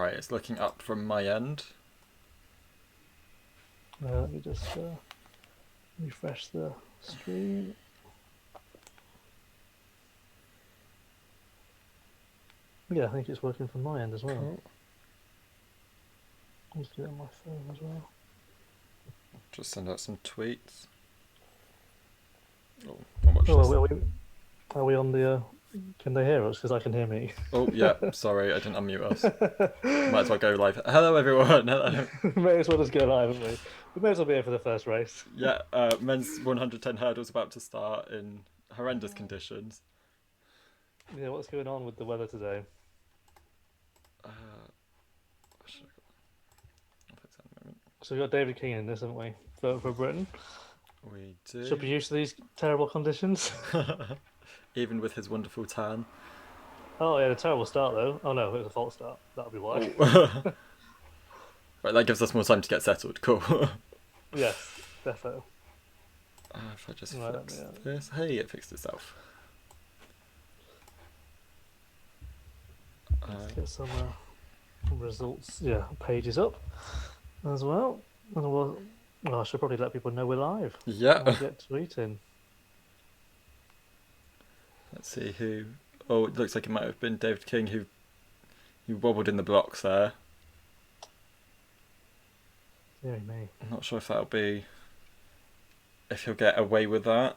Right, it's looking up from my end. Let me just refresh the stream. Yeah, I think it's working from my end as well. Cool. I'll just do it on my phone as well. Just send out some tweets. Oh, I'll watch Oh, this. are we on the? Can they hear us? Because I can hear me. Oh, yeah, sorry, I didn't unmute us. Might as well go live. Hello, everyone. Hello. May as well just go live, haven't we? We may as well be here for the first race. Yeah, men's 110 hurdles about to start in horrendous conditions. Yeah, what's going on with the weather today? Uh, should I fix that in a moment? So we've got David King in this, haven't we? For Britain. We Should be do. used to these terrible conditions. Even with his wonderful tan. Oh, yeah, a terrible start though. Oh no, it was a false start. That'll be why. Oh. Right, that gives us more time to get settled. Cool. Yes, defo. If I just Right, fix this. Hey, it fixed itself. let's get some results. Yeah, pages up as well. And well, I should probably let people know we're live. Yeah. I'll get tweeting. Let's see who. Oh, it looks like it might have been David King who wobbled in the blocks there. Deary me. I'm not sure if that'll be. If he'll get away with that.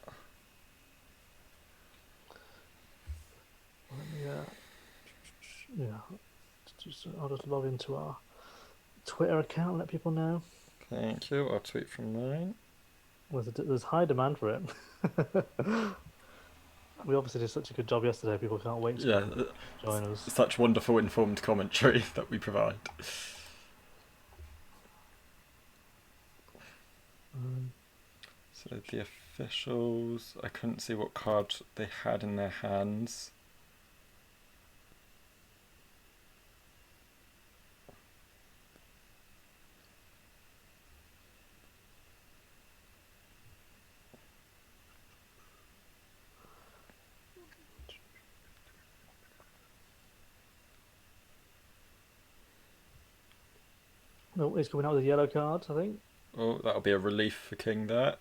Let me, I'll just log into our Twitter account and let people know. Thank you. I'll tweet from mine. There's high demand for it. We obviously did such a good job yesterday. People can't wait to join us. Such wonderful informed commentary that we provide. So the officials, I couldn't see what card they had in their hands. No, he's coming out with a yellow card, I think. Oh, that'll be a relief for King there.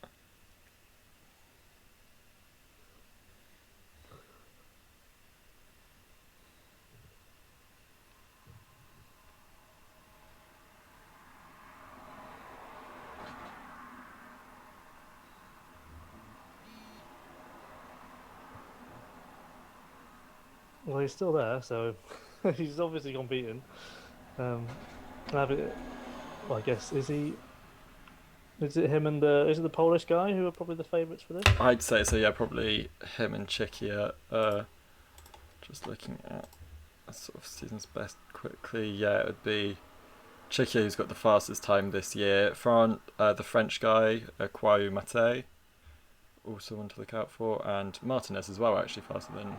Well, he's still there, so he's obviously gone beaten. Well, I guess is he? Is it him and is it the Polish guy who are probably the favourites for this? I'd say so, yeah, probably him and Chikia. Just looking at sort of season's best quickly, yeah, it would be Chikia who's got the fastest time this year. The French guy, Kwau Mate, also one to look out for, and Martinez as well, actually faster than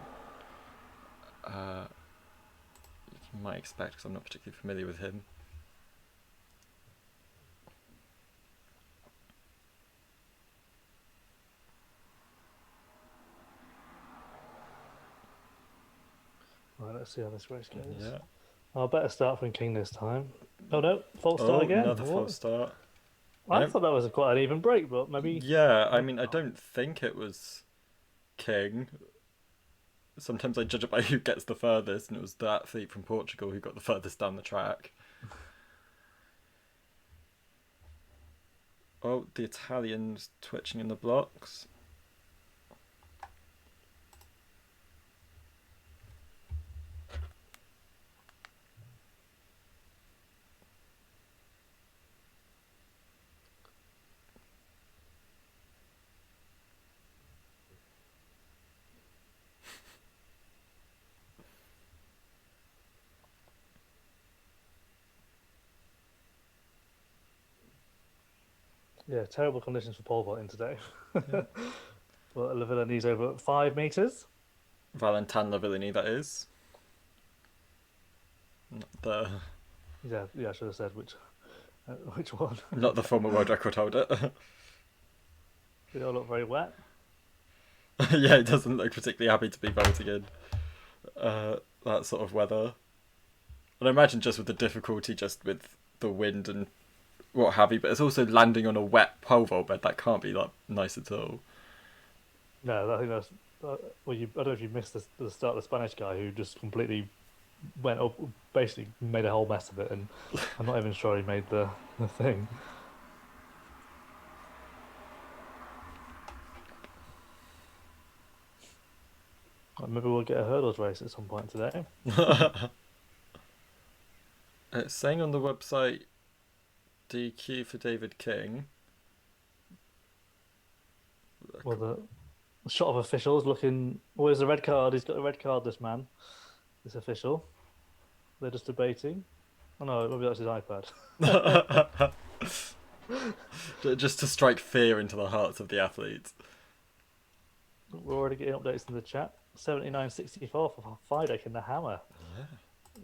you might expect, because I'm not particularly familiar with him. Right, let's see how this race goes. Yeah. I'll better start from King this time. Oh no, false start again. Another false start. I thought that was quite an even break, but maybe. Yeah, I mean, I don't think it was King. Sometimes I judge it by who gets the furthest, and it was the athlete from Portugal who got the furthest down the track. Oh, the Italian's twitching in the blocks. Yeah, terrible conditions for pole vaulting today. Yeah. But Lavilla needs over 5 meters. Valentin Lavillini, that is. Not the Yeah, I should have said which one. not the former world record holder. They all look very wet. Yeah, he doesn't look particularly happy to be vaulting in that sort of weather. And I imagine just with the difficulty, just with the wind and what have you, but it's also landing on a wet pole vault bed. That can't be like nice at all. No, I think that's. Well, I don't know if you missed the start of the Spanish guy who just completely went up, basically made a whole mess of it, and I'm not even sure he made the thing. Maybe we'll get a hurdles race at some point today. It's saying on the website DQ for David King. Well, the shot of officials looking. Where's the red card? He's got a red card. This man, this official. They're just debating. Oh no, maybe that's his iPad. Just to strike fear into the hearts of the athletes. We're already getting updates in the chat. 79.64 for Fidek in the hammer. Yeah.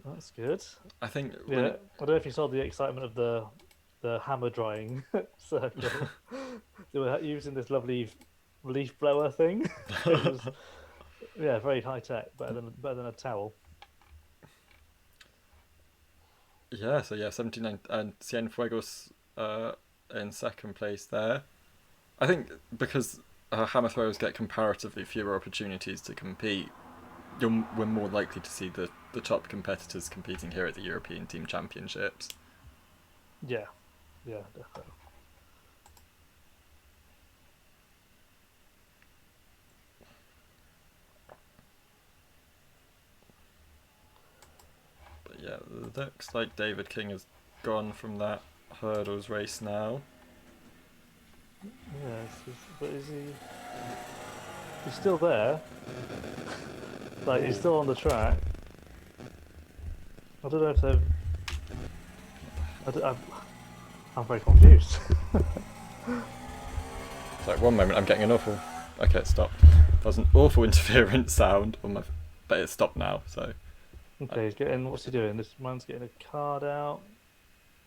That's good. I think. Yeah, I don't know if you saw the excitement of the hammer drying circle. They were using this lovely leaf blower thing. It was, yeah, very high tech, better than a towel. Yeah, so yeah, 79 and Cienfuegos in second place there. I think because hammer throwers get comparatively fewer opportunities to compete, we're more likely to see the top competitors competing here at the European Team Championships. Yeah, yeah, definitely. But yeah, it looks like David King has gone from that hurdles race now. Yeah, but is he? He's still there. Like he's still on the track. I don't know if they've. I'm very confused. It's like one moment I'm getting an awful. Okay, it stopped. That was an awful interference sound on my, but it stopped now. So Okay, he's getting. What's he doing? This man's getting a card out.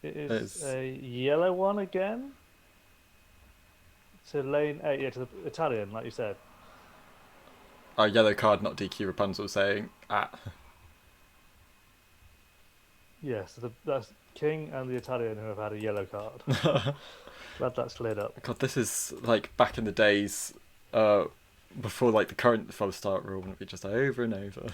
It is it's a yellow one again. To lane 8, yeah, to the Italian, like you said. a yellow card, not DQ. Rapunzel saying Yeah, so that's King and the Italian who have had a yellow card. Glad that's cleared up. God, this is like back in the days before like the current false start rule, and it'd be just over and over.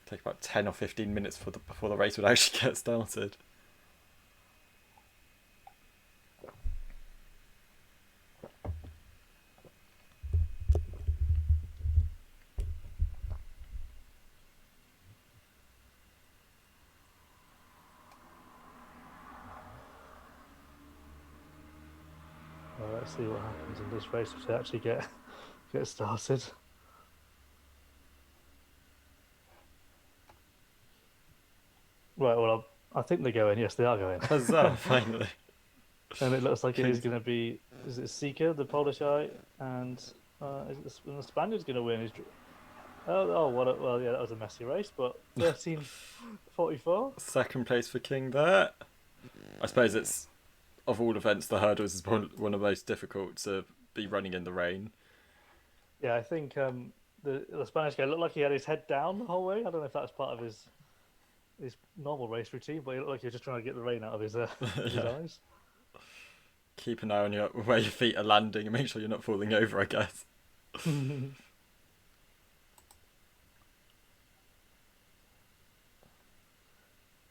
Take about 10 or 15 minutes before the race would actually get started. Well, let's see what happens in this race if they actually get started. Right, well, I think they're going. Yes, they are going. Huzzah, finally. And it looks like it is going to be. Is it Sika, the Polish guy, and the Spaniard's going to win? Well, yeah, that was a messy race, but 13:44. Second place for King there. I suppose it's, of all events, the hurdles is one of the most difficult to be running in the rain. Yeah, I think the Spanish guy looked like he had his head down the whole way. I don't know if that's part of his normal race routine, but he looked like he was just trying to get the rain out of his his eyes. Keep an eye on where your feet are landing and make sure you're not falling over, I guess.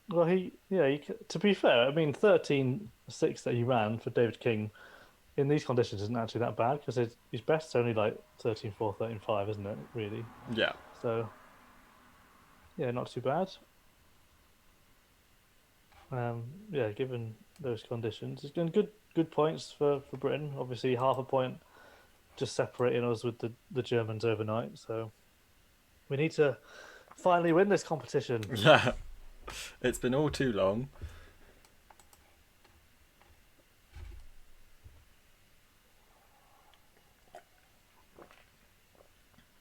Well, to be fair, I mean, 13.6 that he ran for David King in these conditions isn't actually that bad because his best's only like 13.4, 13.5, isn't it? Really? Yeah. So, yeah, not too bad. Yeah, given those conditions, it's been good points for Britain. Obviously, half a point just separating us with the Germans overnight. So, we need to finally win this competition. Yeah. It's been all too long.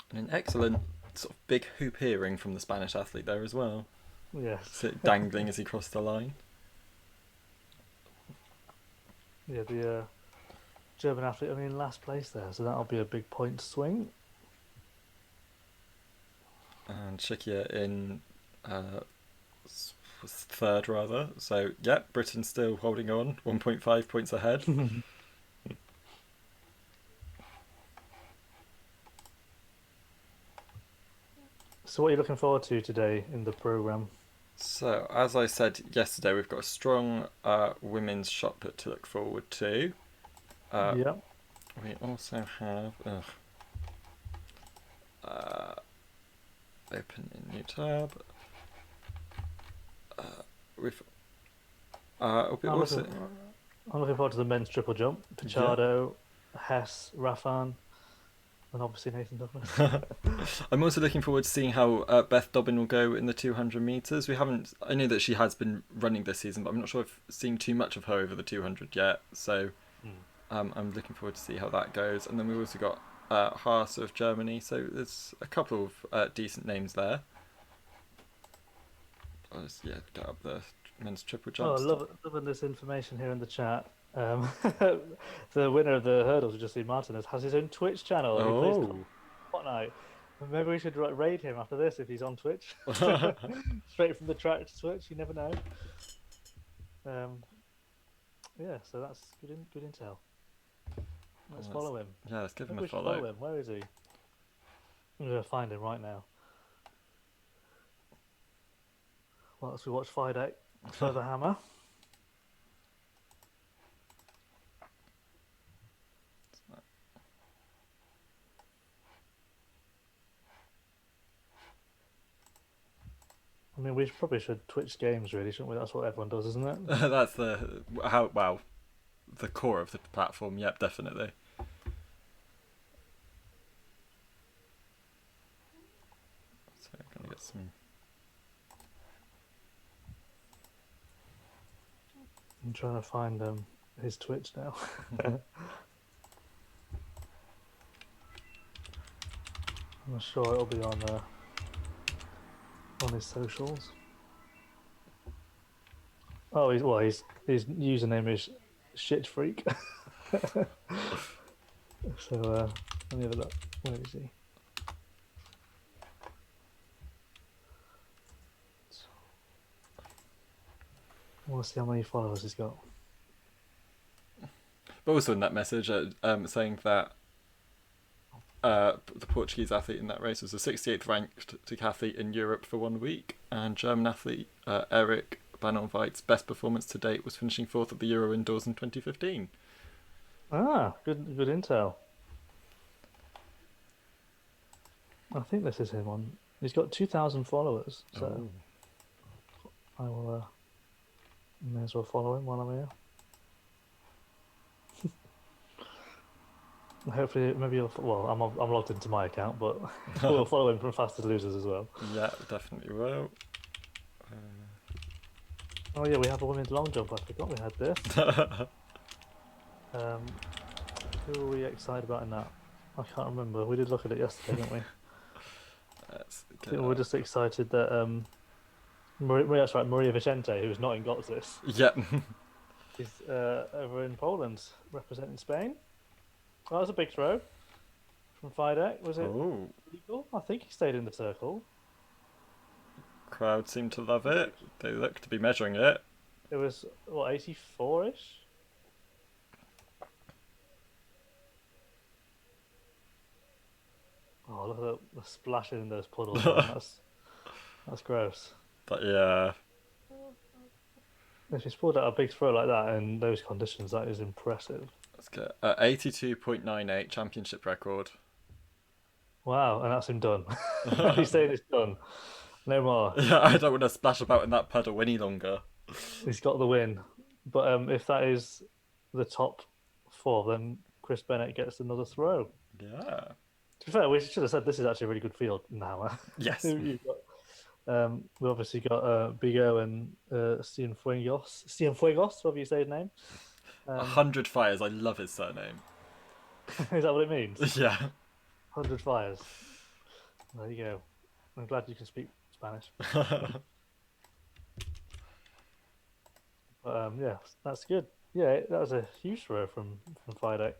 And an excellent sort of big hoop earring from the Spanish athlete there as well. Yes. Dangling as he crossed the line. Yeah, the German athlete only in last place there, so that'll be a big point swing. and Czechia in uh, third rather. So yeah, Britain's still holding on, 1.5 points ahead. So, what are you looking forward to today in the program? So as I said yesterday, we've got a strong women's shot put to look forward to. Uh, Yeah. we also have uh, open in new tab. We've we I'm also looking. I'm looking forward to the men's triple jump. yeah. Pichardo, Hess, Rafan, and obviously Nathan Douglas. I'm also looking forward to seeing how Beth Dobbin will go in the 200 meters. We haven't. I know that she has been running this season, but I'm not sure I've seen too much of her over the 200 yet. So Hmm. I'm looking forward to see how that goes. And then we've also got Haas of Germany. So there's a couple of decent names there. I'll just get up the men's triple Oh, jump stuff. loving this information here in the chat. The winner of the hurdles, we just see Martinez, has his own Twitch channel and he plays Oh. Fortnite. Maybe we should raid him after this if he's on Twitch. Straight from the track to Twitch, you never know. Um, yeah, so that's good intel. Let's follow him. Yeah, let's give him Maybe a we should follow. follow him. Where is he? I'm gonna find him right now. Whilst we watch Fidek throw the hammer. I mean, we probably should Twitch games, really, shouldn't we? That's what everyone does, isn't it? That's the how wow the core of the platform. Yep, definitely. So I'm gonna get some. I'm trying to find his Twitch now. I'm sure it'll be on his socials. Oh, his username is shit freak. So let me have a look. Where is he? I want to see how many followers he's got. But also in that message, saying that the Portuguese athlete in that race was the 68th ranked decathlete in Europe for 1 week, and German athlete Eric Banonveit's best performance to date was finishing fourth at the Euro Indoors in 2015. Ah, good intel. I think this is him on. He's got 2,000 followers, so Oh. I will. May as well follow him while I'm here. Hopefully, maybe you'll. Well, I'm logged into my account, but we'll follow him from Fastest Losers as well. Yeah, definitely will. Oh yeah, we have a women's long jump. I forgot we had this. Who are we excited about in that? I can't remember. We did look at it yesterday, didn't we? Let's I get think we're just excited that that's right, Maria Vicente, who's not in Gotsis, Yep. is over in Poland representing Spain. Oh, that was a big throw from Fidek. Was it Oh, legal? I think he stayed in the circle. crowd seem to love it. They look to be measuring it. It was what 84-ish. Oh, look at the splashing in those puddles, man. That's gross. But yeah, If he's pulled out a big throw like that in those conditions, that is impressive. let's get 82.98 championship record. Wow, and that's him done. He's saying it's done. No more. Yeah, I don't want to splash about in that puddle any longer. He's got the win. But if that is the top four, then Chris Bennett gets another throw. Yeah. To be fair, we should have said this is actually a really good field now. Yes. You've got, we obviously got Bigo and Cienfuegos. Cienfuegos, whatever you say his name. 100 fires. I love his surname. Is that what it means? Yeah. 100 fires. There you go. I'm glad you can speak Spanish. But yeah, that's good. Yeah, that was a huge throw from Fidek.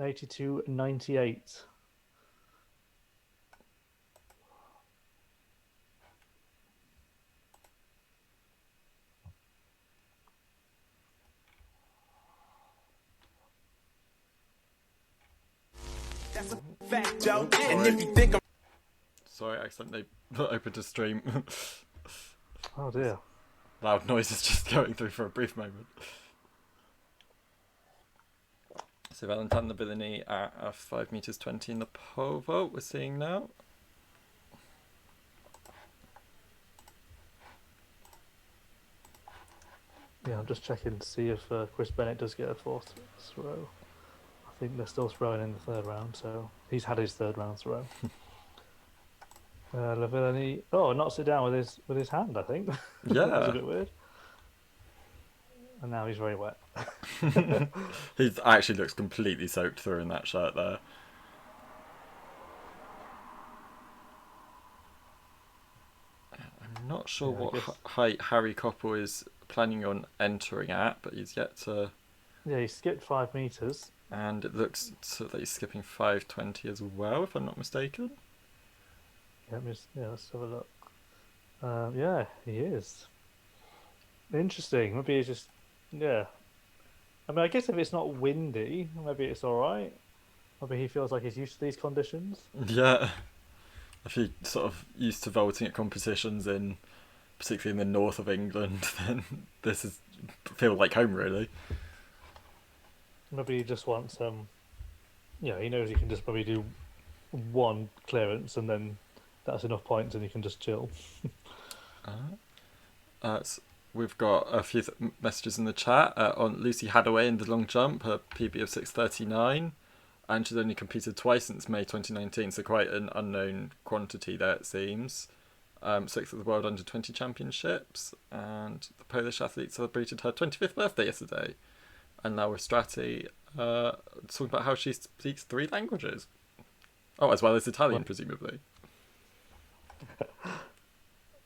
82.98. fact, yo. And if you think I'm Sorry, I accidentally opened a stream. Oh dear. Loud noises just going through for a brief moment. So Valentine Villani at 5 meters 20 in the pole vault we're seeing now. Yeah, I'm just checking to see if Chris Bennett does get a fourth throw. I think they're still throwing in the third round, so he's had his third round throw. Lavillani, not sit down with his hand. I think that was a Yeah. bit weird. And now he's very wet. He actually looks completely soaked through in that shirt there. I'm not sure what height Harry Koppel is planning on entering at, but he's yet to. Yeah, he skipped 5 meters. And it looks so that he's skipping 5:20 as well, if I'm not mistaken. Let's have a look. Yeah, he is. Interesting. Maybe he's just, yeah. I mean, I guess if it's not windy, maybe it's all right. Maybe he feels like he's used to these conditions. Yeah. If you're sort of used to vaulting at competitions particularly in the north of England, then this is feel like home, really. Maybe he just wants, he knows he can just probably do one clearance and then that's enough points and he can just chill. We've got a few messages in the chat on Lucy Hadaway in the long jump, her PB of 6:39, and she's only competed twice since May 2019, so quite an unknown quantity there it seems. Sixth at the World Under-20 Championships, and the Polish athlete celebrated her 25th birthday yesterday. And Laura Strati talking about how she speaks 3 languages. Oh, as well as Italian, presumably.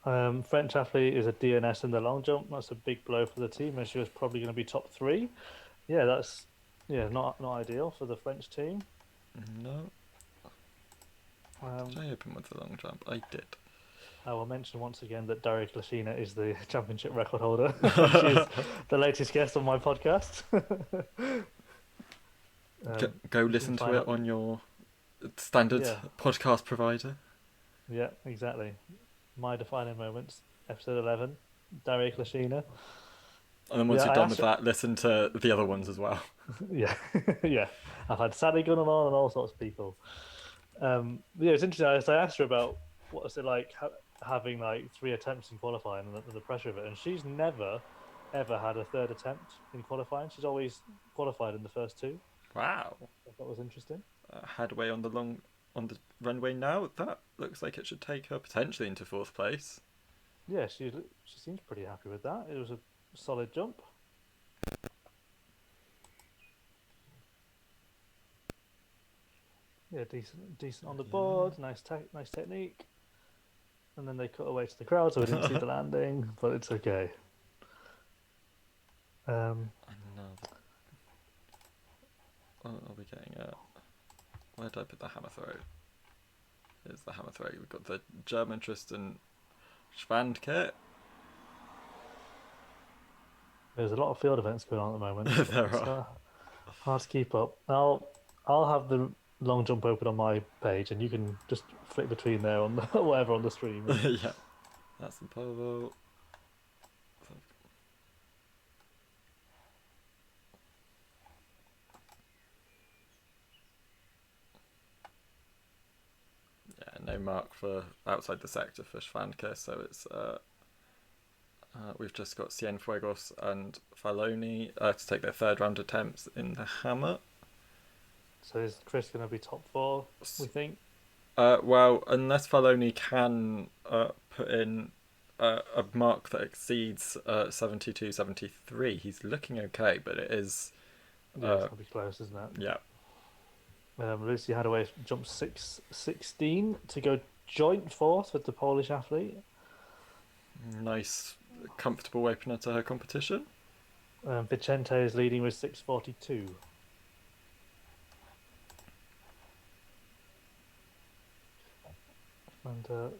French athlete is a DNS in the long jump. That's a big blow for the team, and she was probably going to be top 3. Yeah, that's not ideal for the French team. No. Did I open with the long jump? I did. I will mention once again that Daria Klashina is the championship record holder. She's the latest guest on my podcast. Go listen to it on your standard podcast provider. Yeah, exactly. My defining moments, episode 11, Daria Klashina. And then once you're done with that, listen to the other ones as well. Yeah, yeah. I've had Sadie Gunn on and all sorts of people. It's interesting. I asked her about what was it like having like 3 attempts in qualifying and the pressure of it, and she's never ever had a third attempt in qualifying. She's always qualified in the first 2. Wow, that was interesting. Hadaway on the runway now. That looks like it should take her potentially into 4th place. Yeah, she seems pretty happy with that. It was a solid jump. Yeah, decent on the board. Nice technique. And then they cut away to the crowd, so we didn't see the landing, but it's okay. I know. What are we getting at? Where did I put the hammer throw? Here's the hammer throw. We've got the German Tristan Schwandke. There's a lot of field events going on at the moment. There are. Hard to keep up. I'll have the long jump open on my page, and you can just flick between there on whatever on the stream. Yeah, that's the pole. Yeah, no mark for outside the sector for Schwandke, so it's we've just got Cienfuegos and Faloni to take their 3rd round attempts in the hammer. So is Chris going to be top 4, we think? Well, unless Faloni can put in a mark that exceeds 72-73, he's looking okay, but it is... it's going to be close, isn't it? Yeah. Lucy Hadaway jumped 6:16 to go joint 4th with the Polish athlete. Nice, comfortable opener to her competition. Vicente is leading with 6:42. And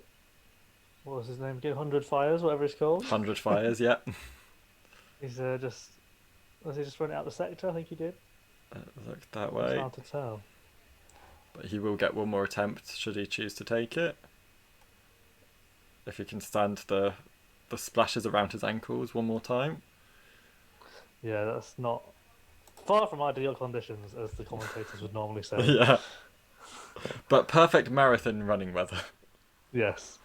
what was his name again? 100 Fires, whatever it's called. 100 Fires, yeah. He's was he just running out the sector? I think he did. Look that way. It's hard to tell. but he will get one more attempt should he choose to take it. If he can stand the splashes around his ankles one more time. Yeah, that's not far from ideal conditions, as the commentators would normally say. Yeah. But perfect marathon running weather. Yes.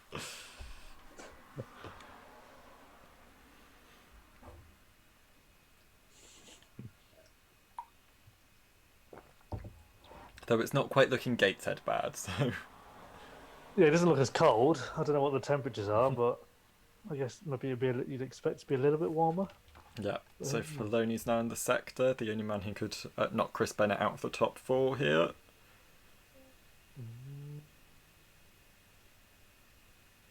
Though it's not quite looking Gateshead bad, so Yeah, it doesn't look as cold. I don't know what the temperatures are, but I guess maybe you'd expect it to be a little bit warmer. yeah. So Filoni's now in the sector, the only man who could knock Chris Bennett out of the top 4 here.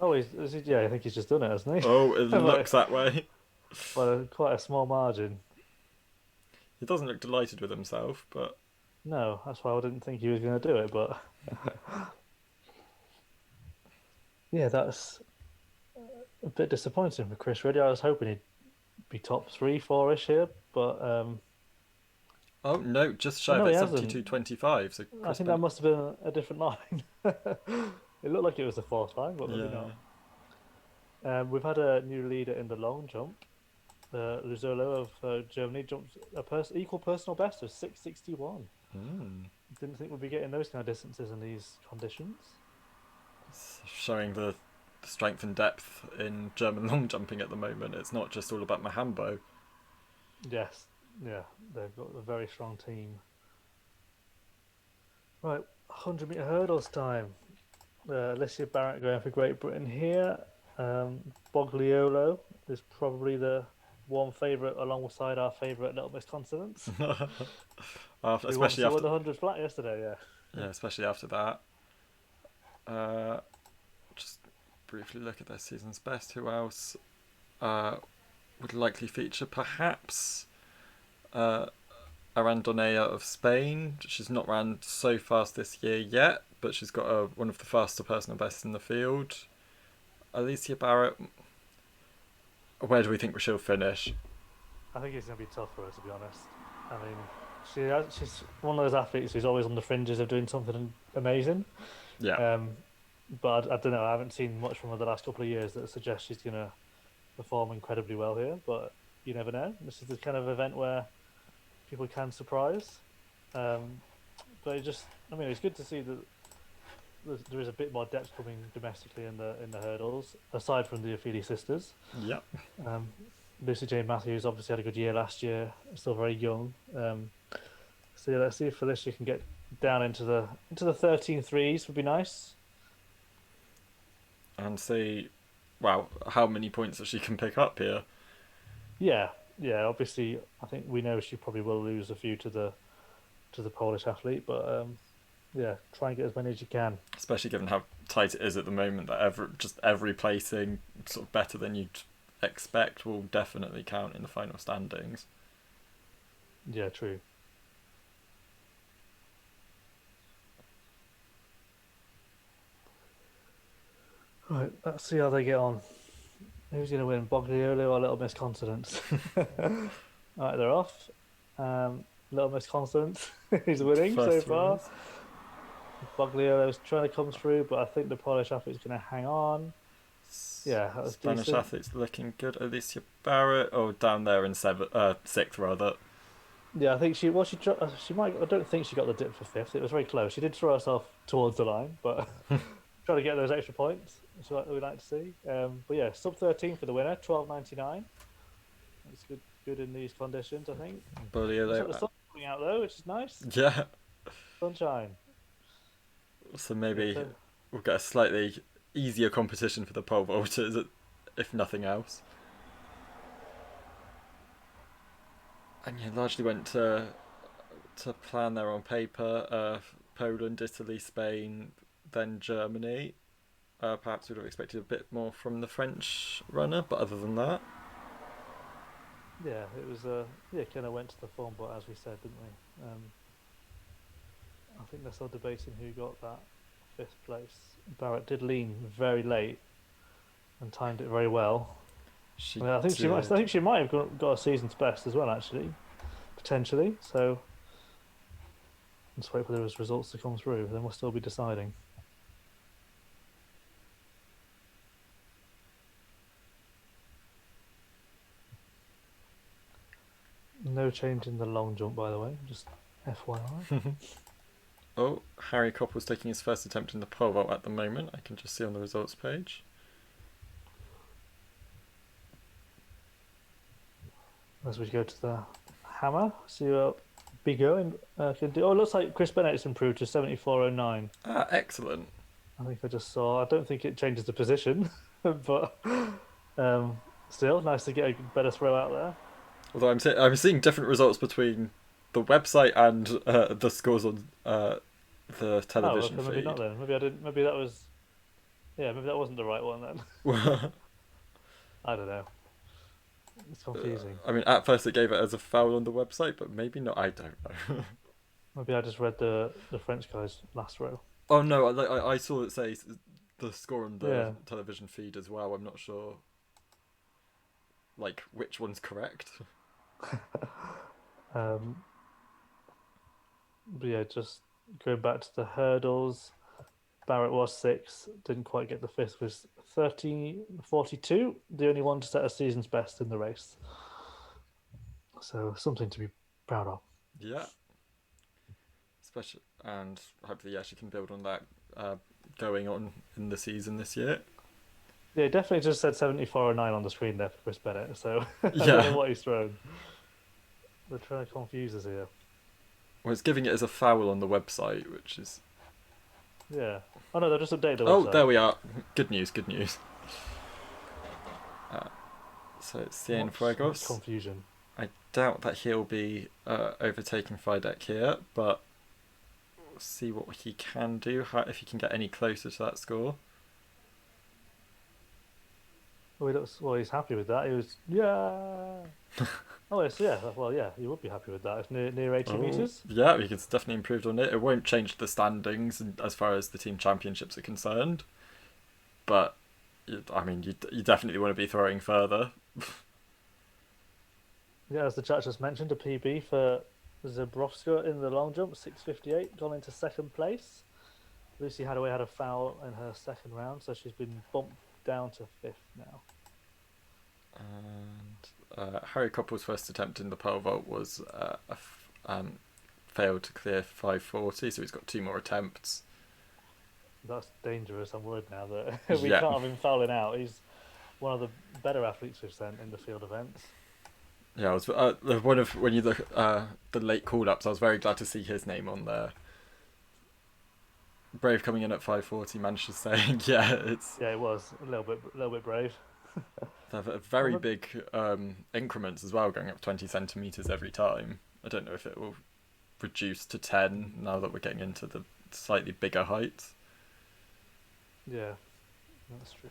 Oh, yeah, I think he's just done it, hasn't he? Oh, it looks that way. Well, quite a small margin. He doesn't look delighted with himself, but No, that's why I didn't think he was going to do it, but yeah, that's a bit disappointing for Chris. Really, I was hoping he'd be top 3, 4-ish here, but oh no, just shy no, of he it, hasn't. 72.25. So I Chris think that Bennett, must have been a different line. It looked like it was the fourth line, but maybe yeah. not. We've had a new leader in the long jump. Luzolo of Germany jumped equal personal best of 6:61. Didn't think we'd be getting those kind of distances in these conditions. It's showing the strength and depth in German long jumping at the moment. It's not just all about Mahambo. Yes, yeah, they've got a very strong team. Right, 100-meter hurdles time. Alicia Barrett going for Great Britain here. Bogliolo is probably the one favourite alongside our favourite Little Miss Consonants. Especially won after the 100 flat yesterday, yeah. Yeah, especially after that. Just briefly look at their season's best. Who else would likely feature? Perhaps Arandonea of Spain. She's not ran so fast this year yet, but she's got one of the faster personal bests in the field. Alicia Barrett. Where do we think she'll finish? I think it's going to be tough for her, to be honest. I mean, she's one of those athletes who's always on the fringes of doing something amazing. Yeah. But I don't know. I haven't seen much from her the last couple of years that suggests she's going to perform incredibly well here. But you never know. This is the kind of event where people can surprise. But it's good to see that there is a bit more depth coming domestically in the hurdles, aside from the Ophelia sisters. Yep. Lucy Jane Matthews obviously had a good year last year, still very young. So yeah, let's see if Felicia can get down into the 13.3s. Would be nice. And see, wow, how many points that she can pick up here. Yeah. Obviously, I think we know she probably will lose a few to the Polish athlete, but yeah, try and get as many as you can. Especially given how tight it is at the moment, that every placing sort of better than you'd expect will definitely count in the final standings. Yeah, true. Right, let's see how they get on. Who's going to win, Bogliolo or Little Miss Consonants? Alright, they're off. Little Miss Consonants is winning so far. Bogliolo's trying to come through, but I think the Polish athlete's going to hang on. Yeah, that was Spanish decent. athletes looking good. Alicia Barrett, down there in sixth rather. Yeah, I think she might. I don't think she got the dip for fifth. It was very close. She did throw herself towards the line, but trying to get those extra points, which is what we'd like to see. But yeah, sub 13 for the winner, 12.99. That's good in these conditions, I think. The sun's coming out though, which is nice. Yeah. Sunshine. So maybe we'll get a slightly easier competition for the pole vaulters, if nothing else. And yeah, largely went to plan there on paper. Poland, Italy, Spain, then Germany. Perhaps we'd have expected a bit more from the French runner, but other than that, yeah, it was kind of went to the form, but as we said, didn't we? I think they're still debating who got that fifth place. Barrett did lean very late and timed it very well. I think she might have got a season's best as well, actually, potentially. So Let's wait for those results to come through. Then we'll still be deciding. No change in the long jump, by the way. Just FYI. Oh, Harry Coppell's taking his first attempt in the pole vault at the moment. I can just see on the results page. As we go to the hammer, see what Big O can do. Oh, it looks like Chris Bennett's improved to 74.09. Ah, excellent. I think I just saw. I don't think it changes the position, but still nice to get a better throw out there. Although I'm seeing different results between the website and the scores on the television maybe feed. not then. Maybe I didn't. Maybe that was. Yeah, maybe that wasn't the right one then. I don't know. It's confusing. I mean, at first it gave it as a foul on the website, but maybe not. I don't know. Maybe I just read the French guy's last row. Oh no, I saw it say the score on the Yeah. television feed as well. I'm not sure, like, which one's correct. But yeah, just going back to the hurdles. Barrett was 6, didn't quite get the 5th, was 13.42, the only one to set a season's best in the race. So something to be proud of. Yeah. Especially, and hopefully, yeah, she can build on that going on in the season this year. Yeah, it definitely just said 74.09 on the screen there for Chris Bennett, so I don't Yeah. know what he's thrown. They're trying to confuse us here. Well, it's giving it as a foul on the website, which is... Yeah. Oh no, they've just updated the Oh, website. there we are. Good news, good news. So it's Cien Much Fuegos. confusion. I doubt that he'll be overtaking Fidek here, but we'll see what he can do, if he can get any closer to that score. Well, he's happy with that. He was, yeah. Oh, yes, yeah. Well, yeah, he would be happy with that. It's near 80 metres. Yeah, he's definitely improved on it. It won't change the standings as far as the team championships are concerned, but I mean, you definitely want to be throwing further. Yeah, as the chat just mentioned, a PB for Zabrowska in the long jump, 6:58, gone into second place. Lucy Hadaway had a foul in her second round, so she's been bumped down to 5th now. And Harry Coppell's first attempt in the pole vault was failed to clear 5:40, so he's got 2 more attempts. That's dangerous. I'm worried now that we Yeah. can't have him fouling out. He's one of the better athletes we've sent in the field events. Yeah, I was when you look at the late call-ups, I was very glad to see his name on there. Brave coming in at 5:40, managed to say, yeah, it's... Yeah, it was a little bit brave. They have a very big increments as well, going up 20 centimetres every time. I don't know if it will reduce to 10 now that we're getting into the slightly bigger heights. Yeah, that's true.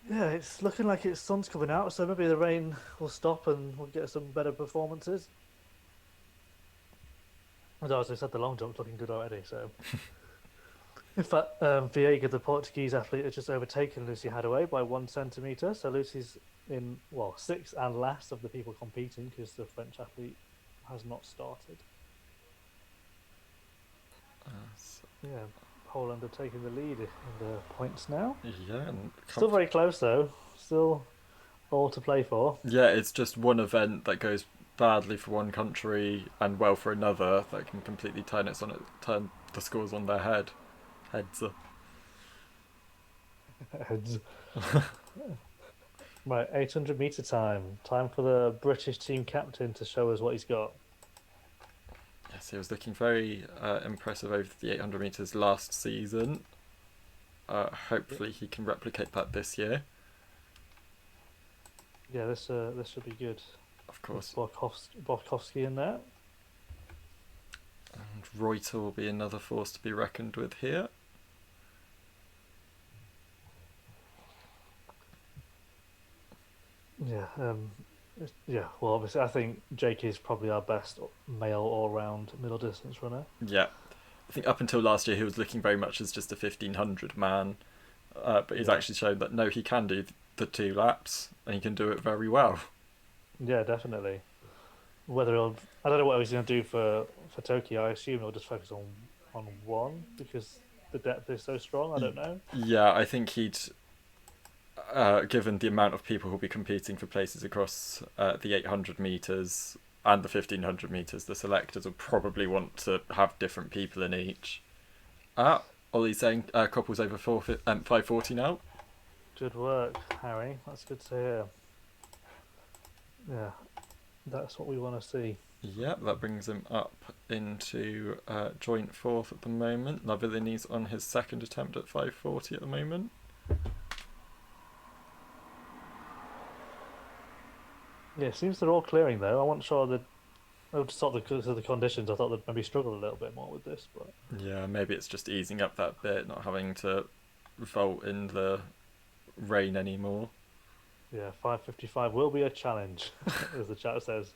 Yeah, it's looking like it's sun's coming out, so maybe the rain will stop and we'll get some better performances. Although, as I said, the long jump's looking good already, so... In fact, Viega, the Portuguese athlete, has just overtaken Lucy Hadaway by 1 centimetre, so Lucy's in, 6th and last of the people competing, because the French athlete has not started. Yeah, Poland are taking the lead in the points now. Yeah, and Still very close though. Still all to play for. yeah, it's just one event that goes badly for one country and well for another that can completely turn the scores on their heads. Heads. Right, 800 metre time. Time for the British team captain to show us what he's got. Yes, he was looking very impressive over the 800 metres last season. Hopefully he can replicate that this year. Yeah, this should be good. Of course. Borkowski in there. And Reuter will be another force to be reckoned with here. Yeah, well, obviously, I think Jake is probably our best male all-round middle distance runner. Yeah, I think up until last year he was looking very much as just a 1500 man, but he's actually shown that no, he can do the 2 laps and he can do it very well. Yeah, definitely. whether he'll, I don't know what he's going to do for Tokyo. I assume he'll just focus on one because the depth is so strong. I don't know. Yeah, I think he'd, given the amount of people who'll be competing for places across the 800 meters and the 1500 meters, the selectors will probably want to have different people in each. Ollie's saying couples over 540 now. Good work, Harry. That's good to hear. Yeah, that's what we want to see. Yeah, that brings him up into joint fourth at the moment. Navillini's on his second attempt at 540 at the moment. Yeah, it seems they're all clearing though. I wasn't sure that. I just thought because of the conditions, I thought they'd maybe struggle a little bit more with this, but Yeah, maybe it's just easing up that bit, not having to vault in the rain anymore. yeah, 5:55 will be a challenge, as the chat says.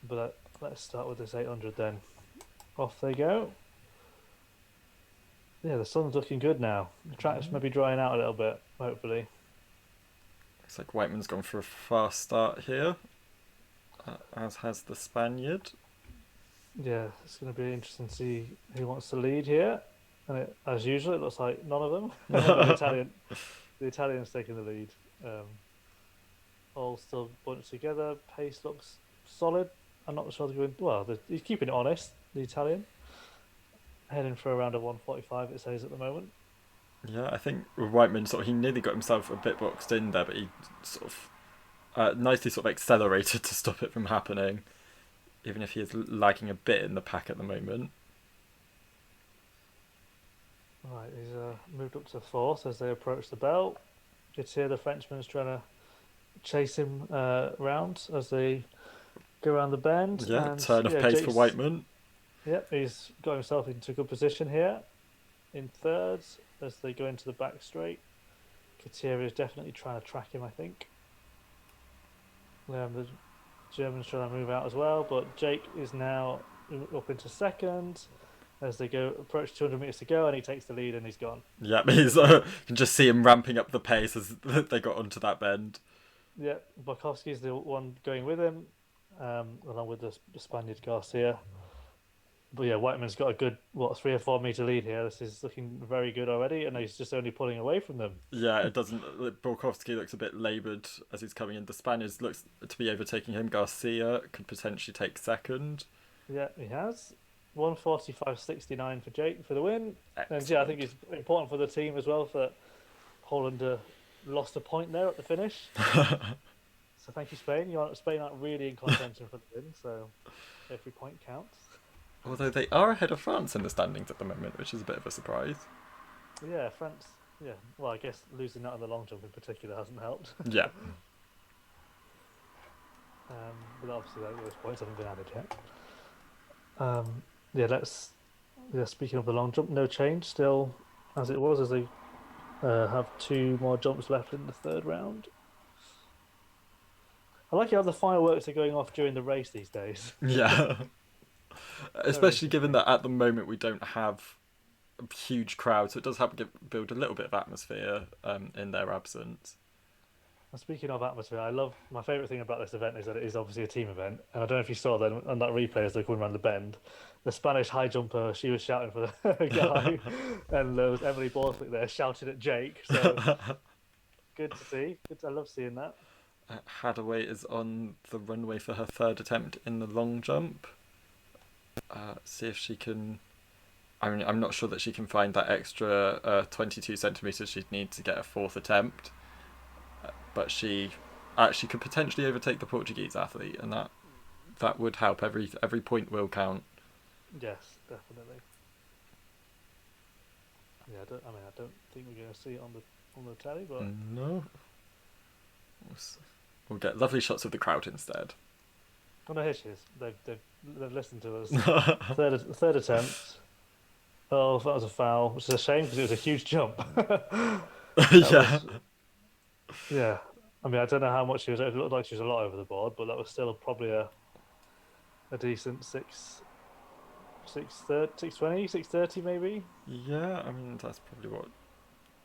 But let's start with this 800 then. Off they go. Yeah, the sun's looking good now. The track's maybe drying out a little bit, hopefully. Looks like Whiteman's gone for a fast start here, as has the Spaniard. Yeah, it's going to be interesting to see who wants to lead here. And as usual, it looks like none of them. The Italian's taking the lead. All still bunched together. Pace looks solid. I'm not sure they're going. Well, he's keeping it honest. The Italian heading for around a 145. It says at the moment. Yeah, I think Whiteman he nearly got himself a bit boxed in there, but he sort of nicely accelerated to stop it from happening, even if he is lagging a bit in the pack at the moment. Right, he's moved up to fourth as they approach the bell. You can hear the Frenchman's trying to chase him round as they go around the bend. Yeah, and, turn of pace for Whiteman. Yep, he's got himself into a good position here in third as they go into the back straight. Katia is definitely trying to track him, I think. The Germans trying to move out as well, but Jake is now up into second as they approach 200 meters to go, and he takes the lead and he's gone. Yeah, he's you can just see him ramping up the pace as they got onto that bend. Yeah, Barkowski's the one going with him, along with the Spaniard Garcia. But yeah, Whiteman's got a good 3 or 4 meter lead here. This is looking very good already, and he's just only pulling away from them. Yeah, it doesn't. Borkowski looks a bit laboured as he's coming in. The Spaniards looks to be overtaking him. Garcia could potentially take second. Yeah, he has 1:45.69 for Jake for the win. Excellent. And yeah, I think it's important for the team as well that Holland lost a point there at the finish. So thank you, Spain. Spain aren't really in contention for the win, so every point counts. Although they are ahead of France in the standings at the moment, which is a bit of a surprise. Yeah, France. Yeah, well, I guess losing out on the long jump in particular hasn't helped. Yeah. But obviously those points haven't been added yet. Speaking of the long jump, no change, still as it was, as they have 2 more jumps left in the third round. I like how the fireworks are going off during the race these days. Yeah. Especially given that at the moment we don't have a huge crowd, so it does help build a little bit of atmosphere in their absence. And speaking of atmosphere, my favourite thing about this event is that it is obviously a team event. And I don't know if you saw then on that replay as they're going around the bend, the Spanish high jumper, she was shouting for the guy, and there was Emily Borthwick there shouting at Jake. So good to see. I love seeing that. Hadaway is on the runway for her third attempt in the long jump. See if she can. I mean, I'm not sure that she can find that extra 22 centimeters she'd need to get a fourth attempt, but she actually could potentially overtake the Portuguese athlete, and that would help. Every point will count. Yes, definitely. Yeah, I don't think we're going to see it on the telly, but no. We'll get lovely shots of the crowd instead. Oh no, here she is. They've listened to us. third attempt. Oh, that was a foul, which is a shame because it was a huge jump. Yeah. Yeah. I mean, I don't know how much she was. It looked like she was a lot over the board, but that was still probably a decent 620, 630 maybe. Yeah, I mean that's probably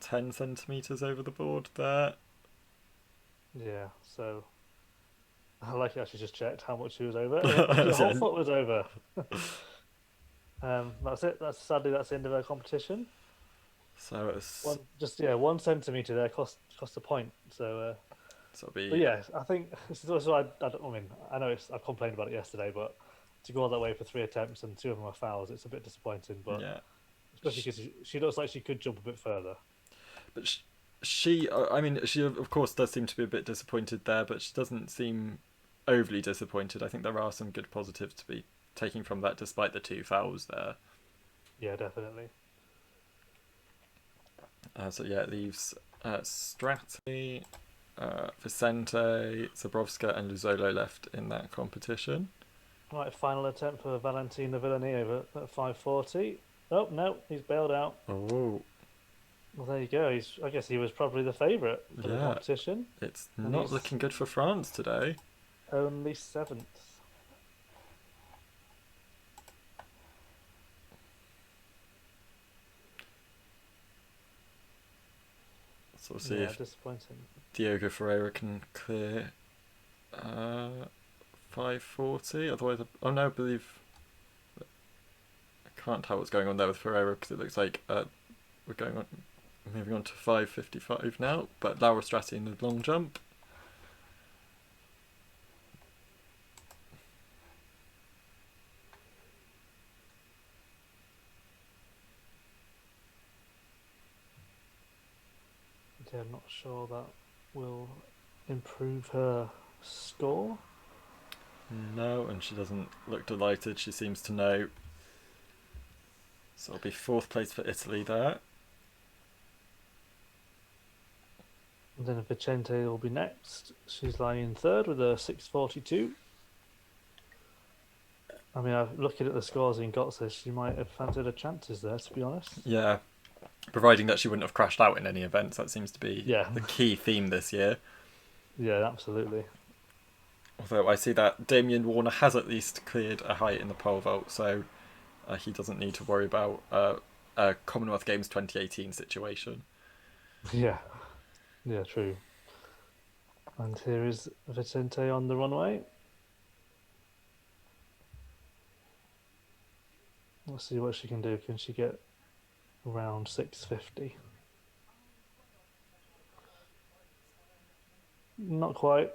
10 centimeters over the board there. Yeah. So I like it actually just checked how much she was over. Yeah, the whole foot was over. That's it. That's the end of her competition. So it's Yeah, 1 centimeter there cost a point. so it'll But be yeah, I think this is also I mean I know I complained about it yesterday, but to go all that way for 3 attempts and two of them are fouls, it's a bit disappointing. But yeah. especially because she looks like she could jump a bit further. But I mean, she of course does seem to be a bit disappointed there, but she doesn't seem overly disappointed. I think there are some good positives to be taking from that, despite the two fouls there. Yeah, definitely. So yeah, it leaves Strati, Vicente, Zabrovska, and Luzolo left in that competition. Right, final attempt for Valentina Villanova at 5:40. Oh no, he's bailed out. Oh, Well, there you go. I guess he was probably the favourite for the yeah, competition, it's and not he's looking good for France today. only seventh. So we'll see Yeah, if disappointing. Diogo Ferreira can clear 5:40. Otherwise, oh no, I believe I can't tell what's going on there with Ferreira because it looks like we're going on, moving on to 5:55 now. But Laura Strati in the long jump. Yeah, I'm not sure that will improve her score. No, and she doesn't look delighted. She seems to know. So it'll be fourth place for Italy there. And then Vicente will be next. She's lying in third with a 6:42. I mean, looking at the scores in Gotze, she might have fancied her chances there, to be honest. Yeah, providing that she wouldn't have crashed out in any events. That seems to be Yeah, the key theme this year. yeah, absolutely. Although I see that Damien Warner has at least cleared a height in the pole vault, so he doesn't need to worry about a Commonwealth Games 2018 situation. Yeah, yeah, true. And here is Vicente on the runway. Let's see what she can do. Can she get around 6:50? Not quite,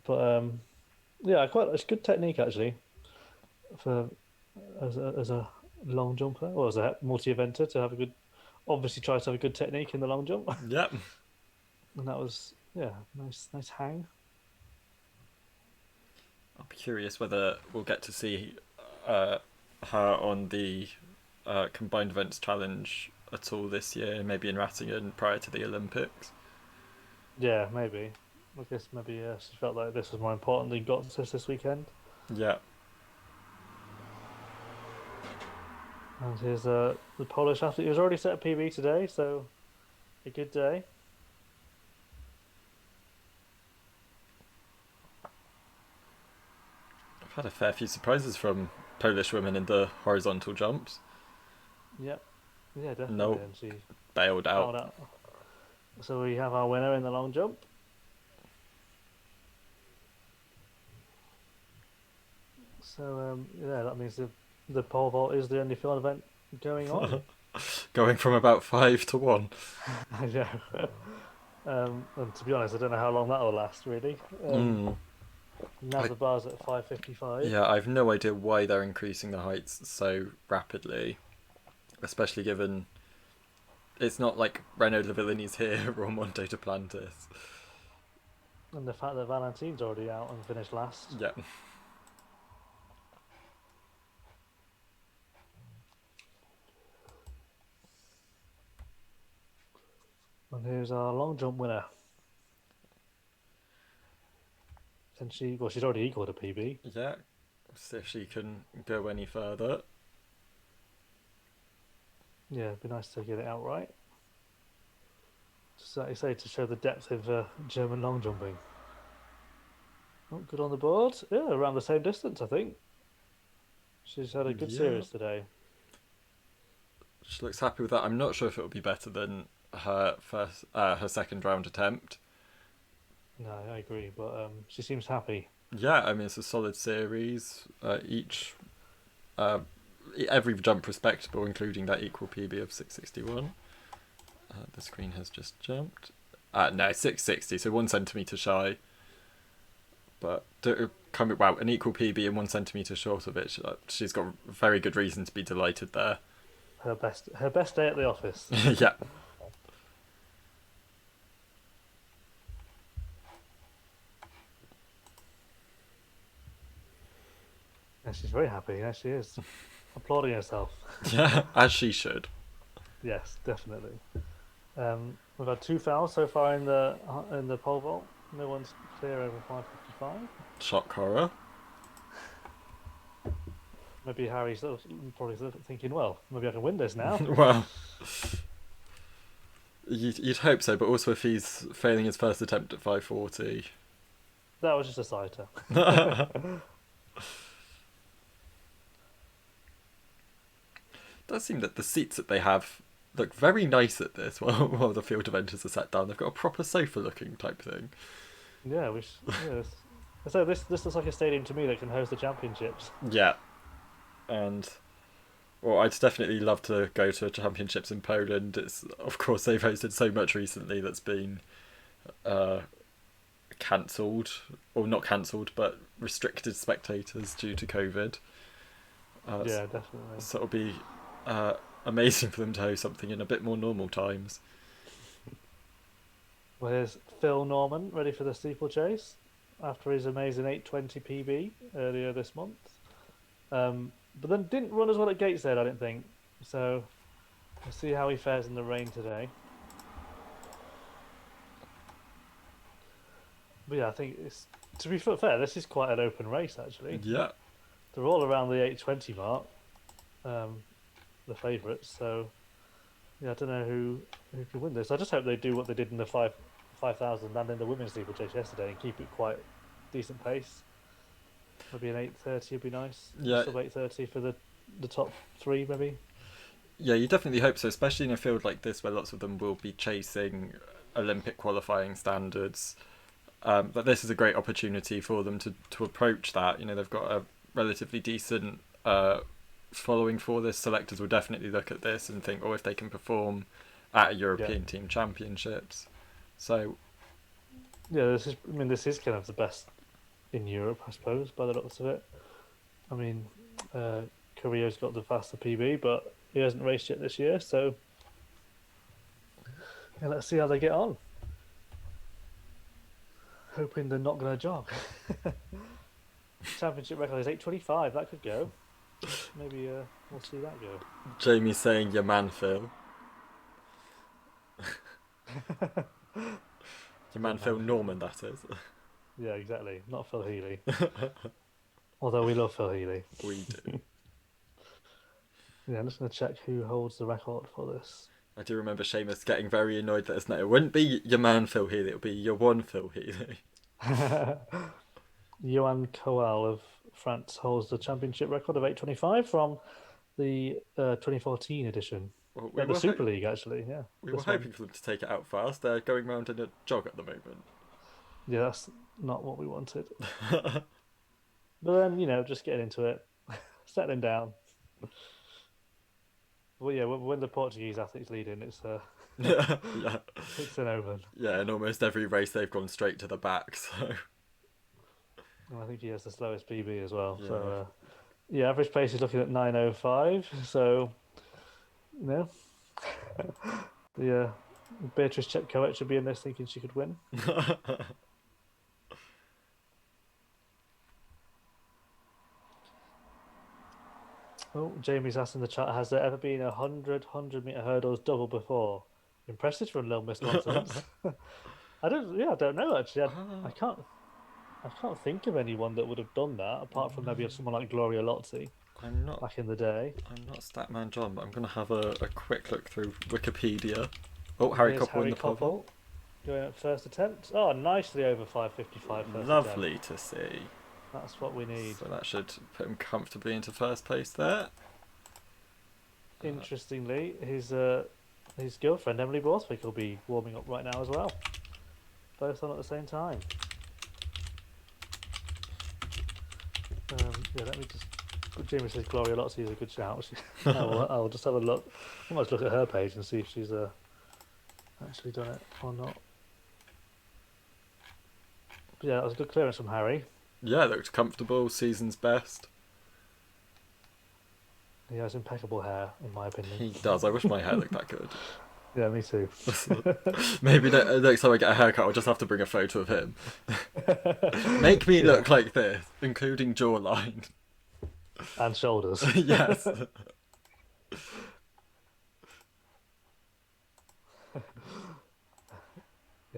but yeah, it's good technique actually for as a long jumper or as a multi-eventer to have a good. Obviously, try to have a good technique in the long jump, Yep. and that was nice hang. I'll be curious whether we'll get to see her on the combined events challenge at all this year, maybe in Ratingen prior to the Olympics. Yeah, maybe. I guess maybe she felt like this was more important than got this weekend. Yeah. And here's the Polish athlete who's already set a PB today, so a good day. I've had a fair few surprises from Polish women in the horizontal jumps. Yep. Yeah, definitely. Nope. And she Bailed fouled out. out. So we have our winner in the long jump. So yeah, that means the pole vault is the only field event going on. Going from about 5 to 1. Yeah. And to be honest, I don't know how long that will last. Really. Now the bar's at 5:55. Yeah, I've no idea why they're increasing the heights so rapidly, especially given it's not like Renaud Lavillini's here or Monte Duplantis. And the fact that Valentine's already out and finished last. Yeah. And here's our long jump winner. Can she? Well, she's already equalled a PB. Yeah. See if she can go any further. Yeah, it'd be nice to get it out right. Just like you say, to show the depth of German long jumping. Oh, good on the board. Yeah, around the same distance, I think. She's had a good series today. She looks happy with that. I'm not sure if it will be better than her second round attempt. No, I agree, but she seems happy. Yeah, I mean it's a solid series. Uh, every jump respectable, including that equal PB of 661. The screen has just jumped. No, 660, so 1 centimetre shy. But wow, an equal PB and 1 centimetre short of it. She's got very good reason to be delighted there. Her best day at the office. Yeah. And she's very happy. Yeah, she is. Applauding herself. Yeah, as she should. Yes, definitely. We've had 2 fouls so far in the pole vault. No one's clear over 555. Shock horror. Maybe Harry's probably thinking, well, maybe I can win this now. Well, you'd hope so, but also if he's failing his first attempt at 540. That was just a sighter. It does seem that the seats that they have look very nice at this while the field eventers are sat down. They've got a proper sofa looking type thing. Yeah, so this looks like a stadium to me that can host the championships. Yeah. And well, I'd definitely love to go to championships in Poland. It's of course they've hosted so much recently that's been cancelled, or not cancelled, but restricted spectators due to COVID. Yeah, definitely. So it'll be amazing for them to host something in a bit more normal times. Well, here's Phil Norman ready for the steeplechase after his amazing 820 PB earlier this month. But then didn't run as well at Gateshead, I didn't think. So we'll see how he fares in the rain today. But yeah, I think to be fair, this is quite an open race actually. Yeah. They're all around the 820 mark, the favourites. So yeah, I don't know who can win this. I just hope they do what they did in the 5,000 and in the women's steeplechase yesterday and keep it quite decent pace. Maybe an 8:30 would be nice. Yeah. Sub 8:30 for the top three, maybe. Yeah, you definitely hope so, especially in a field like this where lots of them will be chasing Olympic qualifying standards. But this is a great opportunity for them to approach that. You know, they've got a relatively decent following for this. Selectors will definitely look at this and think, oh, if they can perform at a European team championships. So yeah, this is kind of the best in Europe, I suppose, by the looks of it. I mean, Korea's got the faster PB, but he hasn't raced yet this year, so yeah, let's see how they get on. Hoping they're not going to jog. Championship record is 8:25. That could go. Maybe we'll see that go. Jamie's saying your man Phil. Your man Phil Norman, that is. Yeah, exactly. Not Phil Healy. Although we love Phil Healy. We do. Yeah, I'm just going to check who holds the record for this. I do remember Seamus getting very annoyed that it wouldn't be your man Phil Healy, it would be your one Phil Healy. Johan Coal of France holds the championship record of 8:25 from the 2014 edition. Well, The Super League, actually, yeah. We were hoping for them to take it out fast. They're going round in a jog at the moment. Yeah, that's not what we wanted. But then, just getting into it, settling down. Well, yeah, when the Portuguese athletes leading, it's Yeah. it's an open. Yeah, in almost every race they've gone straight to the back. So And I think he has the slowest PB as well. Yeah. So average pace is looking at 9:05. So the Beatrice Chepkoech should be in this thinking she could win. Oh, Jamie's asked in the chat, has there ever been 100-meter hurdles double before? Impressive for a little Miss Nonsense. I don't know actually. I can't think of anyone that would have done that apart from maybe someone like Gloria Lotzi back in the day. I'm not Statman John, but I'm going to have a quick look through Wikipedia. Oh, Harry Koppel in the pole. Going at first attempt. Oh, nicely over 5:55 first Lovely attempt. to see. That's what we need. So that should put him comfortably into first place there. Interestingly, his girlfriend Emily Borthwick will be warming up right now as well. both on at the same time. Yeah, let me just. Jamie says Gloria Lotzi is a good shout. I'll just have a look. I might look at her page and see if she's actually done it or not. But yeah, that was a good clearance from Harry. Yeah, looked comfortable. Season's best. He has impeccable hair, in my opinion. He does. I wish my hair looked that good. Yeah, me too. Maybe next time I get a haircut, I'll just have to bring a photo of him. Make me look like this, including jawline. And shoulders. Yes.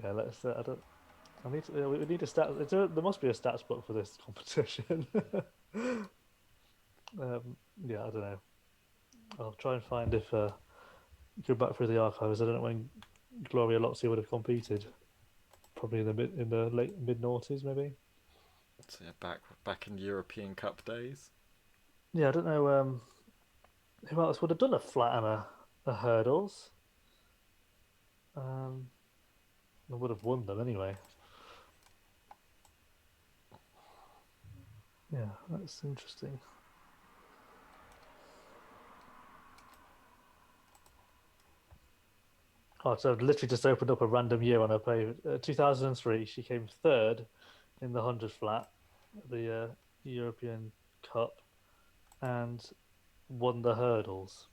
Yeah, let's. I don't. I need to. We need a stats. There must be a stats book for this competition. Yeah, I don't know. I'll try and find if go back through the archives. I don't know when Gloria Lotzi would have competed. Probably in the late mid noughties, maybe. So yeah, back in European Cup days. Yeah, I don't know. Who else would have done a flat and a hurdles? I would have won them anyway. Yeah, that's interesting. Oh, so I've literally just opened up a random year on her page. 2003, she came third in the 100 flat, the European Cup, and won the hurdles.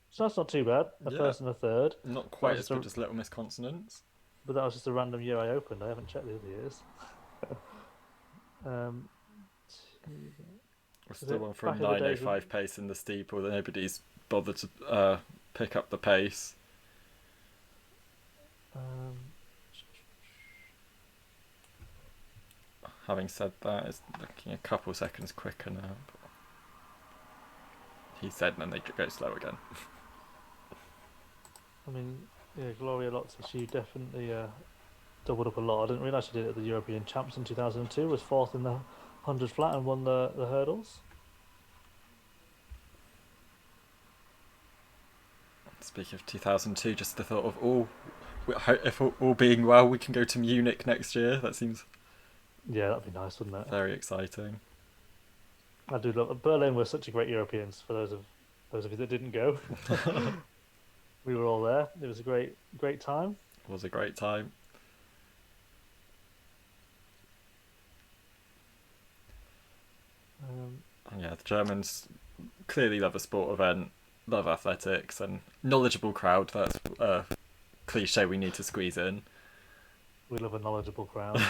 So that's not too bad. A first and a third. Not quite as good as Little Miss Consonants. But that was just a random year I opened. I haven't checked the other years. We're still on for a 9:05 pace in the steeple. That nobody's bothered to pick up the pace. Having said that, it's looking a couple seconds quicker now. But he said, and then they go slow again. I mean, yeah, Gloria Lotzi, she definitely doubled up a lot. I didn't realise she did it at the European Champs in 2002. Was fourth in the 100 flat and won the hurdles. Speaking of 2002, just the thought of if all being well, we can go to Munich next year. That seems that'd be nice, wouldn't it? Very exciting. I do love Berlin. Was such a great Europeans for those of you that didn't go. We were all there. It was a great time. It was a great time. Yeah, the Germans clearly love a sport event, love athletics, and knowledgeable crowd. That's a cliche we need to squeeze in. We love a knowledgeable crowd.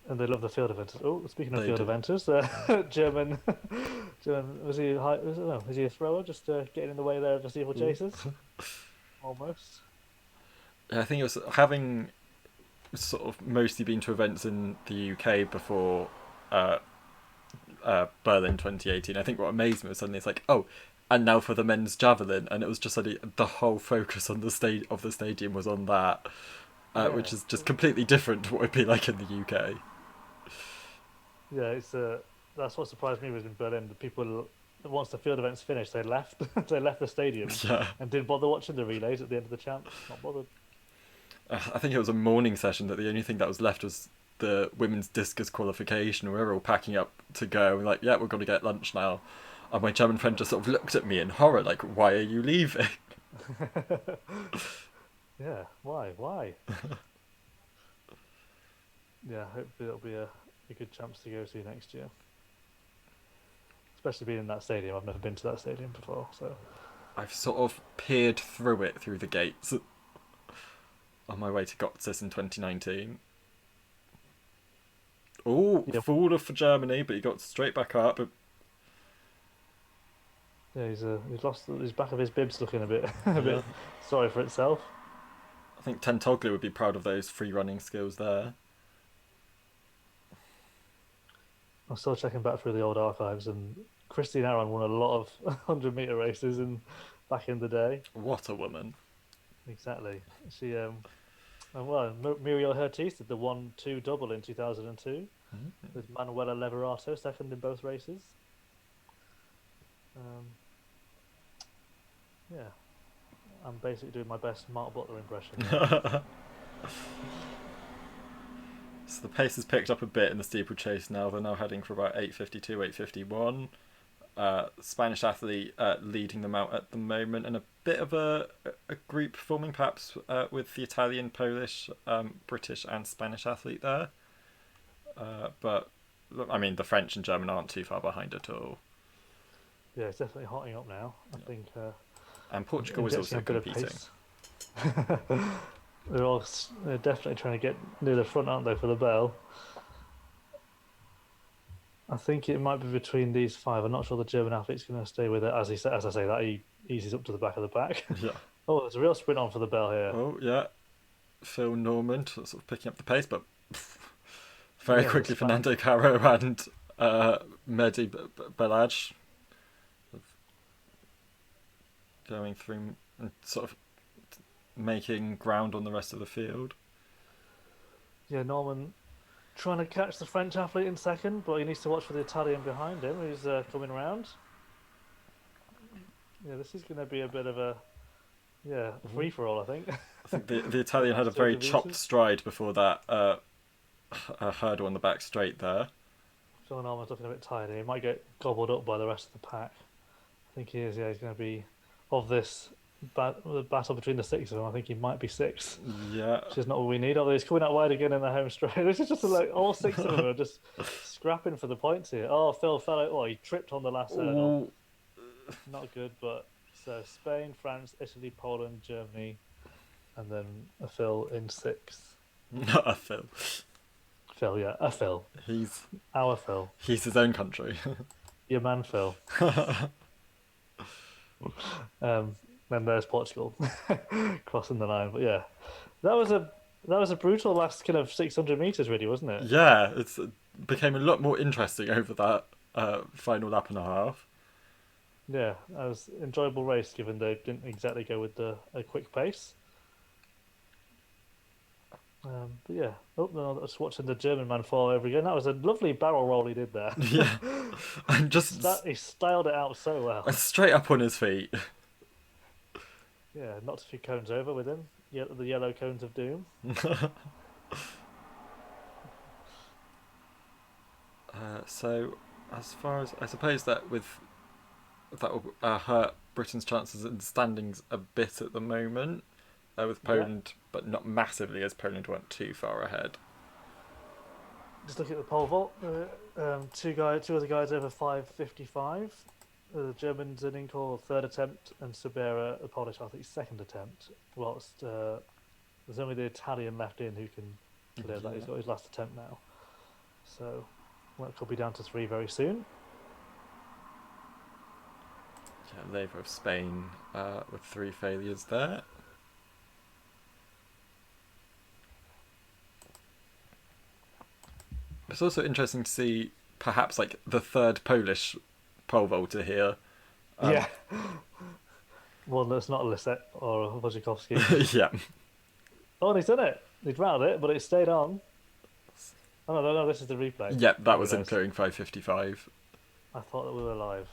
And they love the field eventers. Oh, speaking of field eventers, German, was he a thrower? Just getting in the way there of the steeple chasers? Almost. I think it was having sort of mostly been to events in the UK before Berlin 2018. I think what amazed me was suddenly it's like, oh, and now for the men's javelin, and it was just suddenly the whole focus on the stadium was on that, which is just completely different to what it'd be like in the UK. Yeah, it's that's what surprised me was in Berlin. The people, once the field events finished, they left. They left the stadium and didn't bother watching the relays at the end of the champs. Not bothered. I think it was a morning session that the only thing that was left was the women's discus qualification. We were all packing up to go. We're like, yeah, we're going to get lunch now. And my German friend just sort of looked at me in horror, like, why are you leaving? Yeah, why? Yeah, hopefully it'll be a good chance to go to next year. Especially being in that stadium. I've never been to that stadium before, so I've sort of peered through it through the gates on my way to Gotsis in 2019. Oh, fall off for Germany, but he got straight back up. Yeah, he's lost his back of his bibs, looking a bit sorry for itself. I think Tentoglu would be proud of those free running skills there. I'm still checking back through the old archives, and Christine Aron won a lot of 100-meter races back in the day. What a woman! Exactly. She Muriel Hertis did the 1-2 double in 2002 with Manuela Leverato second in both races. Yeah, I'm basically doing my best Mark Butler impression. So the pace has picked up a bit in the steeplechase now. They're now heading for about 8:52, 8:51. Spanish athlete leading them out at the moment, and a bit of a group forming perhaps with the Italian, Polish, British and Spanish athlete there. But look, I mean, the French and German aren't too far behind at all. Yeah, it's definitely hotting up now. I think And Portugal is injecting also a bit of competing. pace. They're definitely trying to get near the front, aren't they, for the bell? I think it might be between these five. I'm not sure the German athlete's going to stay with it. As I say that, he eases up to the back of the pack. Yeah. Oh, there's a real sprint on for the bell here. Oh, yeah. Phil Norman sort of picking up the pace, but very Yeah, quickly it's fine. Fernando Caro and Mehdi Belaj going through and sort of making ground on the rest of the field. Yeah, Norman trying to catch the French athlete in second, but he needs to watch for the Italian behind him who's coming around. Yeah, this is going to be a bit of a free for all, I think. I think the Italian had a very chopped stride before that hurdle on the back straight there. Phil Norman's looking a bit tired. He might get gobbled up by the rest of the pack. I think he is. Yeah, he's going to be of this the battle between the six of them. I think he might be sixth, Yeah. which is not what we need. Although he's coming out wide again in the home straight. This is just like all six of them are just scrapping for the points here. Oh, Phil fell out. Oh, he tripped on the last hurdle. Not good, but so Spain, France, Italy, Poland, Germany, and then a Phil in sixth. Not a Phil. Phil, yeah, a Phil. He's Our Phil. his own country. Your man, Phil. Then there's Portugal crossing the line. But yeah, that was a brutal last kind of 600 meters, really, wasn't it? Yeah, it became a lot more interesting over that final lap and a half. Yeah, that was an enjoyable race, given they didn't exactly go with a quick pace. But yeah, no, I was watching the German man fall over again. That was a lovely barrel roll he did there. Yeah, and just He styled it out so well. straight up on his feet. Yeah, knocked a few cones over with him. Yeah, the yellow cones of doom. So, as far as I suppose that will hurt Britain's chances in standings a bit at the moment, with Poland, but not massively, as Poland weren't too far ahead. Just looking at the pole vault, two other guys over 5:55. The Germans an Incal third attempt, and Subera, the Polish athlete, second attempt. Whilst there's only the Italian left in who can clear that. He's got his last attempt now, so that could be down to 3 very soon. Yeah, Labour of Spain with 3 failures there. It's also interesting to see perhaps like the third Polish pole vaulter here. Yeah. Well, that's not Lisette or Wojciechowski. Yeah. Oh, and he's done it. He's rattled it, but it stayed on. Oh no, this is the replay. Yeah, that was There him it is. clearing 5:55. I thought that we were live.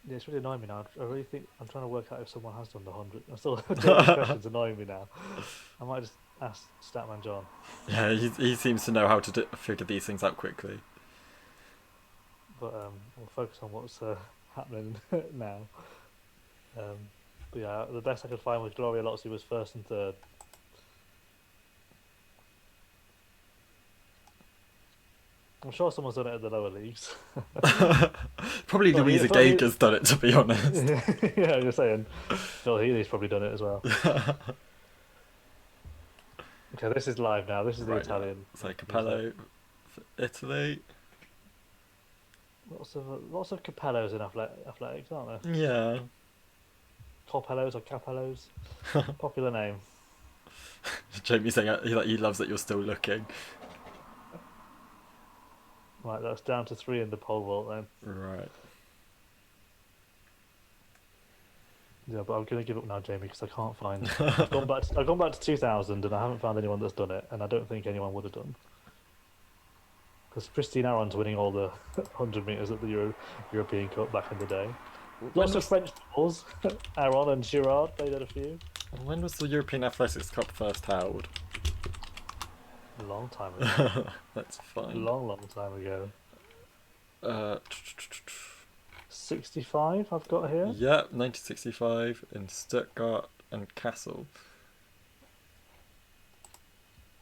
Yeah, it's really annoying me now. I really think I'm trying to work out if someone has done the 100. I'm still these questions annoying me now. I might just ask Statman John. Yeah, he seems to know how to figure these things out quickly. But we'll focus on what's happening now. But yeah, the best I could find was Gloria Lotzi was first and third. I'm sure someone's done it at the lower leagues. Probably Well, Louisa yeah, probably- Gager's done it, to be honest. Yeah, I'm just saying. Phil Healy's probably done it as well. Okay, this is live now. This is the Right, Italian. So Capello for Italy. Lots of Capellos in athletics, aren't there? Yeah. Corpellos or Capellos. Popular name. Jamie saying he loves that you're still looking. Right, that's down to 3 in the pole vault then. Right. Yeah, but I'm going to give up now, Jamie, because I can't find. I've gone back to 2000, and I haven't found anyone that's done it, and I don't think anyone would have done. Because Christine Aron's winning all the 100 meters at the European Cup back in the day. When Lots of was, French doubles. Aaron and Girard, they did a few. when was the European Athletics Cup first held? A long time ago. Let's find. Long time ago. Uh, 65 I've got here. yeah, 1965 in Stuttgart and Kassel.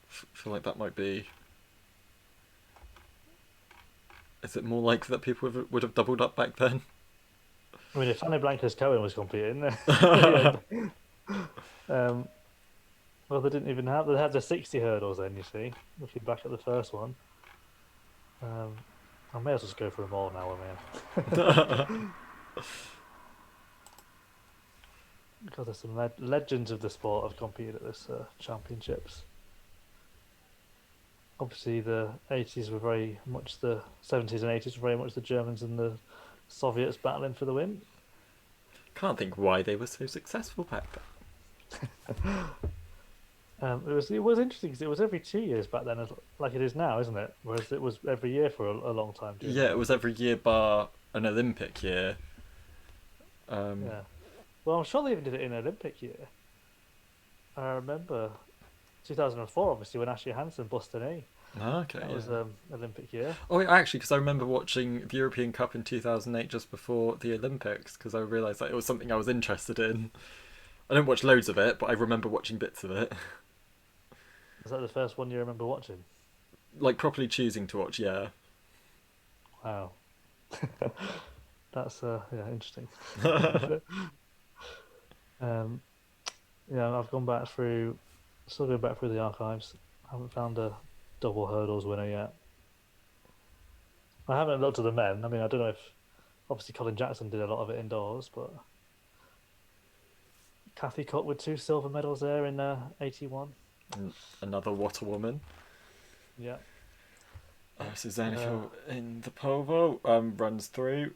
Feel like that might be. Is it more likely that people would have doubled up back then? I mean, if Fanny Blancas Cohen was competing, yeah. Well, they didn't even have. They had the 60 hurdles then. You see, looking back at the first one. I may as well just go for them all now, man. Because there's some legends of the sport have competed at this championships. Obviously, the 80s were very much the 70s and 80s were very much the Germans and the Soviets battling for the win. Can't think why they were so successful back then. It was interesting because it was every 2 years back then, like it is now, isn't it? Whereas it was every year for a long time. Yeah, it was every year bar an Olympic year. Yeah. Well, I'm sure they even did it in Olympic year. I remember 2004, obviously, when Ashley Hansen bust an knee. Okay, That yeah. was Olympic year. Oh, yeah, actually, because I remember watching the European Cup in 2008 just before the Olympics, because I realised that it was something I was interested in. I didn't watch loads of it, but I remember watching bits of it. Was that the first one you remember watching? Like, properly choosing to watch, yeah. Wow. That's yeah, interesting. Yeah, I've gone back through, still going back through the archives. I haven't found a double hurdles winner yet. I haven't looked at the men. I mean, I don't know if obviously Colin Jackson did a lot of it indoors, but Kathy Cook with 2 silver medals there in '81. Another What a Woman. Yeah. Susanna Phil in the pole vault runs through.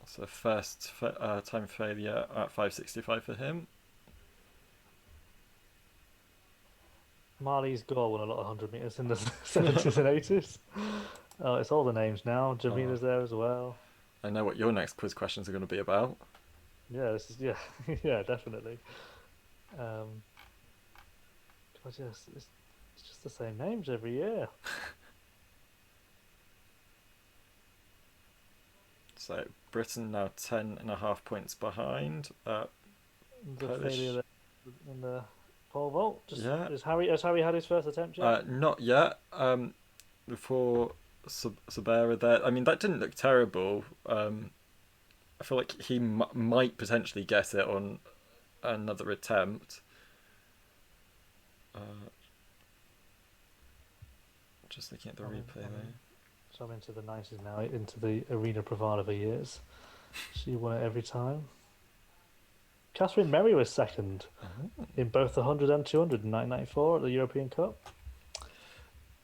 So first time failure at 5:65 for him. Marley's Gore won a lot of 100 meters in the 70s and 80s. Oh, it's all the names now. Jamina's there as well. I know what your next quiz questions are going to be about. Yeah, this is yeah, definitely. It's just the same names every year. So Britain now 10.5 points behind. The Polish. failure there in the pole vault. Yeah. Has Harry had his first attempt yet? Not yet. Before Sabera there. I mean, that didn't look terrible. I feel like he might potentially get it on another attempt. Just looking at the replay there. So I'm into the 90s now, into the Arena Pravadova years. She won it every time. Catherine Merry was second in both the 100 and 200 in 1994 at the European Cup.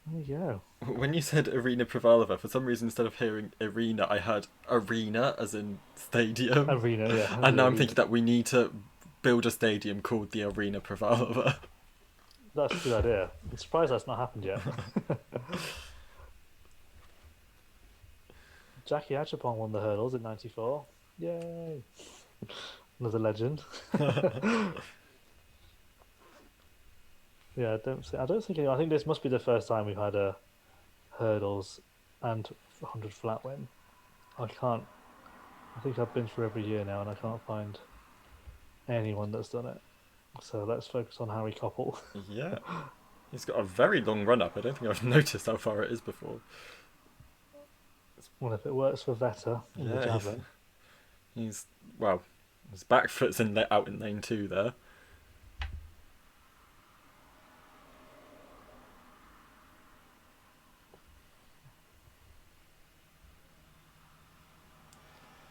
There you go. When you said Arena Pravalova, for some reason instead of hearing arena, I heard arena as in stadium. Arena, yeah. And now I'm thinking that we need to build a stadium called the Arena Pravalova. That's a good idea. I'm surprised that's not happened yet. Jackie Achapong won the hurdles in '94. Yay! Another legend. Yeah, I don't think. I think this must be the first time we've had a hurdles and 100 flat win. I think I've been through every year now, and I can't find anyone that's done it. So let's focus on Harry Koppel. Yeah. He's got a very long run up. I don't think I've noticed how far it is before. Well, if it works for Vetter in the javelin. His back foot's out in lane 2 there.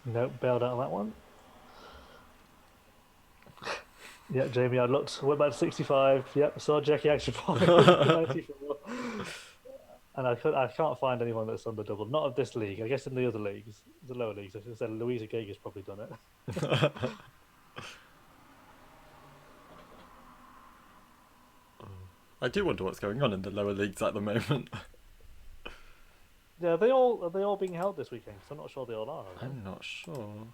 Nope, bailed out of that one. Yeah, Jamie, I looked. Went back to 65. Yep, saw Jackie Achapong 94. And I can't find anyone that's done the double. Not of this league. I guess in the other leagues, the lower leagues. I should have said Louisa Gager's probably done it. I do wonder what's going on in the lower leagues at the moment. Yeah, are they all being held this weekend? 'Cause I'm not sure they all are. I'm not sure.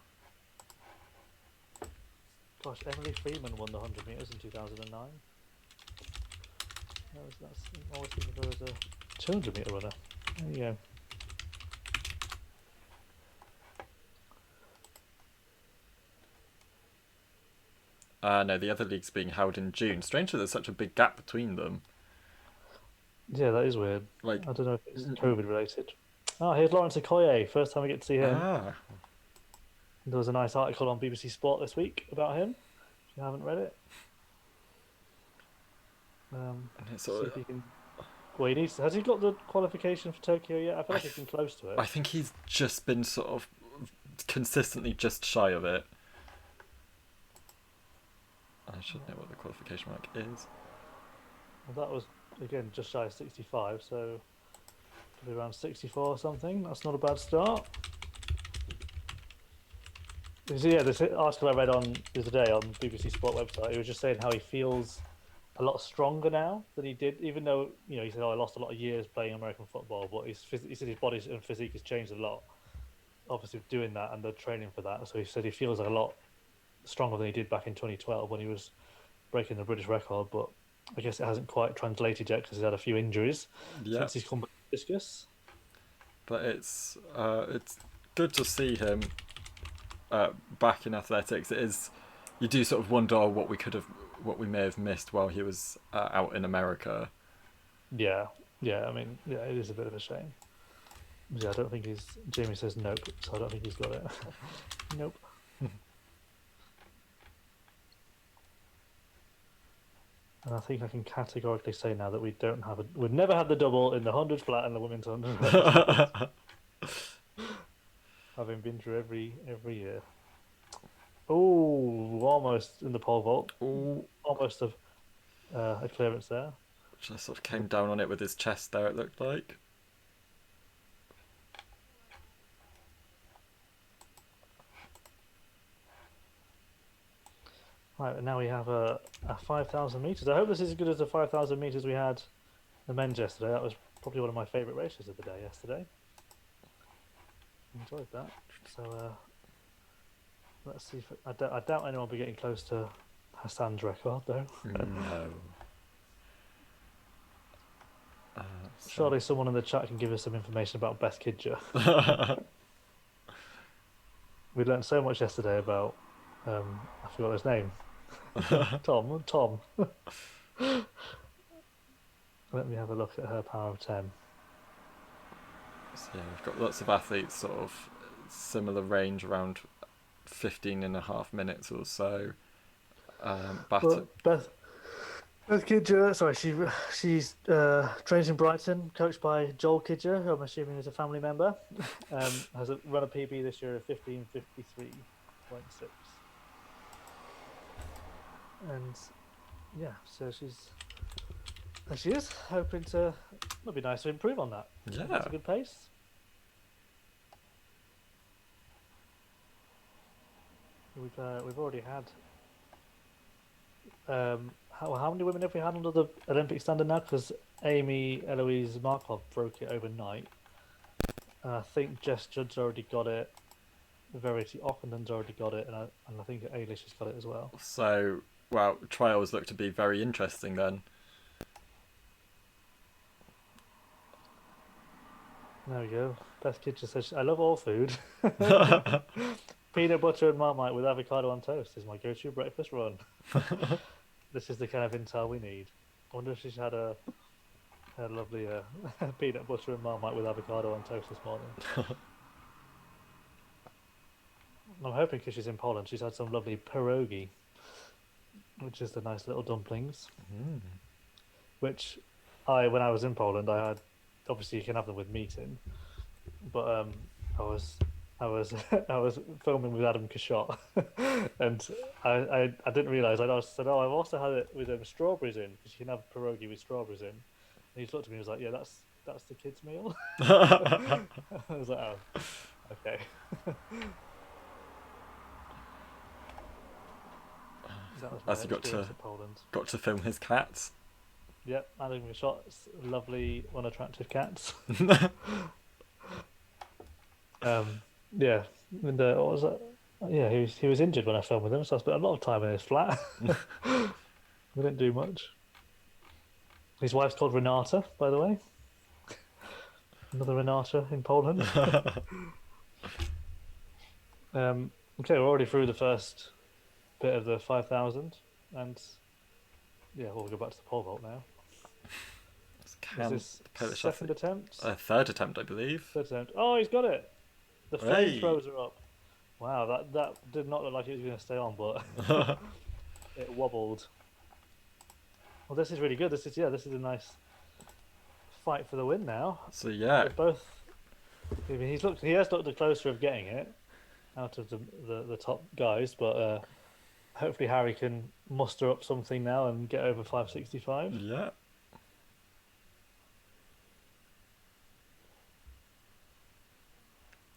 Gosh, Emily Freeman won the 100 meters in 2009. I was thinking of her as a 200 meter runner. There you go. No, the other league's being held in June. Strange that there's such a big gap between them. Yeah, that is weird. Like, I don't know if it's COVID related. Oh, here's Lawrence Okoye. First time we get to see him. ah, There was a nice article on BBC Sport this week about him. If you haven't read it, and it's see sort if of, he can. Well, he needs. Has he got the qualification for Tokyo yet? I feel like he's been close to it. I think he's just been sort of consistently just shy of it. I should know what the qualification rank is. Well, that was again just shy of 65, so probably around 64 or something. That's not a bad start. So yeah, this article I read on the other day on BBC Sport website, he was just saying how he feels a lot stronger now than he did, even though he said, "Oh, I lost a lot of years playing American football," but he said his body and physique has changed a lot. Obviously, doing that and the training for that, so he said he feels a lot stronger than he did back in 2012 when he was breaking the British record. But I guess it hasn't quite translated yet because he's had a few injuries Yeah, since he's come back to discus. but it's good to see him back in athletics. It is. You do sort of wonder what we may have missed while he was out in America. Yeah, I mean, yeah, it is a bit of a shame. Yeah, I don't think he's. Jamie says nope, so I don't think he's got it. Nope. And I think I can categorically say now that we've never had the double in the 100 flat and the women's 100. Having been through every year. Oh, almost in the pole vault. Ooh, Almost a clearance there. just sort of came down on it with his chest there. It looked like. Right, and now we have a 5,000 meters. I hope this is as good as the 5,000 meters we had the men's yesterday. That was probably one of my favourite races of the day yesterday. Enjoyed that. So let's see if I doubt anyone will be getting close to Hassan's record though. No. Surely someone in the chat can give us some information about Beth Kidger. We learned so much yesterday about I forgot his name. Tom. Let me have a look at her power of 10. So yeah, we've got lots of athletes sort of similar range, around 15.5 minutes or so. Beth Kidger, sorry, she's trains in Brighton, coached by Joel Kidger, who I'm assuming is a family member. Has run a PB this year of 15:53.6. And yeah, so she is hoping to. It'd be nice to improve on that. Yeah. That's a good pace. We've already had. How many women have we had under the Olympic standard now? Because Amy Eloise Markov broke it overnight. I think Jess Judd's already got it. Verity Ockenden's already got it, and I think Ailish has got it as well. So, well, trials look to be very interesting then. There we go. Beth Kid just says, I love all food. Peanut butter and Marmite with avocado on toast is my go-to breakfast run. This is the kind of intel we need. I wonder if she's had a lovely peanut butter and Marmite with avocado on toast this morning. I'm hoping because she's in Poland, she's had some lovely pierogi, which is the nice little dumplings. Mm. Which when I was in Poland, I had, obviously you can have them with meat in, but I was filming with Adam Kashot, and I didn't realise. I said, "Oh, I've also had it with strawberries in, because you can have pierogi with strawberries in." And he just looked at me and was like, "Yeah, that's the kids' meal." I was like, "Oh, okay." That was my Has he got experience in Poland. to film his cats? Yep, Adam Kashot's lovely, unattractive cats. Yeah, and what was that? Yeah, he was injured when I filmed with him, so I spent a lot of time in his flat. We didn't do much. His wife's called Renata, by the way. Another Renata in Poland. Okay, we're already through the first bit of the 5,000, and yeah, we'll go back to the pole vault now. Is Can this the Polish second athlete? attempt? Third attempt, I believe. Third attempt. Oh, he's got it. The Hey! flamethrowers are up. Wow, that did not look like it was going to stay on, but it wobbled. Well, this is really good. This is a nice fight for the win now. So yeah, They're both. I mean, he has looked the closer of getting it out of the top guys, but hopefully Harry can muster up something now and get over 565. yeah.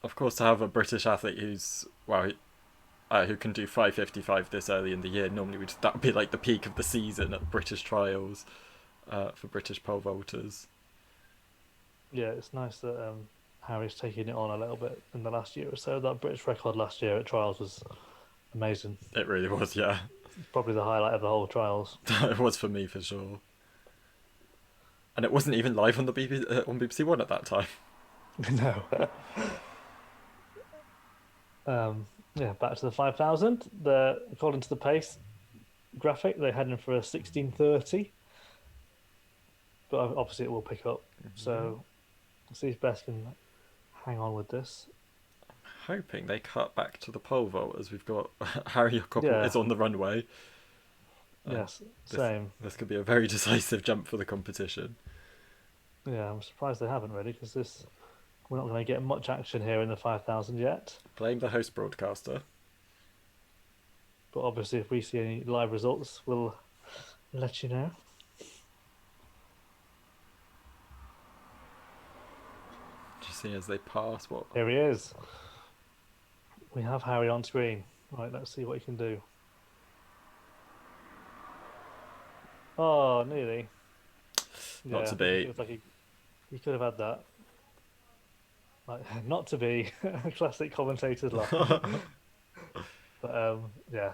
Of course, to have a British athlete who's who can do 5:55 this early in the year, normally that would be like the peak of the season at British trials for British pole vaulters. Yeah, it's nice that Harry's taking it on a little bit in the last year or so. That British record last year at trials was amazing. It really was, yeah. Probably the highlight of the whole trials. It was for me for sure. And it wasn't even live on the on BBC One at that time. No. Yeah, back to the 5,000. According to the pace graphic, they're heading for a 16:30. But obviously it will pick up. So we'll see if Best can hang on with this. Hoping they cut back to the pole vault as we've got Harry Coppel Yeah. is on the runway. Yes, same. This could be a very decisive jump for the competition. Yeah, I'm surprised they haven't really, because we're not going to get much action here in the 5,000 yet. Blame the host broadcaster. But obviously, if we see any live results, we'll let you know. Do you see as they pass what? Here he is. We have Harry on screen. Right, let's see what he can do. Oh, nearly. Not to be. It was like he could have had that. Like, not to be. Classic commentator's laugh. But yeah,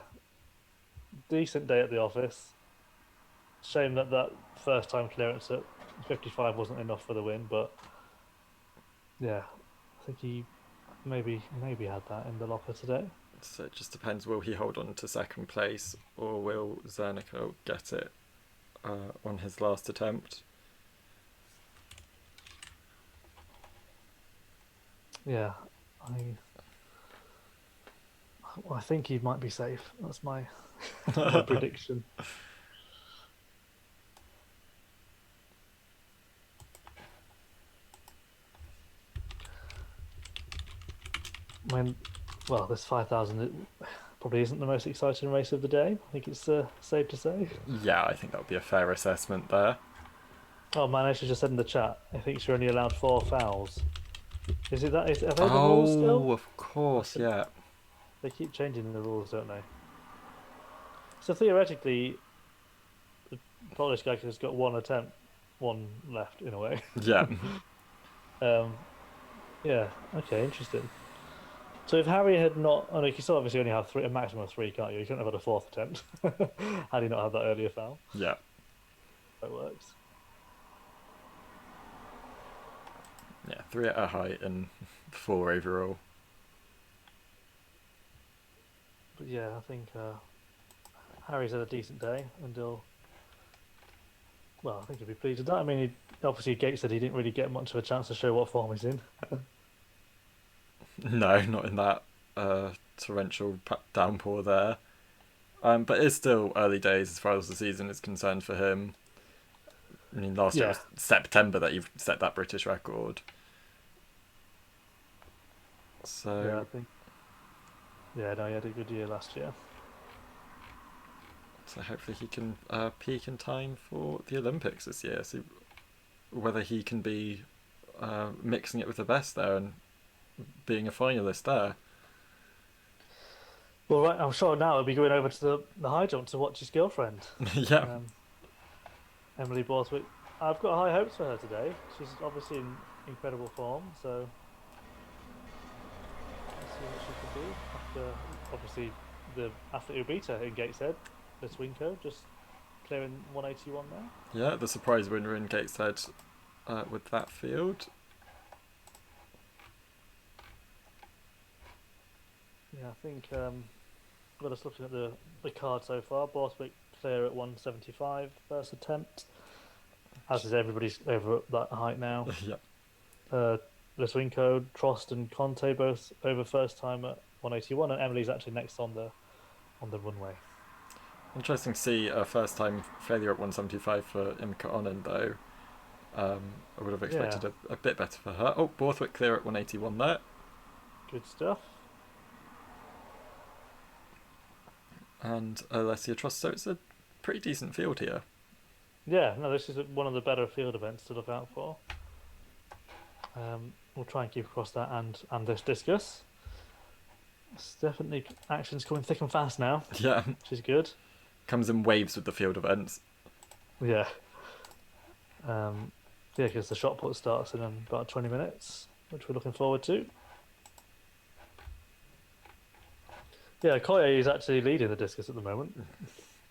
decent day at the office. Shame that first time clearance at 55 wasn't enough for the win, but yeah, I think he maybe had that in the locker today. So it just depends, will he hold on to second place or will Zernico get it on his last attempt? Yeah, I think he might be safe. That's my prediction. Well, this 5,000 probably isn't the most exciting race of the day. I think it's safe to say. Yeah, I think that would be a fair assessment there. Oh man, I should just said in the chat. I think you're only allowed 4 fouls. Is it that? Are they the rules still? Of course, yeah. They keep changing the rules, don't they? So theoretically, the Polish guy has got one left in a way. Yeah. Yeah. Okay. Interesting. So if Harry had not, you can still obviously only have a maximum of 3, can't you? You couldn't have had a 4th attempt. Had he not had that earlier foul? Yeah. That works. Yeah, 3 at a height and 4 overall. But yeah, I think Harry's had a decent day, and I think he'll be pleased with that. I mean, obviously Gates said he didn't really get much of a chance to show what form he's in. No, not in that torrential downpour there. But it's still early days as far as the season is concerned for him. I mean, last year was September that you've set that British record. So yeah, I think. Yeah, no, he had a good year last year. So hopefully he can peak in time for the Olympics this year. See whether he can be mixing it with the best there and being a finalist there. Well, right, I'm sure now he'll be going over to the high jump to watch his girlfriend. Yeah. Emily Borthwick. I've got high hopes for her today. She's obviously in incredible form, so see what she can do after, obviously, after Ubita in Gateshead, Litwinko just clearing 181 there. Yeah, the surprise winner in Gateshead with that field. Yeah, I think well, just looking at the card so far, Borthwick clear at 175 first attempt, as is everybody's over at that height now. Yeah. Litwinko, Trost, and Conte both over first time at 181, and Emily's actually next on the runway. Interesting to see a first time failure at 175 for Imka Onen though. I would have expected a bit better for her. Oh, Borthwick clear at 181 there. Good stuff. And Alessia Trost, so it's a pretty decent field here. Yeah, no, this is one of the better field events to look out for. We'll try and keep across that and this discus. It's definitely action's coming thick and fast now, Yeah. which is good. Comes in waves with the field events. Yeah. Because the shot put starts in about 20 minutes, which we're looking forward to. Yeah, Koye is actually leading the discus at the moment.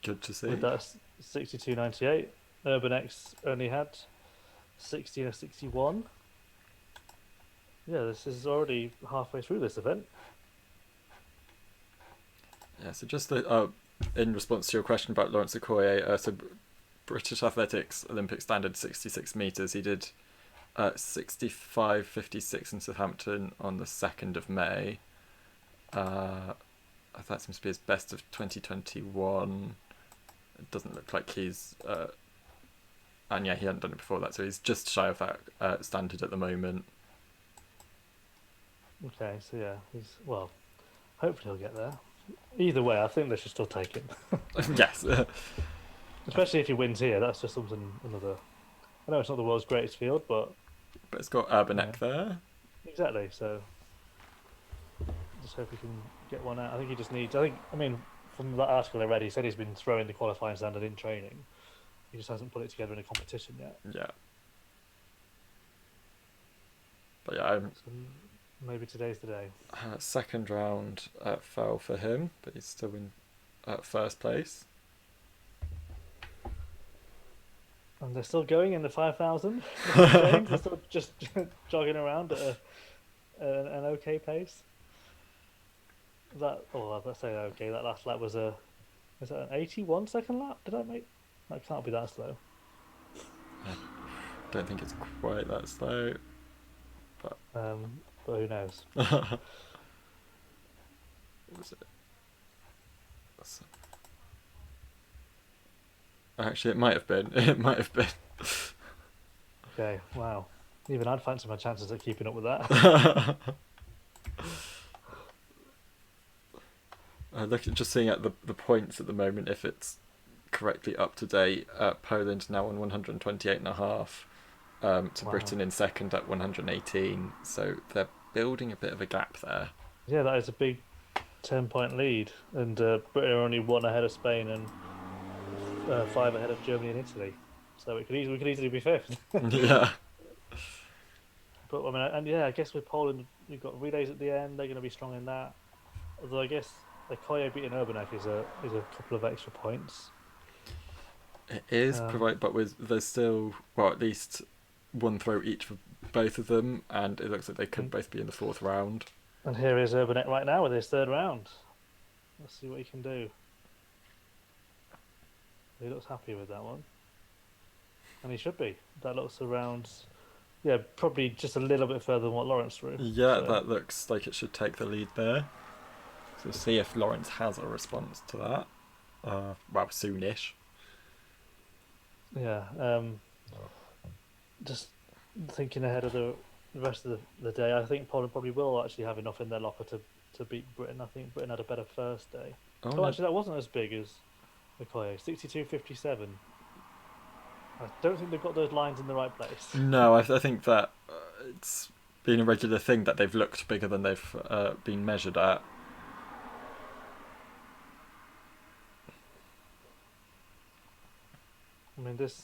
Good to see. With that 62.98. Urban X only had 60 and a 61. Yeah, this is already halfway through this event. Yeah, so just in response to your question about Lawrence Okoye, so British Athletics Olympic standard 66 metres. He did 65.56 in Southampton on the 2nd of May. That seems to be his best of 2021. It doesn't look like he's... and yeah, he hadn't done it before that, so he's just shy of that standard at the moment. Okay, so yeah, hopefully he'll get there. Either way, I think they should still take him. Yes. Especially if he wins here, that's just another... I know it's not the world's greatest field, but it's got Urbanek there. Exactly, so just hope he can get one out. I think he just needs... from that article I read, he said he's been throwing the qualifying standard in training. He just hasn't put it together in a competition yet. Yeah. But yeah, So maybe today's the day. Second round fell for him, but he's still in first place. And they're still going in the 5,000. They're still just jogging around at an okay pace. Let's say okay. That last lap was is that an 81 second lap? Did I make? That can't be that slow. I don't think it's quite that slow. But who knows? What was it? Actually, it might have been. It might have been. Okay, wow. Even I'd fancy my chances at keeping up with that. Just seeing at the points at the moment, if it's correctly up to date, Poland now on 128.5, to Britain in second at 118. So they're building a bit of a gap there. Yeah, that is a big 10-point lead, and Britain are only 1 ahead of Spain and 5 ahead of Germany and Italy. So we could easily be fifth. Yeah. But I guess with Poland, you've got relays at the end. They're going to be strong in that. Although I guess Okoye beating Urbanek is a couple of extra points. It is, there's still at least one throw each for both of them, and it looks like they could both be in the fourth round. And here is Urbanek right now with his third round. Let's see what he can do. He looks happy with that one, and he should be. That looks around, probably just a little bit further than what Lawrence threw. Yeah, so that looks like it should take the lead there. So see if Lawrence has a response to that. Soonish. Yeah. Just thinking ahead of the rest of the day, I think Poland probably will actually have enough in their locker to beat Britain. I think Britain had a better first day. Actually, that wasn't as big as Okoye. 62.57. I don't think they've got those lines in the right place. No, I think that it's been a regular thing that they've looked bigger than they've been measured at. I mean, just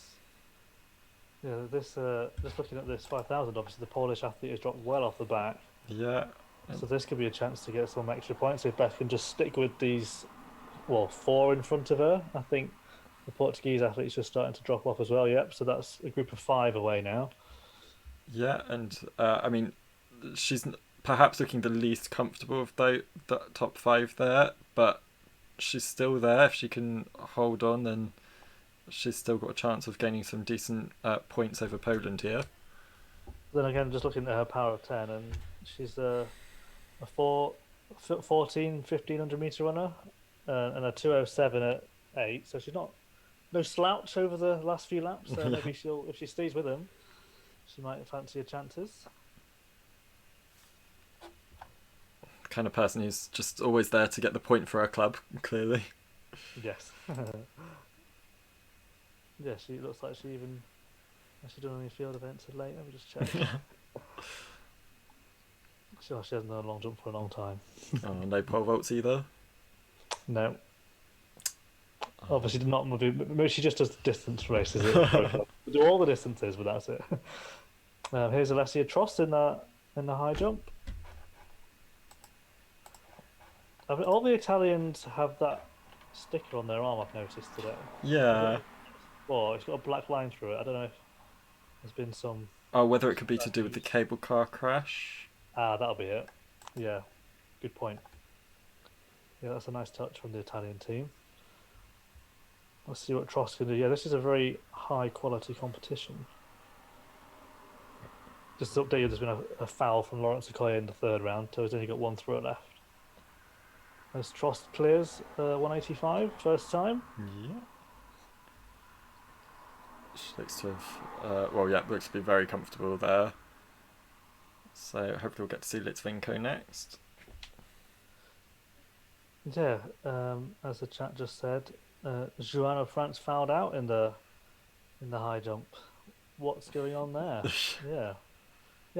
looking at this 5,000, obviously the Polish athlete has dropped well off the back. Yeah, So this could be a chance to get some extra points if Beth can just stick with these, well, 4 in front of her. I think the Portuguese athletes are starting to drop off as well. Yep. So that's a group of 5 away now. Yeah, and I mean, she's perhaps looking the least comfortable of the top 5 there, but she's still there. If she can hold on, then she's still got a chance of gaining some decent points over Poland here. Then again, just looking at her power of 10, and she's a 14, 1500 meter runner, and a 207 at 8. So she's not no slouch over the last few laps. So maybe she'll, if she stays with them, she might fancy her chances. Kind of person who's just always there to get the point for her club, clearly. Yes. Yeah, she looks like she even has she done any field events of late? Let me just check. Sure, she hasn't done a long jump for a long time. Oh, no pole vaults either. No. Obviously, not. Maybe she just does the distance races. Do all the distances, but that's it. Here's Alessia Trost in the high jump. I mean, all the Italians have that sticker on their arm. I've noticed today. Yeah. Oh, it's got a black line through it. I don't know if there's been some. Oh, whether it could be to do with the cable car crash. Ah, that'll be it. Yeah, good point. Yeah, that's a nice touch from the Italian team. Let's see what Trost can do. Yeah, this is a very high quality competition. Just to update you, there's been a foul from Lawrence Okoye in the 3rd round, so he's only got 1 throw left. As Trost clears 185, first time. Yeah. She looks to have, looks to be very comfortable there. So hopefully we'll get to see Litvinenko next. Yeah, as the chat just said, Joanne of France fouled out in the high jump. What's going on there? Yeah,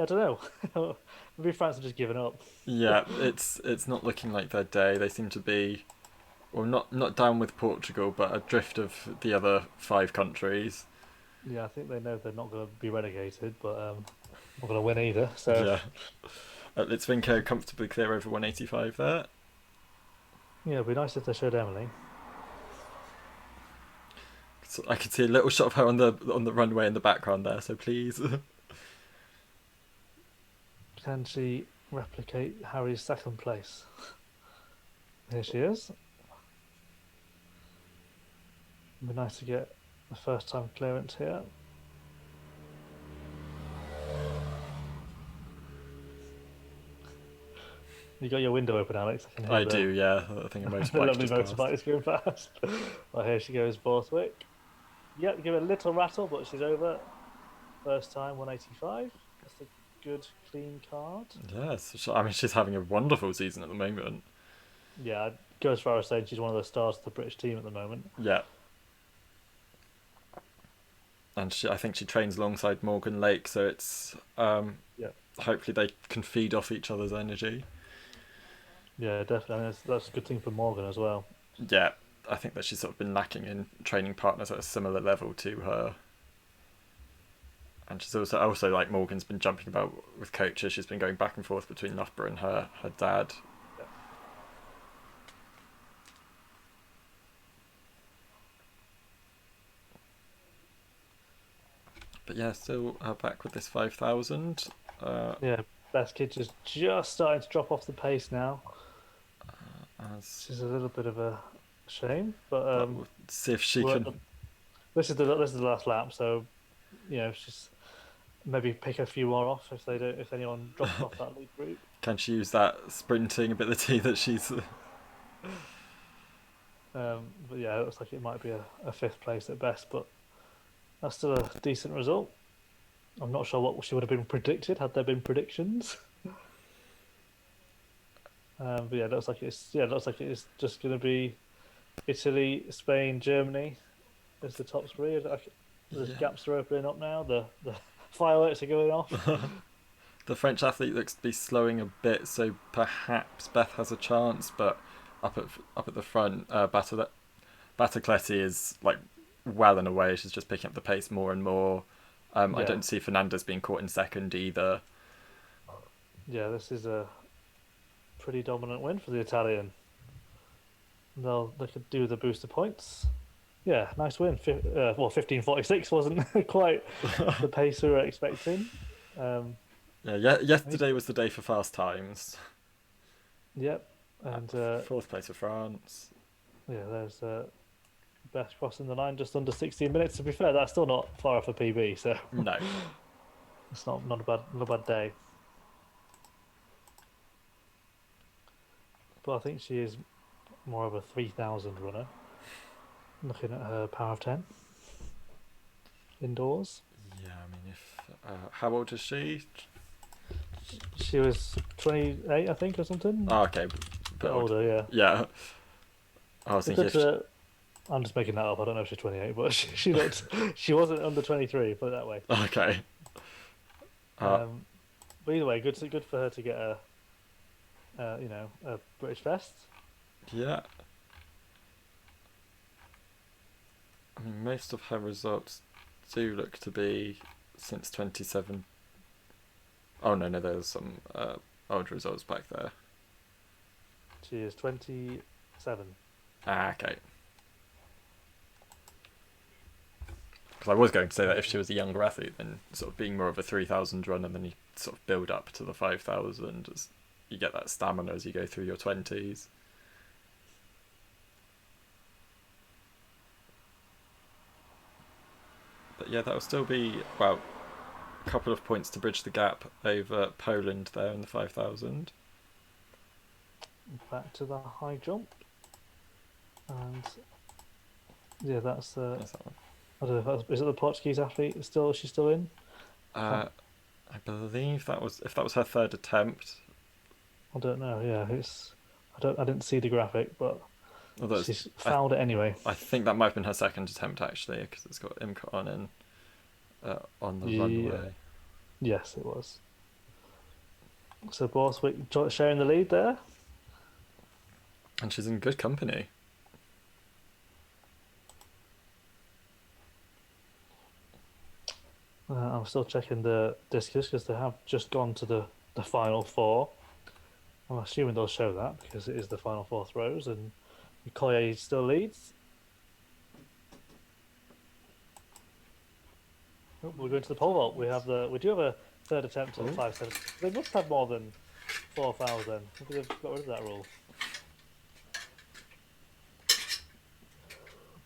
I don't know. Maybe France have just given up. Yeah, it's not looking like their day. They seem to be, well, not down with Portugal, but adrift of the other 5 countries. Yeah, I think they know they're not going to be relegated, but not going to win either. So yeah, Litvinenko comfortably clear over 185 there. Yeah, it'd be nice if they showed Emily. So I could see a little shot of her on the runway in the background there. So please. Can she replicate Harry's 2nd place? Here she is. It'd be nice to get the first time clearance here. You got your window open, Alex. I can hear I do, yeah. I think a motorbike. The lovely just motorbike is going fast. Well, here she goes, Borthwick. Yep, give it a little rattle, but she's over. First time, 185. That's a good, clean card. Yes, I mean she's having a wonderful season at the moment. Yeah, I'd go as far as saying she's one of the stars of the British team at the moment. Yeah. And I think she trains alongside Morgan Lake, so it's hopefully they can feed off each other's energy. Yeah, definitely. I mean, that's a good thing for Morgan as well. Yeah, I think that she's sort of been lacking in training partners at a similar level to her. And she's also like Morgan's been jumping about with coaches. She's been going back and forth between Loughborough and her dad. Yeah. But yeah, still back with this 5,000. Yeah, Best Kid just starting to drop off the pace now. This is a little bit of a shame, but we'll see if she can. This is the last lap, so she's maybe pick a few more off if anyone drops off that lead group. Can she use that sprinting ability that she's? But yeah, it looks like it might be a 5th place at best, but that's still a decent result. I'm not sure what she would have been predicted had there been predictions. But yeah, it looks like it's just going to be Italy, Spain, Germany as the top 3. The gaps are opening up now. The fireworks are going off. The French athlete looks to be slowing a bit, so perhaps Beth has a chance. But up at the front, Batacletti is like well and away. She's just picking up the pace more and more. I don't see Fernandez being caught in second either. Yeah, this is a pretty dominant win for the Italian. They could do the booster points. Yeah, nice win. 15:46 wasn't quite the pace we were expecting. Yeah, yesterday was the day for fast times. Yep, and Fourth place for France. yeah, there's best crossing the line just under 16 minutes. To be fair, that's still not far off a PB, so No. it's not a bad day. But I think she is more of a 3,000 runner. Looking at her power of 10 indoors. Yeah, I mean, if how old is she? She was 28, I think, or something. Oh, okay, A bit older, yeah. Yeah, I was thinking. I'm just making that up. I don't know if she's 28, but she looked. She wasn't under 23. Put it that way. Okay. But either way, good for her to get a British vest. Yeah. I mean, most of her results do look to be since 27. Oh no, there's some old results back there. She is 27. Ah, okay. Because I was going to say that if she was a younger athlete, then sort of being more of a 3,000 runner, then you sort of build up to the 5,000 as you get that stamina as you go through your 20s. But yeah, that'll still be about a couple of points to bridge the gap over Poland there in the 5,000. Back to the high jump, and yeah, that's That's that one. I don't know is it the Portuguese athlete? She's still in? I believe that was her third attempt. I don't know. Yeah, I didn't see the graphic, but Although she's fouled it anyway. I think that might have been her second attempt actually, because it's got Imka on the runway. Yes, it was. So Borswick sharing the lead there. And she's in good company. I'm still checking the discus because they have just gone to the final four. I'm assuming they'll show that because it is the final four throws, and Koye still leads. Oh, we're going to the pole vault. We do have a third attempt at 5,700. They must have more than 4,000. Maybe they've got rid of that rule.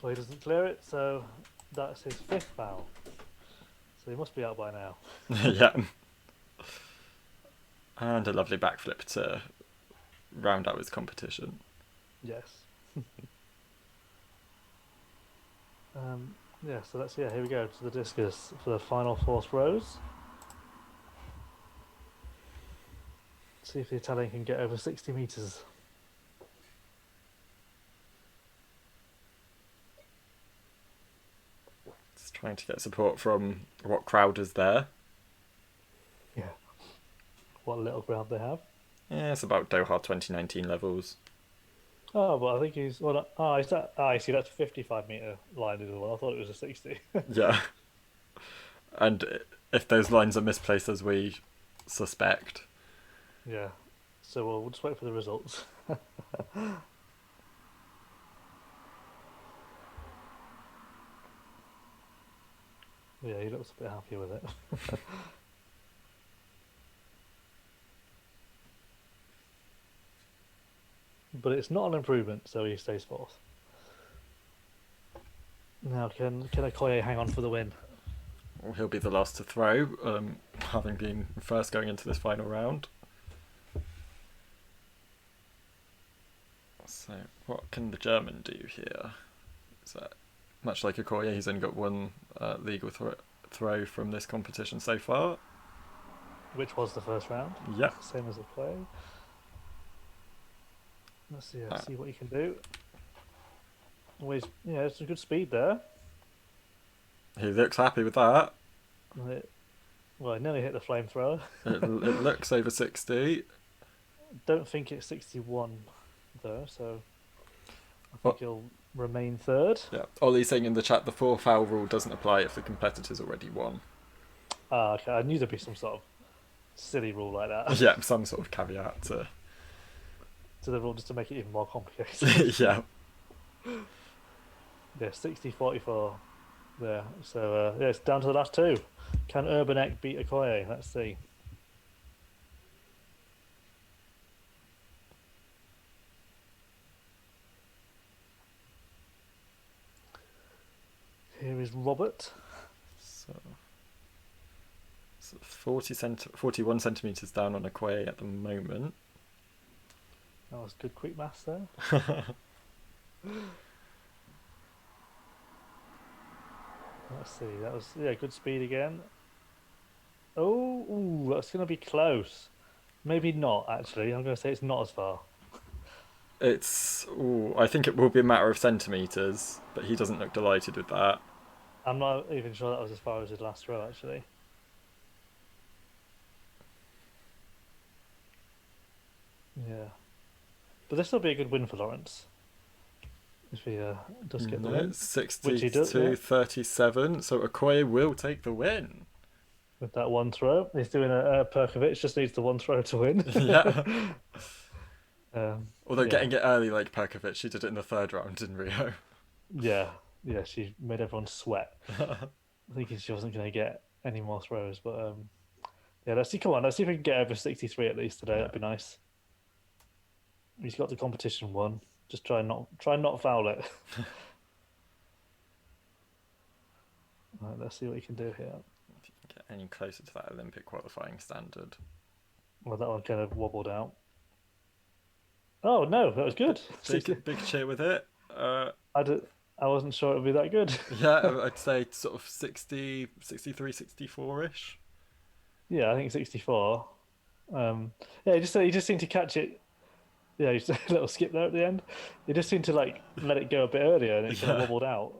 But he doesn't clear it, so that's his fifth foul. So he must be out by now. Yeah. And a lovely backflip to round out his competition. Yes. Yeah, so here we go to the discus for the final four throws. See if the Italian can get over 60 metres. Just trying to get support from what crowd is there. Yeah. What little ground they have. Yeah, it's about Doha 2019 levels. Oh, but I think he's... Well, I see, that's 55-metre line as well. I thought it was a 60. Yeah. And if those lines are misplaced as we suspect... Yeah. So we'll just wait for the results. Yeah, he looks a bit happy with it. But it's not an improvement, so he stays fourth. Now, can Okoye hang on for the win? Well, he'll be the last to throw, having been first going into this final round. So, what can the German do here? Is that much like Okoye, he's only got one legal throw from this competition so far. Which was the first round. Yeah. Same as the play. Let's see what he can do. Always, it's a good speed there. He looks happy with that. Well, he nearly hit the flamethrower. It looks over 60. Don't think it's 61 though, so I think he'll remain third. Yeah. Ollie's saying in the chat the 4 foul rule doesn't apply if the competitor's already won. Okay. I knew there'd be some sort of silly rule like that. Yeah, some sort of caveat to to the rule just to make it even more complicated. Yeah. Yeah, 60-44 there. So yeah, it's down to the last two. Can Urbanek beat Okoye? Let's see. Here is Robert. So 41 centimeters down on Okoye at the moment. That was good quick maths there. Let's see. That was good speed again. Oh, ooh, that's gonna be close. Maybe not actually. I'm gonna say it's not as far. I think it will be a matter of centimeters, but he doesn't look delighted with that. I'm not even sure that was as far as his last row actually. Yeah, but this will be a good win for Lawrence if he does get the win, which he does. 62-37, so Okoye will take the win. With that one throw, he's doing a Perkovic. Just needs the one throw to win. Yeah. Although yeah. getting it early like Perkovic, she did it in the third round in Rio. Yeah, she made everyone sweat, thinking she wasn't going to get any more throws. But yeah, let's see. Come on, let's see if we can get over 63 at least today. That'd be nice. He's got the competition won. Just try and not foul it. Right, let's see what he can do here. If you can get any closer to that Olympic qualifying standard. Well, that one kind of wobbled out. Oh no, that was good. Big cheer with it. I wasn't sure it would be that good. Yeah, I'd say sort of 60, 63, 64-ish. Yeah, I think 64. Yeah, he just seemed to catch it. Yeah, just a little skip there at the end. He just seemed to like let it go a bit earlier, and it kind of wobbled out.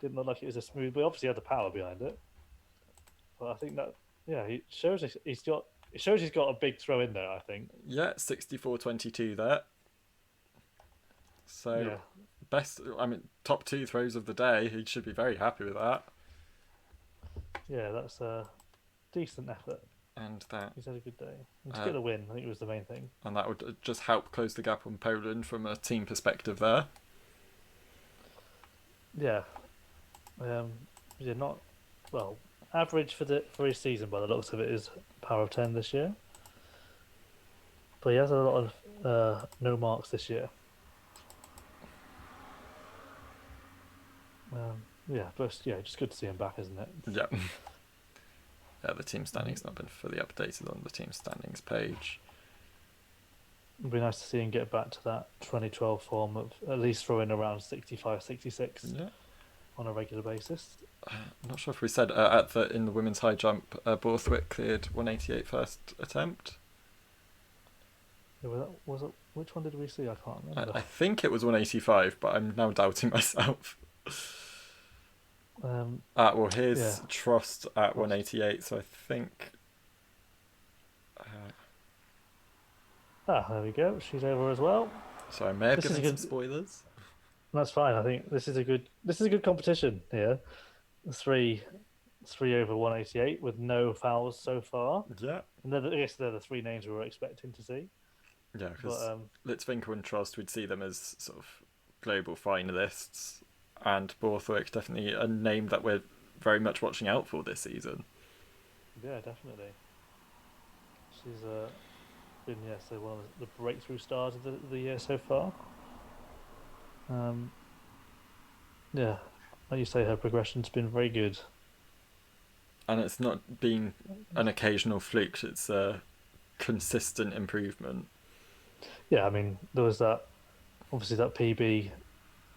Didn't look like it was a smooth, but obviously had the power behind it. But I think that it shows he's got a big throw in there. I think. Yeah, 64-22 there. So top two throws of the day. He should be very happy with that. Yeah, that's a decent effort. And that he's had a good day. And to get the win, I think it was the main thing. And that would just help close the gap on Poland from a team perspective there. Yeah. Not well. Average for his season by the looks of it is power of 10 this year. But he has a lot of no marks this year. Just good to see him back, isn't it? Yeah. Yeah, the team standings not been fully updated on the team standings page. It'd be nice to see him get back to that 2012 form of at least throwing around 65, 66 on a regular basis. I'm not sure if we said in the women's high jump, Borthwick cleared 188 first attempt. Was it? Which one did we see? I can't remember. I think it was 185, but I'm now doubting myself. Here's Trost at 188, so I think. There we go. She's over as well. So I may have given some spoilers. That's fine. I think this is a good competition here. Three over 188 with no fouls so far. Yeah. And I guess they're the three names we were expecting to see. Yeah, because Litvinenko and Trost, we'd see them as sort of global finalists. And Borthwick, definitely a name that we're very much watching out for this season. Yeah, definitely. She's been one of the breakthrough stars of the year so far. Like you say, her progression's been very good. And it's not been an occasional fluke; it's a consistent improvement. Yeah, I mean, there was that PB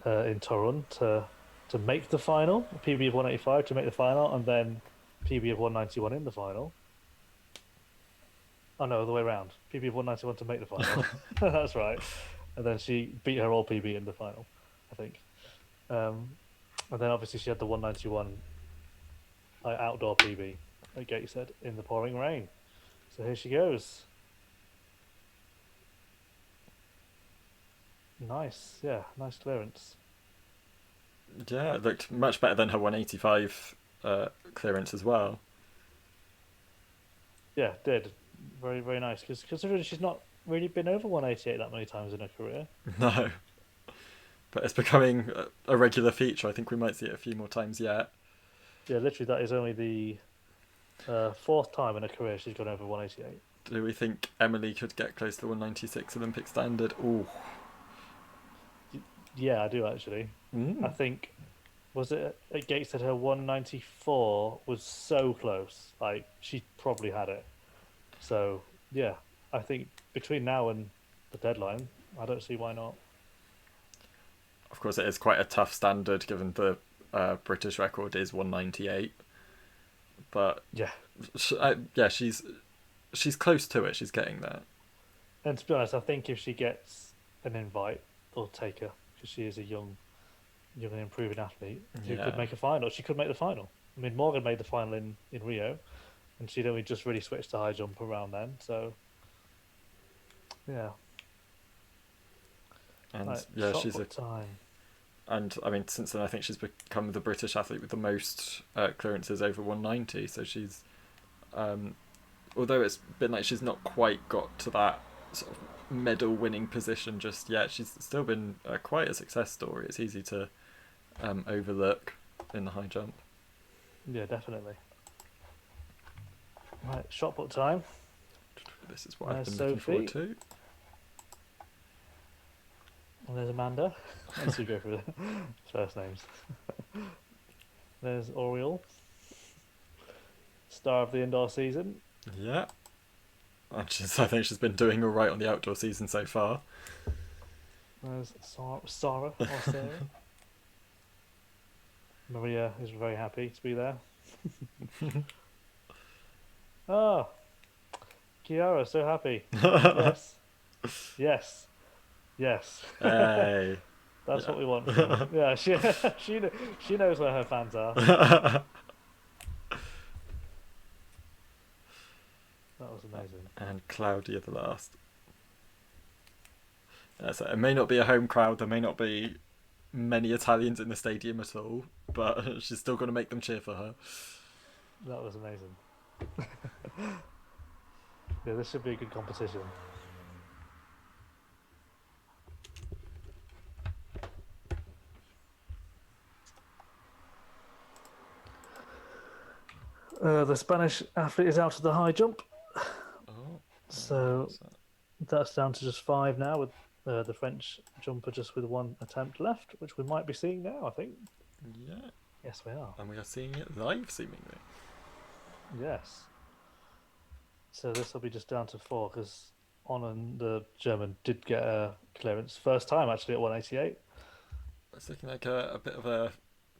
in Torun to make the final, PB of 185 to make the final, and then PB of 191 in the final. Oh no, the way around. PB of 191 to make the final. That's right. And then she beat her old PB in the final, I think. And then obviously she had the 191 outdoor PB, like Gateshead, in the pouring rain. So here she goes. Nice, nice clearance. Yeah, it looked much better than her 185 clearance as well. Yeah, it did. Very, very nice. Because considering she's not really been over 188 that many times in her career. No, but it's becoming a regular feature. I think we might see it a few more times yet. Yeah, literally, that is only the fourth time in her career she's gone over 188. Do we think Emily could get close to the 196 Olympic standard? Ooh. Yeah, I do actually. I Mm. think was it at Gates at her 194 was so close. Like she probably had it. So yeah, I think between now and the deadline, I don't see why not. Of course, it is quite a tough standard given the British record is 198. But Yeah, yeah, she's close to it. She's getting there. and to be honest, I think if she gets an invite, they'll take her because she is a young and improving athlete who could Yeah. make a final. She could make the final. I mean, Morgan made the final in Rio, and she'd only just really switched to high jump around then. So yeah, And right, yeah, shot put time. and I mean, since then, I think she's become the British athlete with the most clearances over 190. So she's, although it's been like she's not quite got to that sort of medal winning position just yet, she's still been quite a success story. It's easy to overlook in the high jump. Yeah, definitely. Right, shot put time. This is what I've There's been looking forward Sophie. to. And there's Amanda. Let's go for the first names. There's Oriole, star of the indoor season. Yeah, I think she's been doing all right on the outdoor season so far. There's Sarah or Sarah. Maria is very happy to be there. Oh, Kiara, so happy. Yes, yes, yes. Hey. That's Yeah. what we want. From her. Yeah, she knows where her fans are. That was amazing. And Claudia the last. So it may not be a home crowd, there may not be many Italians in the stadium at all, but she's still going to make them cheer for her. That was amazing. Yeah, this should be a good competition. The Spanish athlete is out of the high jump, Oh, so that's down to just 5 now, with the French jumper just with 1 attempt left, which we might be seeing now, I think. yeah, Yes, we are. and we are seeing it live, seemingly. Yes. So this will be just down to 4 because Onan, the German, did get a clearance first time actually at 188. It's looking like a bit of a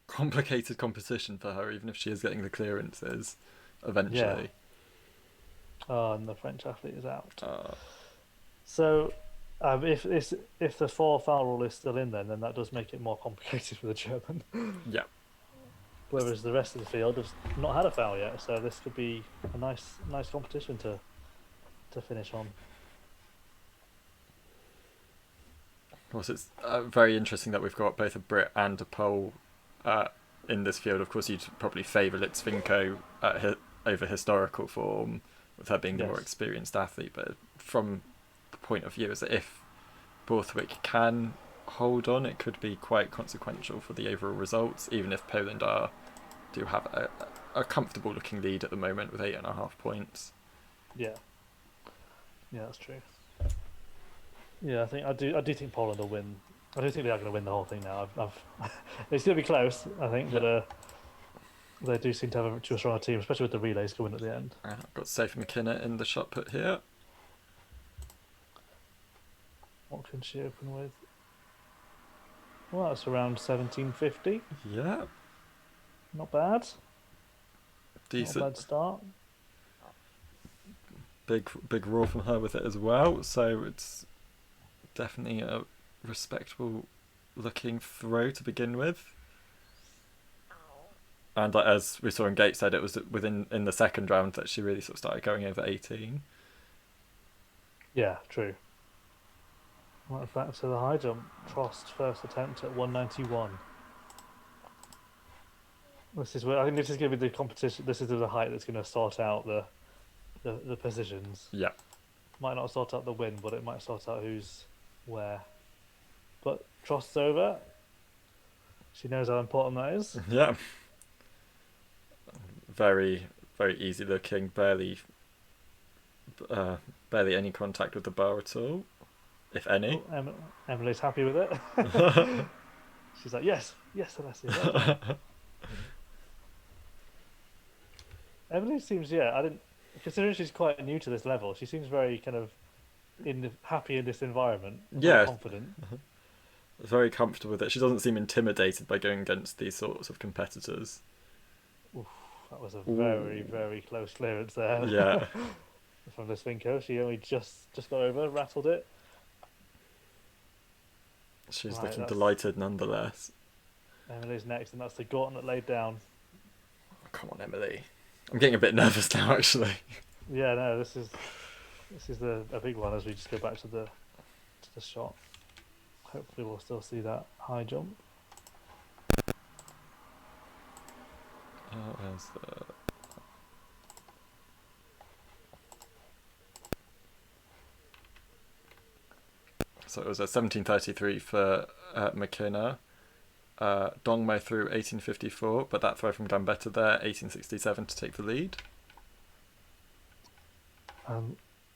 complicated competition for her, even if she is getting the clearances eventually. Oh, and the French athlete is out. Uh, So, if the 4 foul rule is still in, then that does make it more complicated for the German. yeah, Whereas the rest of the field has not had a foul yet, so this could be a nice competition to finish on. of course, it's very interesting that we've got both a Brit and a Pole in this field. Of course, you'd probably favour Litvinenko over historical form, with her being the more Yes. experienced athlete. But from the point of view is that if Borthwick can hold on, it could be quite consequential for the overall results, even if Poland do have a comfortable looking lead at the moment with 8.5 points. Yeah, that's true. Yeah, I do think Poland will win. I do think they are going to win the whole thing now. It's going to be close, I think, but they do seem to have a stronger team, especially with the relays going at the end. I've got Sophie McKenna in the shot put here. What can she open with? Well, that's around 1750. Yeah, Not bad. decent. Not a bad start. Big roar from her with it as well. So it's definitely a respectable looking throw to begin with. And as we saw in Gateshead, it was in the second round that she really sort of started going over 18. Yeah, true. Right, back to the high jump. Trost first attempt at 191. This is where I think this is going to be the competition. This is the height that's going to sort out the positions. Yeah. Might not sort out the win, but it might sort out who's where. But Tross is over. She knows how important that is. Yeah. Very, very easy looking. Barely any contact with the bar at all, if any. Oh, Emily's happy with it. She's like, yes, Silesia. Well done." Emily seems, I didn't, considering she's quite new to this level, she seems very kind of happy in this environment, very Yeah. confident. Very comfortable with it. She doesn't seem intimidated by going against these sorts of competitors. Oof, that was a very, very close clearance there. Yeah. From the Svinko. She only just got over, rattled it. She's Right, looking that's- delighted nonetheless. Emily's next, and that's the gauntlet laid down. Oh, come on, Emily. I'm getting a bit nervous now, actually. Yeah, no, this is a big one as we just go back to the shot. Hopefully, we'll still see that high jump. Where's the... So it was a 17:33 for McKenna. Dongmo threw 18:54, but that throw from Gambetta there, 18:67 to take the lead.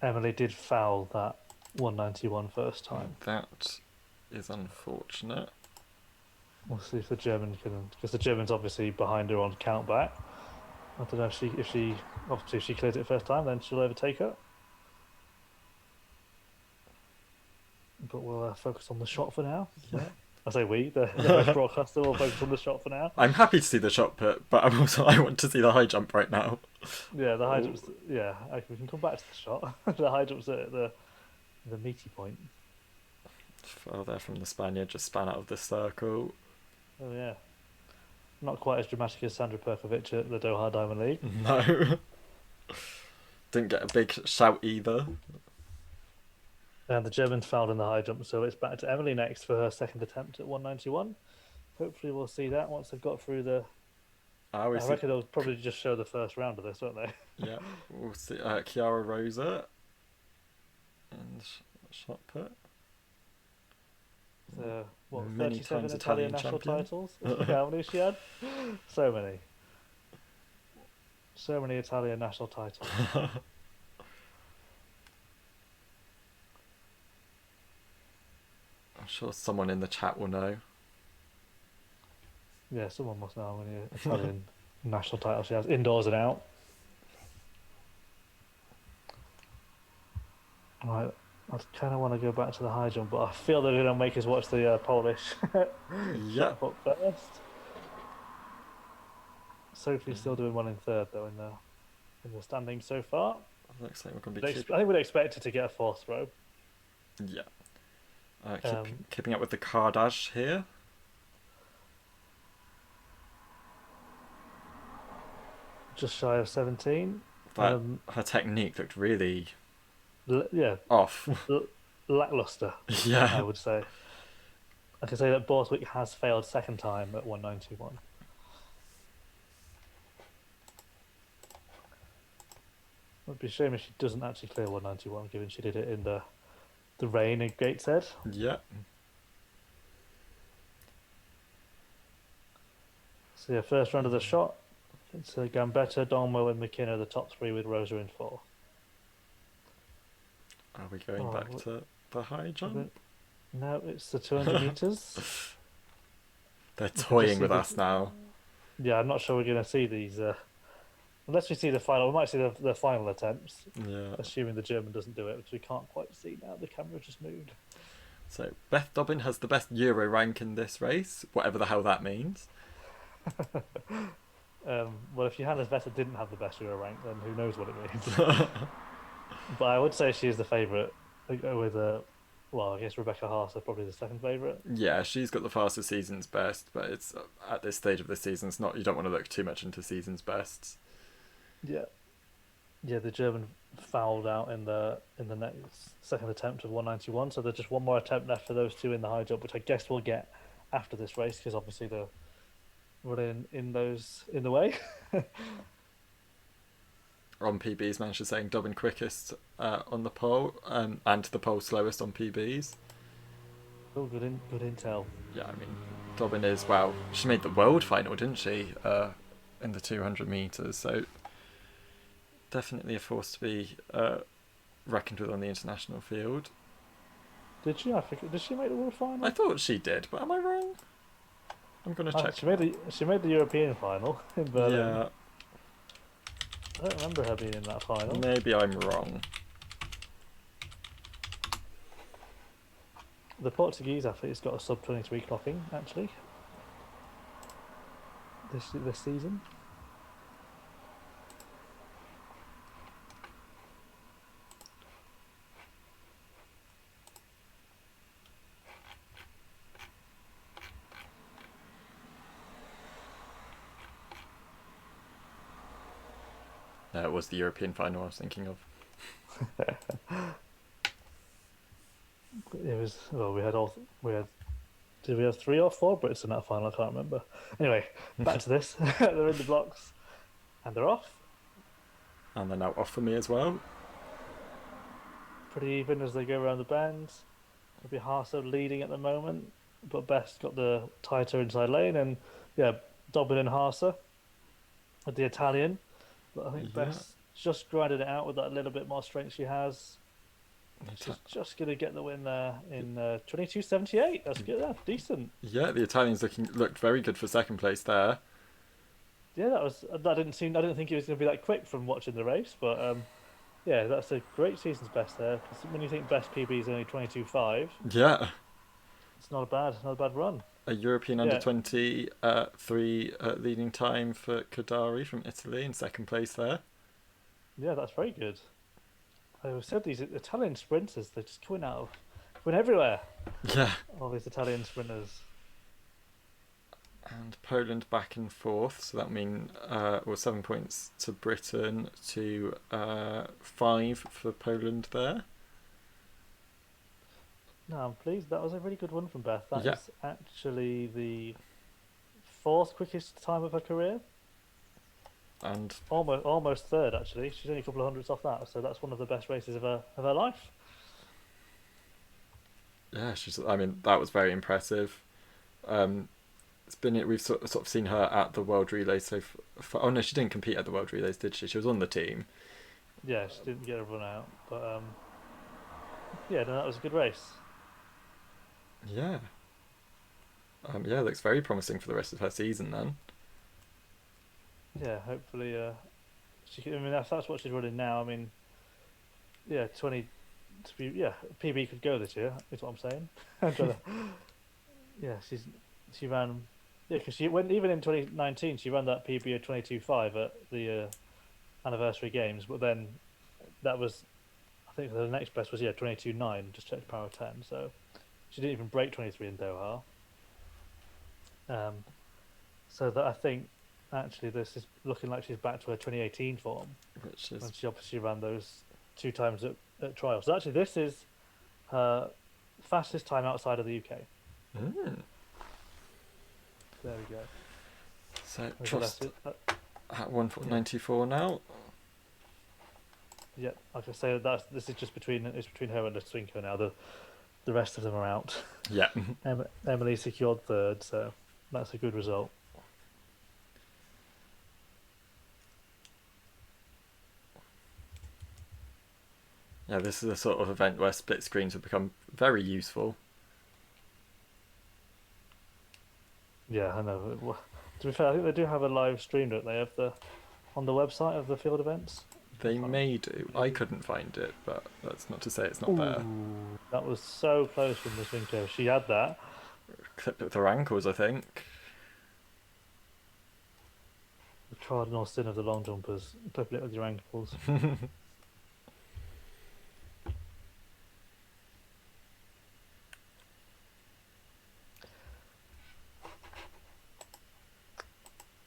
Emily did foul that 191 first time. That is unfortunate. We'll see if the German can, because the German's obviously behind her on count back. I don't know if she clears it first time, then she'll overtake her. But we'll focus on the shot for now. Yeah. I say we, the host broadcaster, will focus on the shot for now. I'm happy to see the shot put, but I want to see the high jump right now. Yeah, the high jump's. Yeah, we can come back to the shot. The high jump's at the meaty point. Fell there from the Spaniard, just span out of the circle. Oh yeah, not quite as dramatic as Sandra Perkovic at the Doha Diamond League. No. Didn't get a big shout either. And the Germans fouled in the high jump, so it's back to Emily next for her second attempt at 191. Hopefully, we'll see that once they've got through the. I reckon they'll probably just show the first round of this, won't they? Yeah, we'll see. Chiara Rosa and shot put. What, Many 37 times Italian Italian national champion. titles? How many she had? So many. So many Italian national titles. I'm sure someone in the chat will know. Yeah, someone must know how many Italian national titles she has, indoors and out. Right, I kind of want to go back to the high jump, but I feel they're going to make us watch the Polish Yeah. shot put first. Sophie's still doing one in third, though, in the standings so far. Looks like we're going to I be think we'd expect her to get a fourth throw. Yeah. Keeping up with the cardage here. Just shy of 17. But her technique looked really off. Lackluster, I Yeah. would say. I can say that Borthwick has failed second time at 191. It would be a shame if she doesn't actually clear 191, given she did it in the rain in Gateshead. Yeah. So yeah, first round of the shot. It's Gambetta, Dongmo, and McKenna, the top three, with Rosa in fourth. Are we going back to the high jump? No, it's the 200 meters. They're toying with us now. Yeah, I'm not sure we're going to see these. Unless we see the final, we might see the final attempts. Yeah. Assuming the German doesn't do it, which we can't quite see now. The camera just moved. So Beth Dobbin has the best Euro rank in this race, whatever the hell that means. Well, if Johannes Vetter didn't have the best Euro rank, then who knows what it means. But I would say she is the favourite with well, I guess Rebecca Haas are probably the second favourite. Yeah, she's got the fastest season's best, but it's at this stage of the season, it's not. You don't want to look too much into season's bests. Yeah, the German fouled out in the next second attempt of 191, so there's just one more attempt left for those two in the high jump, which I guess we'll get after this race because obviously they're running in the way. on PBs managed to saying Dobbin quickest on the pole, and the pole slowest on PBs. Oh, good intel. Yeah, I mean, Dobbin is, well, she made the world final, didn't she, in the 200 metres, so definitely a force to be reckoned with on the international field. Did she? I think did she make the world final? I thought she did, but am I wrong? I'm going to check. She made the European final in Berlin. Yeah, I don't remember her being in that final. maybe I'm wrong. The Portuguese athlete's got a sub 23 clocking actually this season. It was the European final I was thinking of. It was well. Did we have 3 or 4 Brits in that final? I can't remember. Anyway, back to this. They're in the blocks, and they're off. And they're now off for me as well. Pretty even as they go around the bend. Maybe Harso leading at the moment, but Best got the tighter inside lane, and yeah, Dobbin and Harso with the Italian. But I think Yeah. Best just grinded it out with that little bit more strength she has. She's just going to get the win there in 22.78. That's good. That's decent. Yeah, the Italians looked very good for second place there. Yeah, I didn't think it was going to be that quick from watching the race, but yeah, that's a great season's best there. 'Cause when you think best PB is only 22.5, Yeah, it's not a bad run. a European under 23 leading time for Kadari from Italy in second place there. Yeah, that's very good. I always said these Italian sprinters, they're just going everywhere. Yeah. All these Italian sprinters. And Poland back and forth, so that means 7 points to Britain to 5 for Poland there. No, I'm pleased. That was a really good one from Beth. That Yeah. is actually the 4th quickest time of her career. And Almost third, actually. She's only a couple of hundredths off that, so that's one of the best races of her life. yeah, I mean, that was very impressive. We've sort of seen her at the World Relays so far. Oh no, she didn't compete at the World Relays, did she? She was on the team. Yeah, she didn't get a run out, but yeah, no, that was a good race. Yeah. Yeah, looks very promising for the rest of her season then. Yeah, hopefully, she can, I mean, that's what she's running now. I mean, yeah, PB could go this year. Is what I'm saying. I'm trying to, yeah, she ran, yeah, because even in 2019 she ran that PB of 22.5 at the anniversary games, but then that was, I think the next best was 22.9, just checked power 10, so she didn't even break 23 in Doha. So that I think. Actually, this is looking like she's back to her 2018 form, Which is when she obviously ran those 2 times at trials. So actually, this is her fastest time outside of the UK. There we go. So So trust that's it. at 1:94 now. Yeah, like I say, this is just between her and Lutsenko now. The rest of them are out. Yeah. Emily secured third, so that's a good result. Yeah, this is a sort of event where split screens have become very useful. Yeah, I know. To be fair, I think they do have a live stream, don't they, on the website of the field events? They may do. I couldn't find it, but that's not to say it's not there. Ooh, that was so close from the Lutsenko. She had that. Clipped it with her ankles, I think. The cardinal sin of the long jumpers, clipping it with your ankles.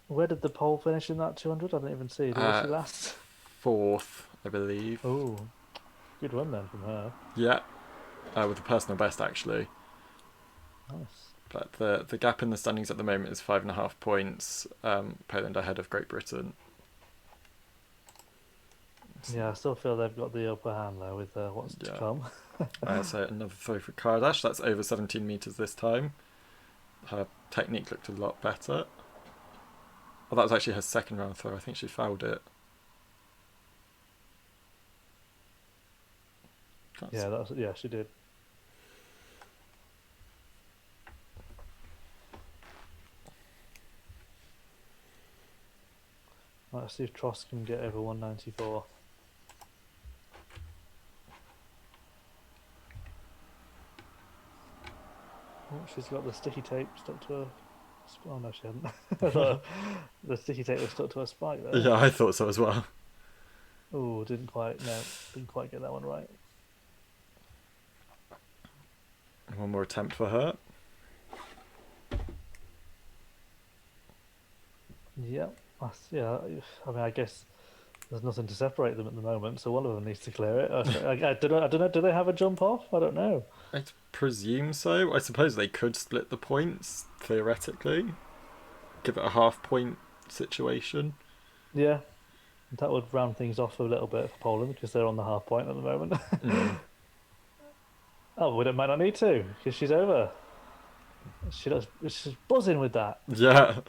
Where did the pole finish in that 200? I didn't even see. Did she last? 4th, I believe. Oh, good run then from her. Yeah, with a personal best actually. Nice. But the gap in the standings at the moment is 5.5 points. Poland ahead of Great Britain. Yeah, I still feel they've got the upper hand though with what's to Yeah. come. So another throw for Kardash. That's over 17 metres this time. Her technique looked a lot better. Oh, that was actually her second round throw. I think she fouled it. Yeah, yeah, she did. Right, let's see if Tross can get over 194. Oh, she's got the sticky tape stuck to her. Oh no, she hadn't. I thought the sticky tape was stuck to her spike there. Yeah, I thought so as well. Oh, didn't quite get that one right. One more attempt for her. Yeah, yeah. I mean, I guess there's nothing to separate them at the moment, so one of them needs to clear it. I don't know. I don't know. Do they have a jump off? I don't know. I presume so. I suppose they could split the points, theoretically. Give it a half-point situation. Yeah, that would round things off a little bit for Poland because they're on the half point at the moment. Oh, we might not need to because she's over. She's buzzing with that. Yeah.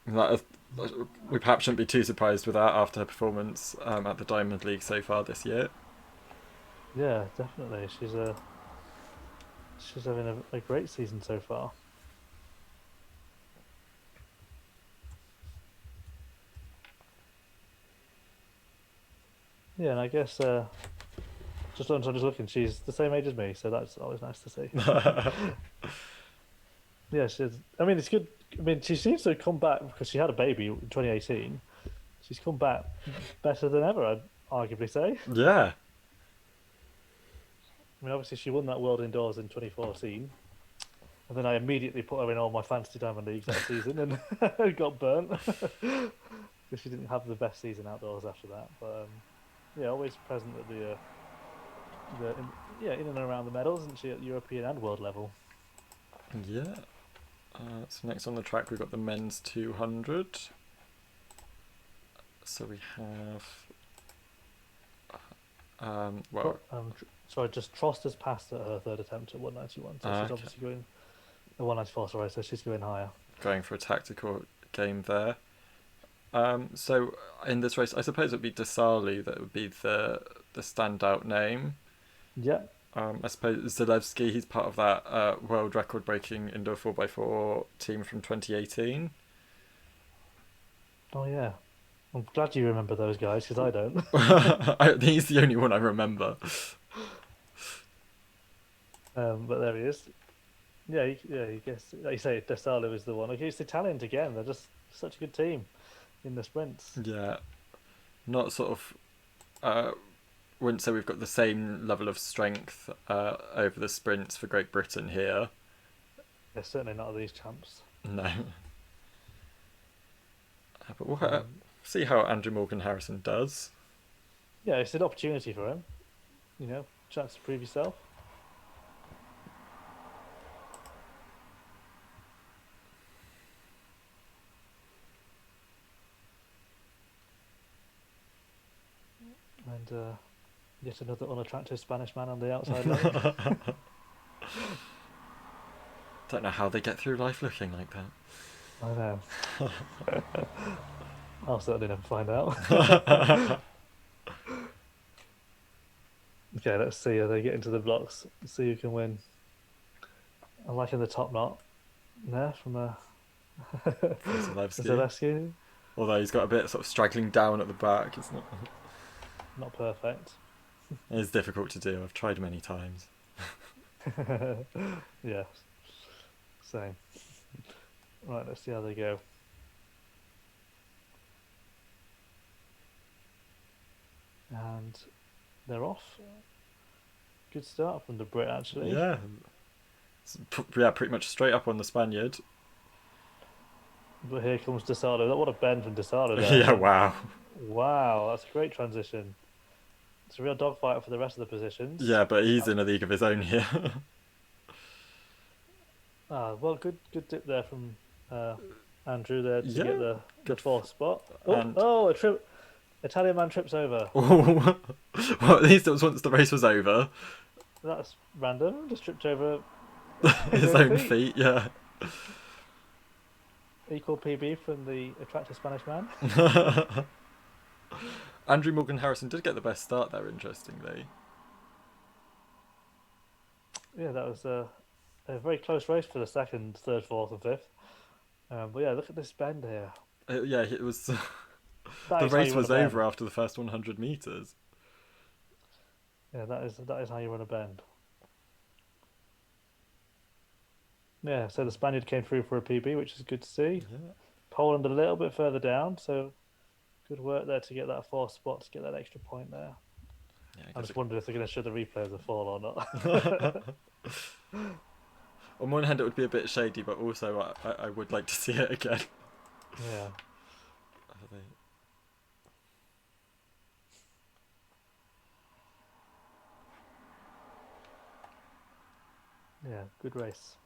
We perhaps shouldn't be too surprised with that after her performance at the Diamond League so far this year. Yeah, definitely. She's having a great season so far. Yeah, and I guess I'm just looking. She's the same age as me, so that's always nice to see. Yeah, I mean, it's good. I mean, she seems to have come back because she had a baby in 2018. She's come back better than ever, I'd arguably say. Yeah. I mean, obviously, she won that World Indoors in 2014. And then I immediately put her in all my fantasy Diamond Leagues that season and got burnt. Because she didn't have the best season outdoors after that. But yeah, always present at in and around the medals, isn't she, at European and world level? Yeah. So next on the track we've got the men's 200. So we have Sorry, just Trost has passed at her third attempt at 191, so she's obviously going 194. Sorry, so she's going higher. Going for a tactical game there. So in this race, I suppose it would be Desali that would be the standout name. Yeah. I suppose Zalewski, he's part of that world record breaking indoor 4x4 team from 2018. Oh yeah. I'm glad you remember those guys because I don't. He's the only one I remember. But there he is. Yeah, he guess like you say, Desalo is the one. Like, it's Italians again. They're just such a good team in the sprints. Yeah, not sort of. Wouldn't say we've got the same level of strength over the sprints for Great Britain here. They're certainly not these champs. No. But we'll see how Andrew Morgan Harrison does. Yeah, it's an opportunity for him. You know, chance to prove yourself. And yet another unattractive Spanish man on the outside line. Don't know how they get through life looking like that. I know. I'll certainly never find out. Okay, let's see how they get into the blocks. Let's see who can win. I'm liking the top knot there from Zalewski. Although he's got a bit sort of straggling down at the back, it's not perfect. It's difficult to do. I've tried many times. Yeah, same. Right, let's see how they go. And they're off. Good start from the Brit, actually. Yeah. Yeah, pretty much straight up on the Spaniard. But here comes Desado. What a bend from Desado there. Yeah, wow. Wow, that's a great transition. It's a real dogfight for the rest of the positions. Yeah, but he's in a league of his own here. Well, good dip there from Andrew there to get the good fourth spot. And a Italian man trips over. Well, at least it was once the race was over. That's random. Just tripped over His own feet, yeah. Equal PB from the attractive Spanish man. Andrew Morgan Harrison did get the best start there, interestingly. Yeah, that was a very close race for the second, third, fourth, and fifth. But yeah, look at this bend here. Yeah, it was. That The is how race you run was a bend. over after the first 100 meters. Yeah, that is how you run a bend. Yeah, so the Spaniard came through for a PB, which is good to see. Yeah. Poland a little bit further down, so good work there to get that fourth spot, to get that extra point there. Yeah, I'm just wondering if they're going to show the replay of the fall or not. on one hand, it would be a bit shady, but also I would like to see it again. Yeah. Yeah, good race.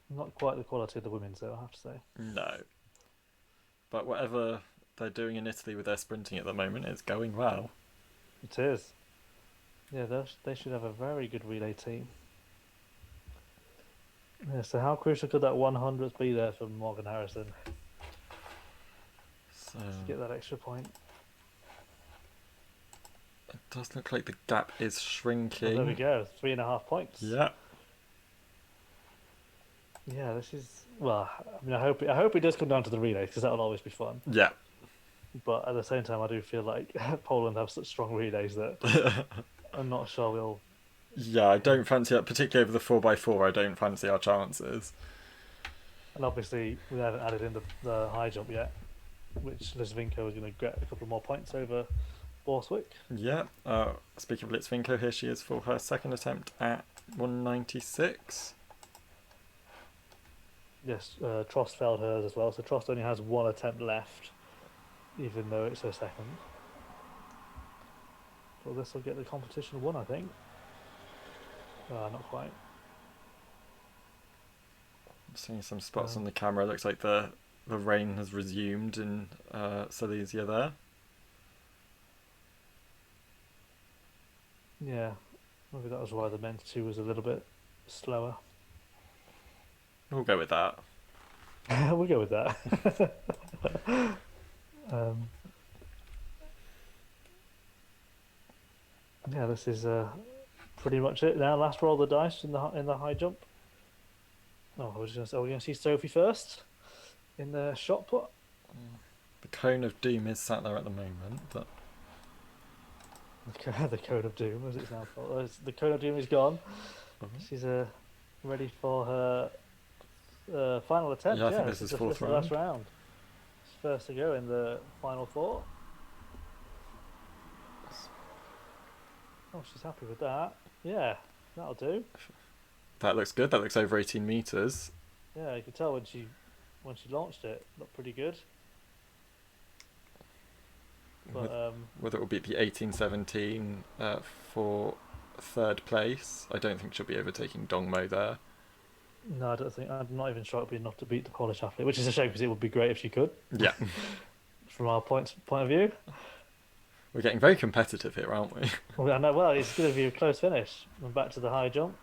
Not quite the quality of the women's, though, I have to say. No. But whatever they're doing in Italy with their sprinting at the moment, it's going well. It is. Yeah, they should have a very good relay team. Yeah, so how crucial could that 100th be there for Morgan Harrison So to get that extra point? it does look like the gap is Well, shrinking. there we go, 3.5 points. Yeah. Yeah, this is, well, I mean, I hope it does come down to the relay, because that'll always be fun. Yeah. But at the same time, I do feel like Poland have such strong relays that I'm not sure we'll. Yeah, I don't fancy it, particularly over the 4x4. I don't fancy our chances. And obviously, we haven't added in the high jump yet, which Lisvinko is going to get a couple more points over Borswick. Yeah. Speaking of Litvinenko, here she is for her second attempt at 196. Yes, Trost failed hers as well, so Trost only has one attempt left, even though it's her second. But this will get the competition won, I think. Not quite. Seeing some spots on the camera. Looks like the rain has resumed in Silesia there. Yeah, maybe that was why the men's 2 was a little bit slower. We'll go with that. We'll go with that. Yeah, this is pretty much it now. Last roll of the dice in the high jump. Oh, I was going to say, we're going to see Sophie first in the shot put. The cone of doom is sat there at the moment, but The cone of doom, as it's now called. The cone of doom is gone. She's ready for her final attempt. Yeah, I think this is fourth the last round. She's first to go in the final 4. Oh, she's happy with that. Yeah, that'll do. that looks good. That looks over 18 meters. Yeah, you could tell when she launched it, looked pretty good. But Whether it will be at the 1817 for third place, I don't think she'll be overtaking Dongmo there. no, I don't think. I'm not even sure it'd be enough to beat the Polish athlete, which is a shame because it would be great if she could. Yeah. From our point of view. We're getting very competitive here, aren't we? Well, I know. Well, it's going to be a close finish. And back to the high jump.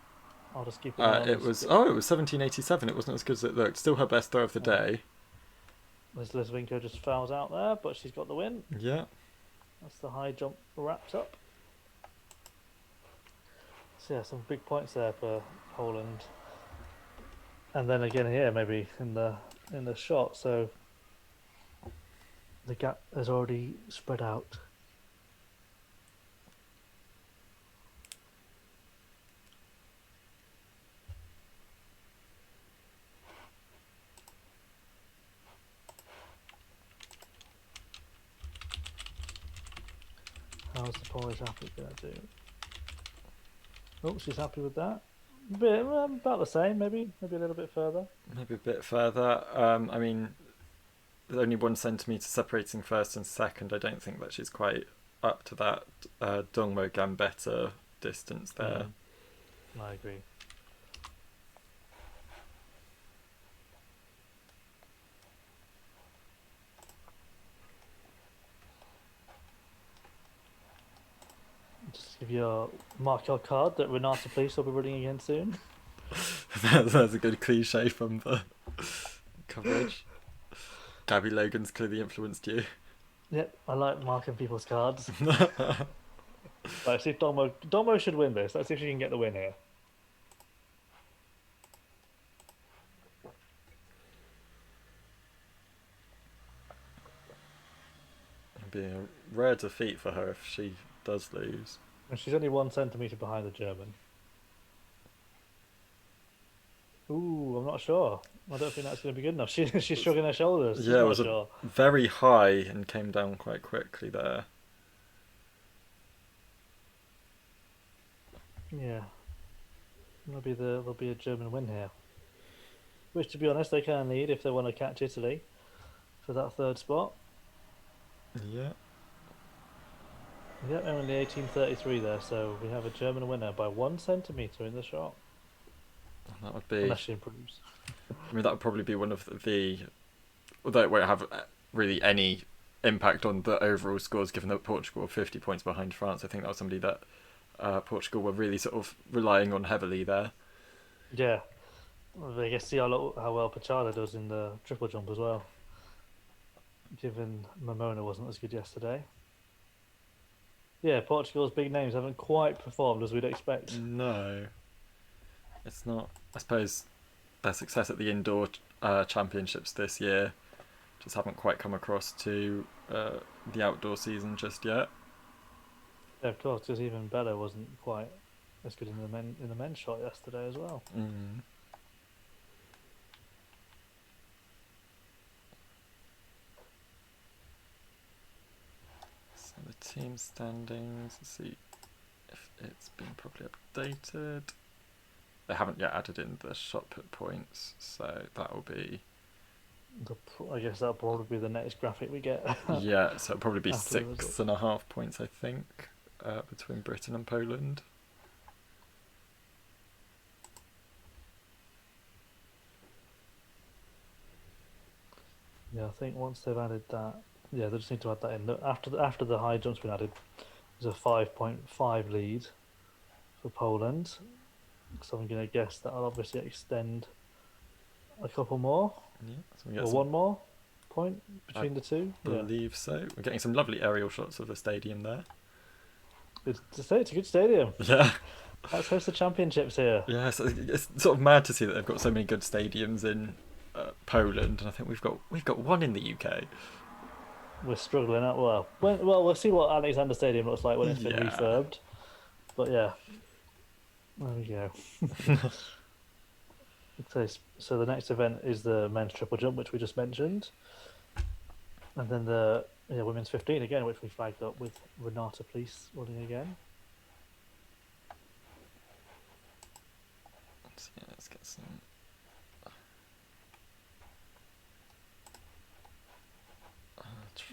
I'll just keep. It was 1787. It wasn't as good as it looked. Still her best throw of the day. Lisvinko just fouls out there, but she's got the win. Yeah. That's the high jump wrapped up. So yeah, some big points there for Poland. And then again here, maybe in the shot. So the gap has already spread out. How's the Polish athlete going to do? Oh, she's happy with that. About the same, maybe a little bit further. Maybe a bit further. I mean, there's only 1 centimetre separating first and second. I don't think that she's quite up to that Dongmo Gambetta distance there. I agree. just give mark your card that Renata Police will be running again soon. That's a good cliche from the coverage. Gabby Logan's clearly influenced you. Yep, I like marking people's cards. Let's see if Domo should win this. Let's see if she can get the win here. It'd be a rare defeat for her if she does lose. And she's only 1 centimeter behind the German. Ooh, I'm not sure. I don't think that's going to be good enough. She's shrugging her shoulders. She's Yeah, it not was sure. very high and came down quite quickly there. Yeah. Maybe there'll be a German win here. Which, to be honest, they can need if they want to catch Italy for that third spot. Yeah. Yep, only 1833 there, so we have a German winner by 1 centimeter in the shot. That would be. Unless she improves. I mean, that would probably be one of the. Although it won't have really any impact on the overall scores, given that Portugal are 50 points behind France. I think that was somebody that Portugal were really sort of relying on heavily there. Yeah. Well, I guess see how well Pachada does in the triple jump as well. Given Momona wasn't as good yesterday. Yeah, Portugal's big names haven't quite performed as we'd expect. No. It's not. I suppose their success at the indoor championships this year just haven't quite come across to the outdoor season just yet. Yeah, of course, because even Bella wasn't quite as good in the men's shot yesterday as well. Mm. So the team standings. Let's see if it's been properly updated. They haven't yet added in the shot put points, so that will be. I guess that'll probably be the next graphic we get. Yeah, so it'll probably be After the 6.5 points, I think, between Britain and Poland. Yeah, I think once they've added that, yeah, they just need to add that in. After the high jump's been added, there's a 5.5 lead for Poland. So I'm going to guess that'll obviously extend a couple more, Yeah, so we get or some, one more point between the two. believe so. We're getting some lovely aerial shots of the stadium there. It's a good stadium. Yeah. Let's host the championships here. Yeah, so it's sort of mad to see that they've got so many good stadiums in Poland, and I think we've got one in the UK. We're struggling out. Well, we'll see what Alexander Stadium looks like when it's been Yeah. refurbed. But yeah, there we go. So the next event is the men's triple jump, which we just mentioned, and then the women's 15 again, which we flagged up with Renata Police running again. Let's get some.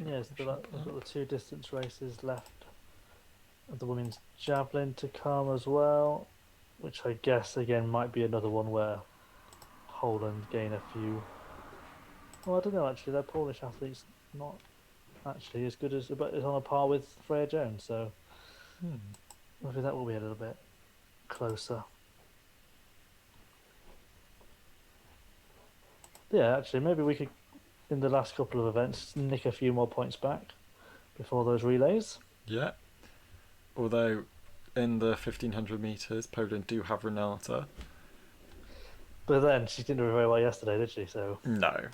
Yes, we've got the two distance races left. The women's javelin to come as well, which I guess again might be another one where Holland gain a few. Well, I don't know actually. Their Polish athletes not actually as good as, but it's on a par with Freya Jones, so maybe that will be a little bit closer. Yeah, actually, maybe we could, in the last couple of events, nick a few more points back before those relays. Yeah. Although, in the 1500 metres, Poland do have Renata. But then she didn't do very well yesterday, did she? So No.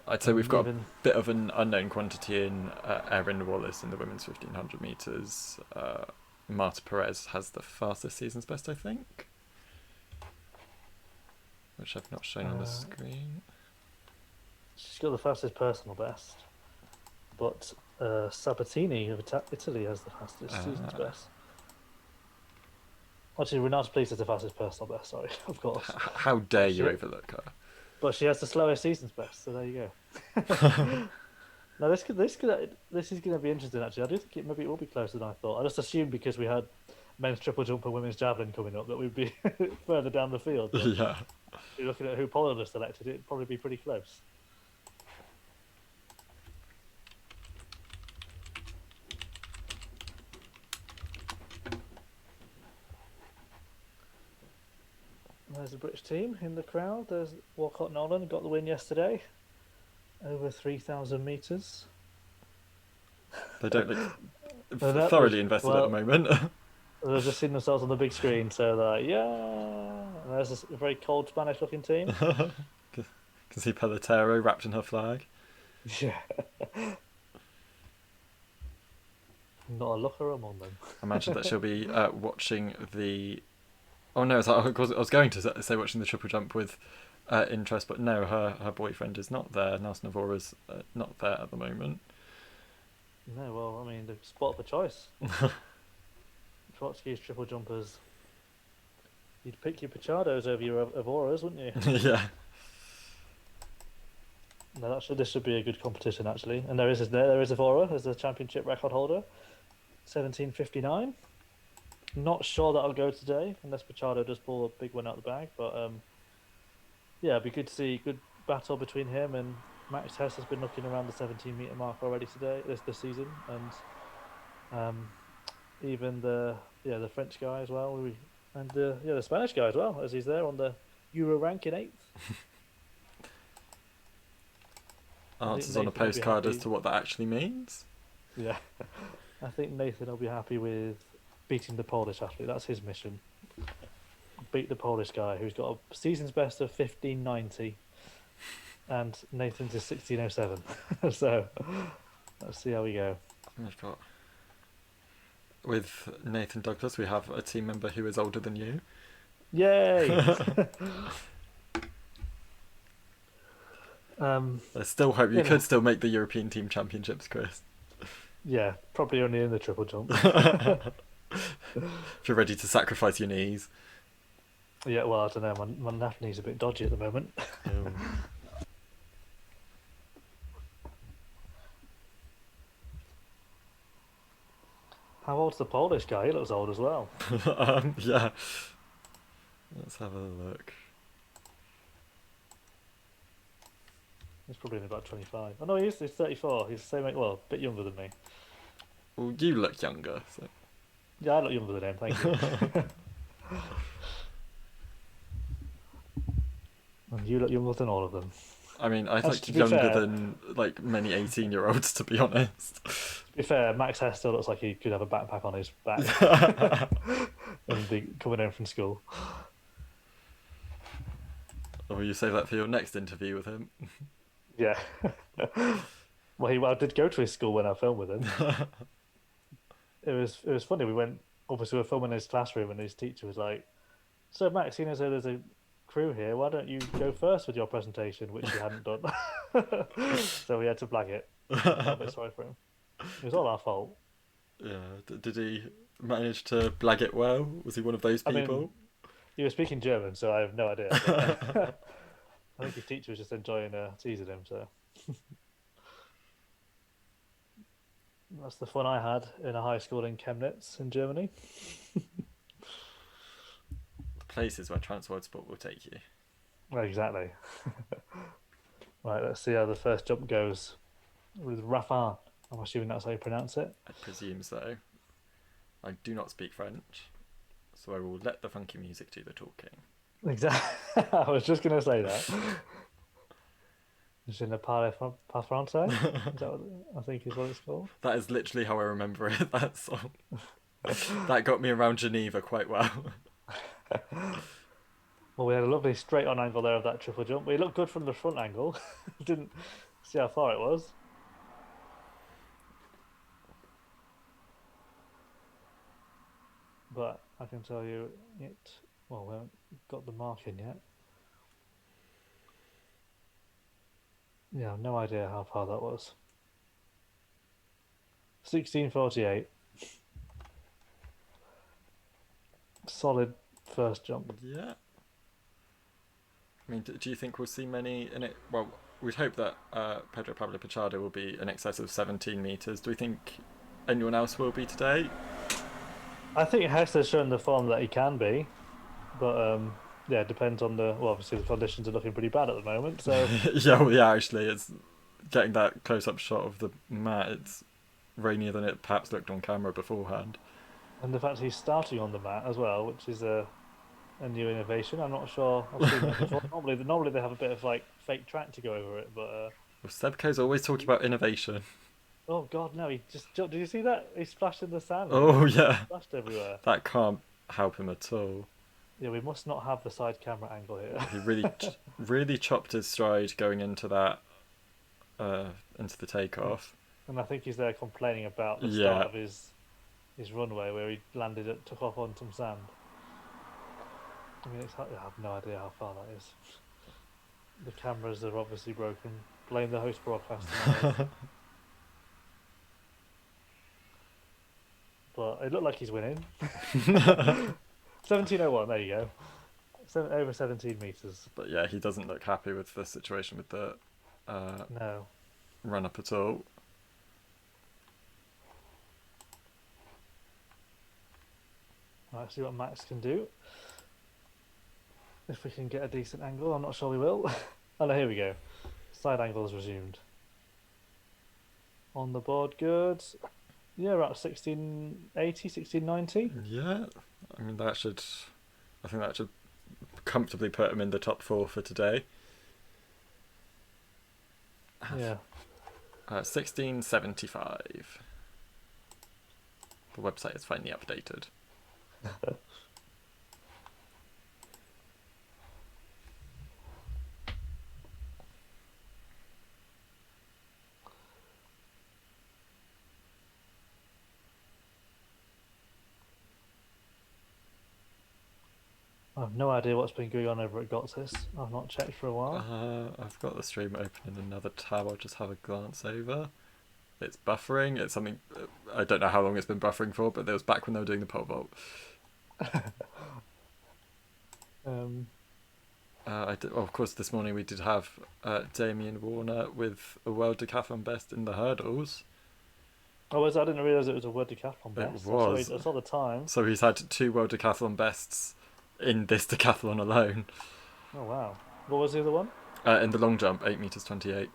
I'd say we've got a bit of an unknown quantity in Erin Wallace in the women's 1500 metres. Marta Perez has the fastest season's best, I think. Which I've not shown on the screen. She's got the fastest personal best. But Sabatini of Italy has the fastest season's best. Actually, Renata Police is the fastest personal best, sorry, of course. How dare you overlook her? But she has the slowest season's best, so there you go. Now this is going to be interesting. Actually, I do think maybe it will be closer than I thought. I just assumed because we had men's triple jump and women's javelin coming up that we'd be further down the field. But Yeah. if you're looking at who Poland has selected, it'd probably be pretty close. There's a British team in the crowd. There's Walcott Nolan, got the win yesterday. Over 3,000 metres. They don't look that thoroughly invested at the well, moment. they're just seeing themselves on the big screen, so they're like, yeah. And there's this very cold Spanish-looking team. Can see Pelotero wrapped in her flag. Yeah. Not a looker among them. I imagine that she'll be watching the. Oh no, I was going to say watching the triple jump with interest, but no, her boyfriend is not there. Nelson Navora's not there at the moment. No, well, I mean, the spot for choice. Trotsky's triple jumpers. You'd pick your Pachados over your Avoras, wouldn't you? Yeah. No, this should be a good competition actually. And there is Avora as the championship record holder, 17:59. Not sure that'll go today unless Pachado does pull a big one out of the bag. But yeah, it'd be good to see good battle between him and Max Hess. Has been looking around the 17-meter mark already this season, and even the French guy as well, and the Spanish guy as well, as he's there on the Euro rank in 8th. Answers on a postcard as to what that actually means. Yeah, I think Nathan will be happy with beating the Polish athlete. That's his mission. Beat the Polish guy who's got a season's best of 15:90, and Nathan's is 16:07. So let's see how we go. We've got with Nathan Douglas, we have a team member who is older than you. Yay! I still hope you could still make the European Team Championships, Chris. Yeah, probably only in the triple jump. If you're ready to sacrifice your knees. Yeah, well, I don't know. My naff knee's a bit dodgy at the moment. How old's the Polish guy? He looks old as well. Yeah. Let's have a look. He's probably only about 25. Oh no, he's 34. He's the same age, well, a bit younger than me. Well, you look younger, so. Yeah, I look younger than him, thank you. And you look younger than all of them. I mean, I That's look to be younger fair. than like many 18-year-olds, to be honest. To be fair, Max Hess still looks like he could have a backpack on his back and be coming in from school. Or will you save that for your next interview with him? Yeah. Well, I did go to his school when I filmed with him. It was funny. We went, obviously we were filming in his classroom, and his teacher was like, "So Max, seeing as though there's a crew here, why don't you go first with your presentation," which he hadn't done. So we had to blag it. I'm a bit sorry for him. It was all our fault. Yeah. Did he manage to blag it well? Was he one of those I mean, people? He was speaking German, so I have no idea. I think his teacher was just enjoying teasing him. So that's the fun I had in a high school in Chemnitz in Germany. Places where Transworld Sport will take you. Well, exactly. Right, let's see how the first jump goes with Rafa. I'm assuming that's how you pronounce it. I presume so. I do not speak French, so I will let the funky music do the talking. Exactly. I was just going to say that. Je ne parle pas français. Is that what I think is what it's called? That is literally how I remember it, that song. That got me around Geneva quite well. Well, we had a lovely straight-on angle there of that triple jump. We looked good from the front angle. Didn't see how far it was. But I can tell you well, we haven't got the mark in yet. Yeah, I've no idea how far that was. 16:48. Solid first jump. Yeah. I mean, do you think we'll see many in it? Well, we'd hope that Pedro Pablo Pachado will be in excess of 17 metres. Do we think anyone else will be today? I think Hess has shown the form that he can be, but yeah, it depends on obviously the conditions are looking pretty bad at the moment, so yeah, actually, it's getting that close-up shot of the mat. It's rainier than it perhaps looked on camera beforehand. and the fact he's starting on the mat as well, which is a new innovation. I'm not sure I've seen that before. Normally they have a bit of like fake track to go over it, but Well, Sebco's always talking about innovation. oh god, no! He just did you see that? He splashed in the sand. Oh yeah, Splashed everywhere. that can't help him at all. Yeah, we must not have the side camera angle here. He really, really chopped his stride going into that, into the takeoff. And I think he's there complaining about the Yeah. start of his runway where he landed it, took off on some sand. I mean, I have no idea how far that is. The cameras are obviously broken. Blame the host broadcaster. But it looked like he's winning. 17:01. There you go. Over 17 meters. But yeah, he doesn't look happy with the situation with the No. run up at all. Right, see what Max can do. If we can get a decent angle, I'm not sure we will. Oh no, here we go. Side angle is resumed. On the board, good. Yeah, about 1680, 1690. Yeah, I mean I think that should comfortably put him in the top 4 for today. Yeah. 1675. The website is finally updated. I have no idea what's been going on over at Gotsis. I've not checked for a while. I've got the stream open in another tab. I'll just have a glance over. It's buffering. It's something I don't know how long it's been buffering for, but it was back when they were doing the pole vault. Of course, this morning we did have Damien Warner with a world decathlon best in the hurdles. Oh, I didn't realise it was a World Decathlon best. It was. I saw the time. So he's had 2 world decathlon bests in this decathlon alone. Oh wow! What was the other one? In the long jump, 8 meters 28.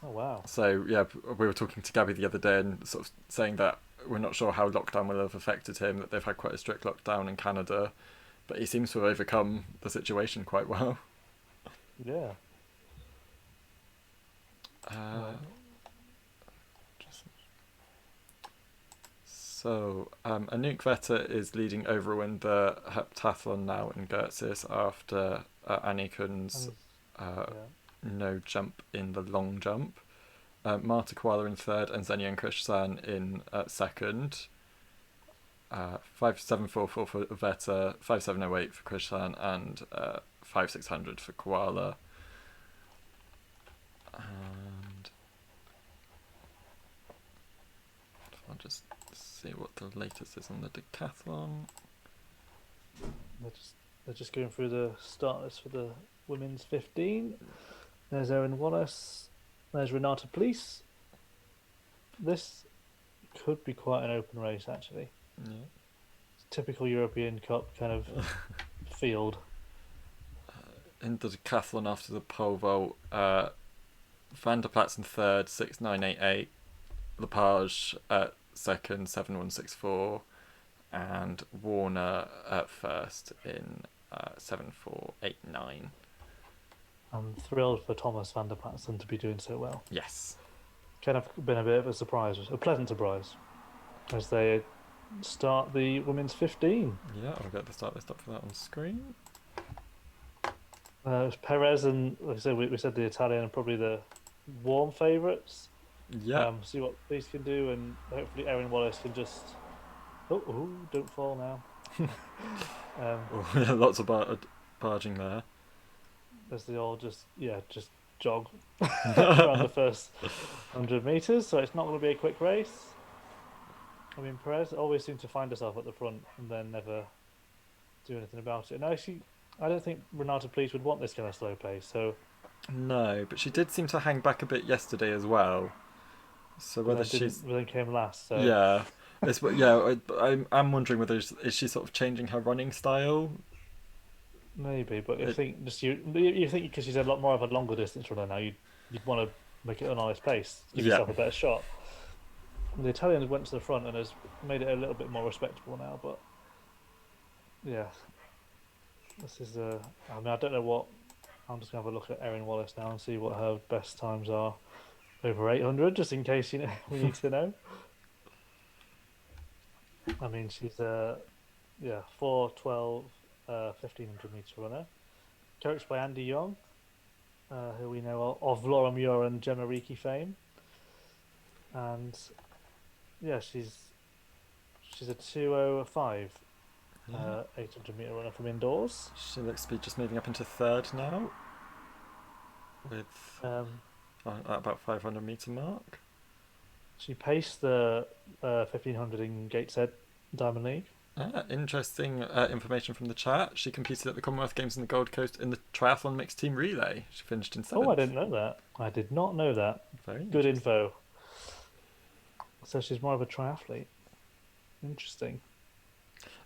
Oh wow! So yeah, we were talking to Gabby the other day and sort of saying that we're not sure how lockdown will have affected him. That they've had quite a strict lockdown in Canada, but he seems to have overcome the situation quite well. Yeah. So Anouk Vetter is leading over in the heptathlon now in Gertsis after Annie Kun's no jump in the long jump. Marta Koala in third and Xenia and Krishsan in second. 5744 for Vetter, 5708 for Krishsan, and 5600 for Koala. And I'll just see what the latest is on the decathlon. They're just going through the starters for the women's 15. There's Erin Wallace. There's Renata Police. This could be quite an open race, actually. Yeah. Typical European Cup kind of field. In the decathlon after the pole vault, Van der Platz in third, 6988. Lepage at second, 7164. And Warner at first in 7489. I'm thrilled for Thomas van der Platsen to be doing so well. Yes. Kind of been a bit of a surprise, a pleasant surprise, as they start the women's 15. Yeah, I'll get the start list up for that on screen. It was Perez and, like I said, we said the Italian are probably the warm favourites. Yeah. See what these can do, and hopefully Erin Wallace can just... Oh, don't fall now. Lots of barging there. As they all just jog around the first 100 metres, so it's not going to be a quick race. I mean, Perez always seems to find herself at the front and then never do anything about it. And actually, I don't think Renata Police would want this kind of slow pace, so... No, but she did seem to hang back a bit yesterday as well. So whether she's... then came last, so... Yeah. I'm wondering whether is she sort of changing her running style? Maybe, but you think because she's a lot more of a longer distance runner now, you'd want to make it an honest pace, give yourself a better shot. The Italians went to the front and has made it a little bit more respectable now, but yeah, This is I mean, I don't know what. I'm just gonna have a look at Erin Wallace now and see what her best times are over 800, just in case we need to know. I mean, she's yeah, 4:12, 1500 meter runner, coached by Andy Young, who we know of Laura Muir and Gemma Riki fame, and yeah, she's a 2:05, Yeah. 800 meter runner from indoors. She looks to be just moving up into third now, with Um, at about 500 meter mark. she paced the 1500 in Gateshead Diamond League. Interesting information from the chat. She competed at the Commonwealth Games in the Gold Coast in the triathlon mixed team relay. She finished in seventh. Oh, I didn't know that. I did not know that. Very Good interesting. info. So she's more of a triathlete. Interesting.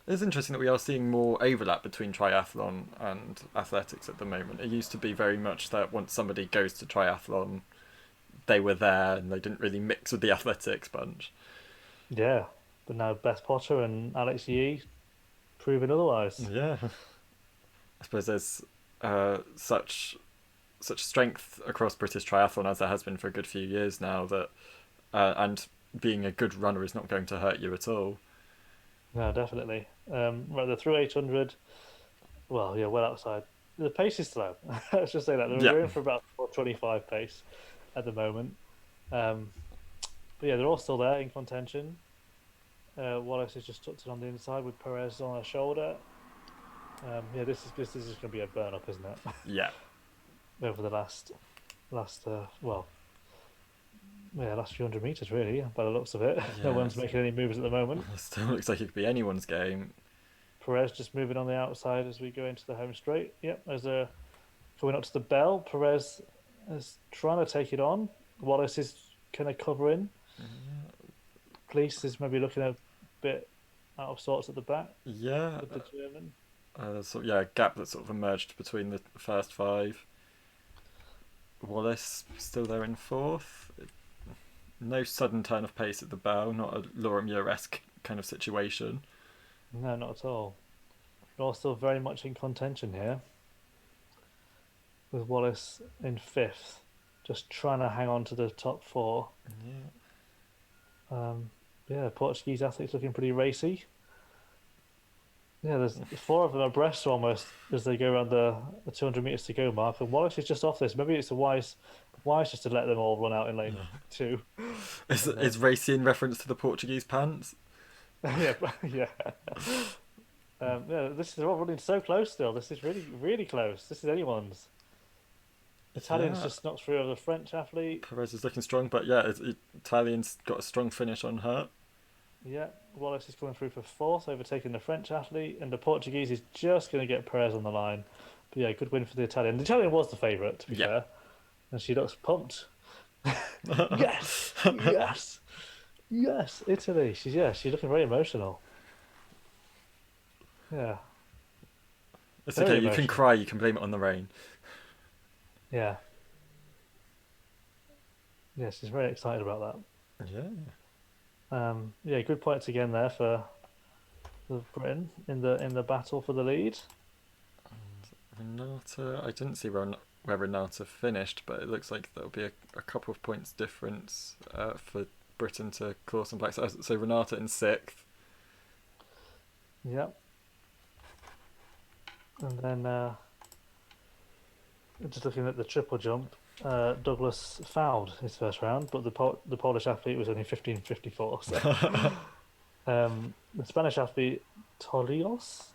It's interesting that we are seeing more overlap between triathlon and athletics at the moment. It used to be very much that once somebody goes to triathlon, they were there and they didn't really mix with the athletics bunch. Yeah, but now Beth Potter and Alex Yee proving otherwise. Yeah, I suppose there's such strength across British triathlon as there has been for a good few years now that and being a good runner is not going to hurt you at all. No, definitely. Right, the through 800. Well, yeah, well outside. The pace is slow. Let's just say that Yeah. we're in for about 4:25 pace at the moment. Um, but yeah, they're all still there in contention. Wallace has just tucked it on the inside with Perez on her shoulder. Yeah, this is going to be a burn up, isn't it? Yeah. Over the last well, yeah, last few hundred meters really. By the looks of it, no one's Yes. making any moves at the moment. It still looks like it could be anyone's game. Perez just moving on the outside as we go into the home straight. Yep, as a coming up to the bell. Perez is trying to take it on. Wallace is kind of covering. Police is maybe looking a bit out of sorts at the back Yeah. with the German. So yeah, a gap that sort of emerged between the first five. Wallace still there in fourth. No sudden turn of pace at the bell, not a Laura Muir-esque kind of situation. No, not at all. We're all still very much in contention here, with Wallace in fifth, just trying to hang on to the top four. Yeah. Yeah, Portuguese athletes looking pretty racy. Yeah, there's four of them abreast almost as they go around the 200 meters to go mark, and Wallace is just off this. Maybe it's a wise just to let them all run out in lane two. Is racy in reference to the Portuguese pants? Yeah, yeah. Yeah, this is all running so close still. This is really, really close. This is anyone's. Italians Yeah. just knocked through over the French athlete. Perez is looking strong, but yeah, Italian's got a strong finish on her. Yeah, Wallace is coming through for fourth, overtaking the French athlete, and the Portuguese is just going to get Perez on the line. But yeah, good win for the Italian. The Italian was the favourite, to be fair, and she looks pumped. Yes, yes, yes, Italy. She's looking very emotional. Yeah, It's very okay, you can emotional. cry, you can blame it on the rain. Yeah, yeah, she's very excited about Yeah. that. Yeah, good points again there for Britain in the battle for the lead. Renata, I didn't see where Renata finished, but it looks like there'll be a couple of points difference for Britain to Clausen Black. So Renata in sixth. Yep. And then just looking at the triple jump, Douglas fouled his first round, but the Polish athlete was only 15:54. So the Spanish athlete Torrijos,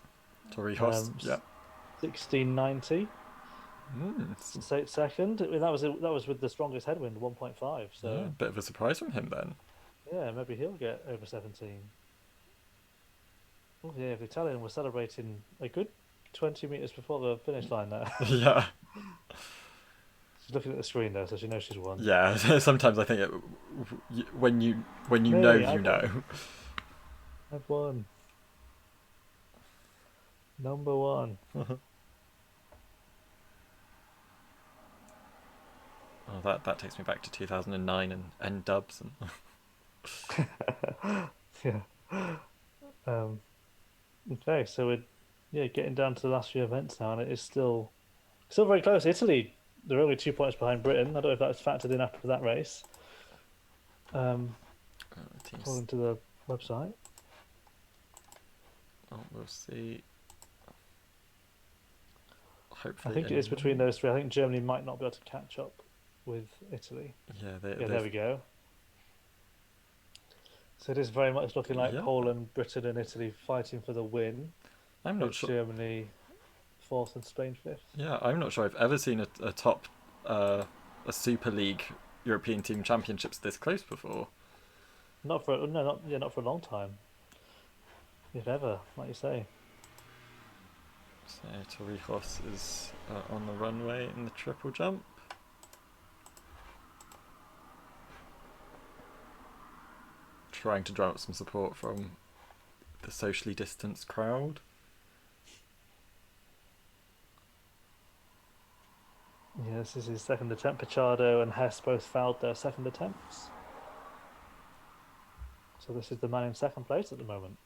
Torrijos, um, yeah. 16:90, Mm, state second. I mean, that was with the strongest headwind, 1.5. yeah, So bit of a surprise from him then. yeah, maybe he'll get over 17. Oh, yeah, the Italian was celebrating a good 20 meters before the finish line there. Yeah. She's looking at the screen there, so she knows she's won. Yeah, sometimes I think when you know, Hey, you I've know. I've won. Number one. Oh, that takes me back to 2009 and dubs. Yeah. Okay, so yeah, getting down to the last few events now, and it is still very close. Italy, they're only 2 points behind Britain. I don't know if that's factored in after that race, Teams. according to the website. Oh, we'll see. I Hopefully, think it is between those three. I think Germany might not be able to catch up with Italy. Yeah, Yeah, there we go. So it is very much looking like Yeah. Poland, Britain, and Italy fighting for the win. I'm not With sure. Germany fourth and Spain fifth. Yeah, I'm not sure I've ever seen a top, a Super League European Team Championships this close before. Not for not for a long time, if ever, like you say. So Torrijos is on the runway in the triple jump. Trying to drum up some support from the socially distanced crowd. Yeah, this is his second attempt. Pichardo and Hess both fouled their second attempts. So this is the man in second place at the moment.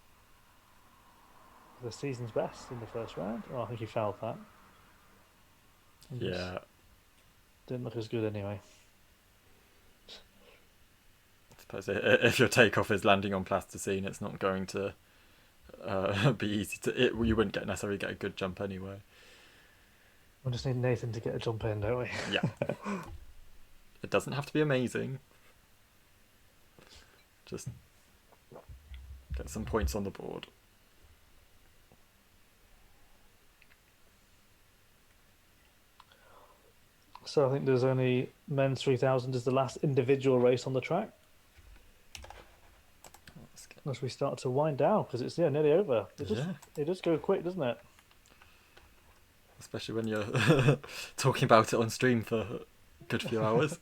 The season's best in the first round. Oh, I think he fouled that. Yeah. Didn't look as good anyway. I suppose if your takeoff is landing on plasticine, it's not going to be easy to. You wouldn't necessarily get a good jump anyway. We just need Nathan to get a jump in, don't we? Yeah. It doesn't have to be amazing. Just get some points on the board. So I think there's only men's 3000 is the last individual race on the track. As we start to wind down, because it's nearly over. It does go quick, doesn't it? Especially when you're talking about it on stream for a good few hours.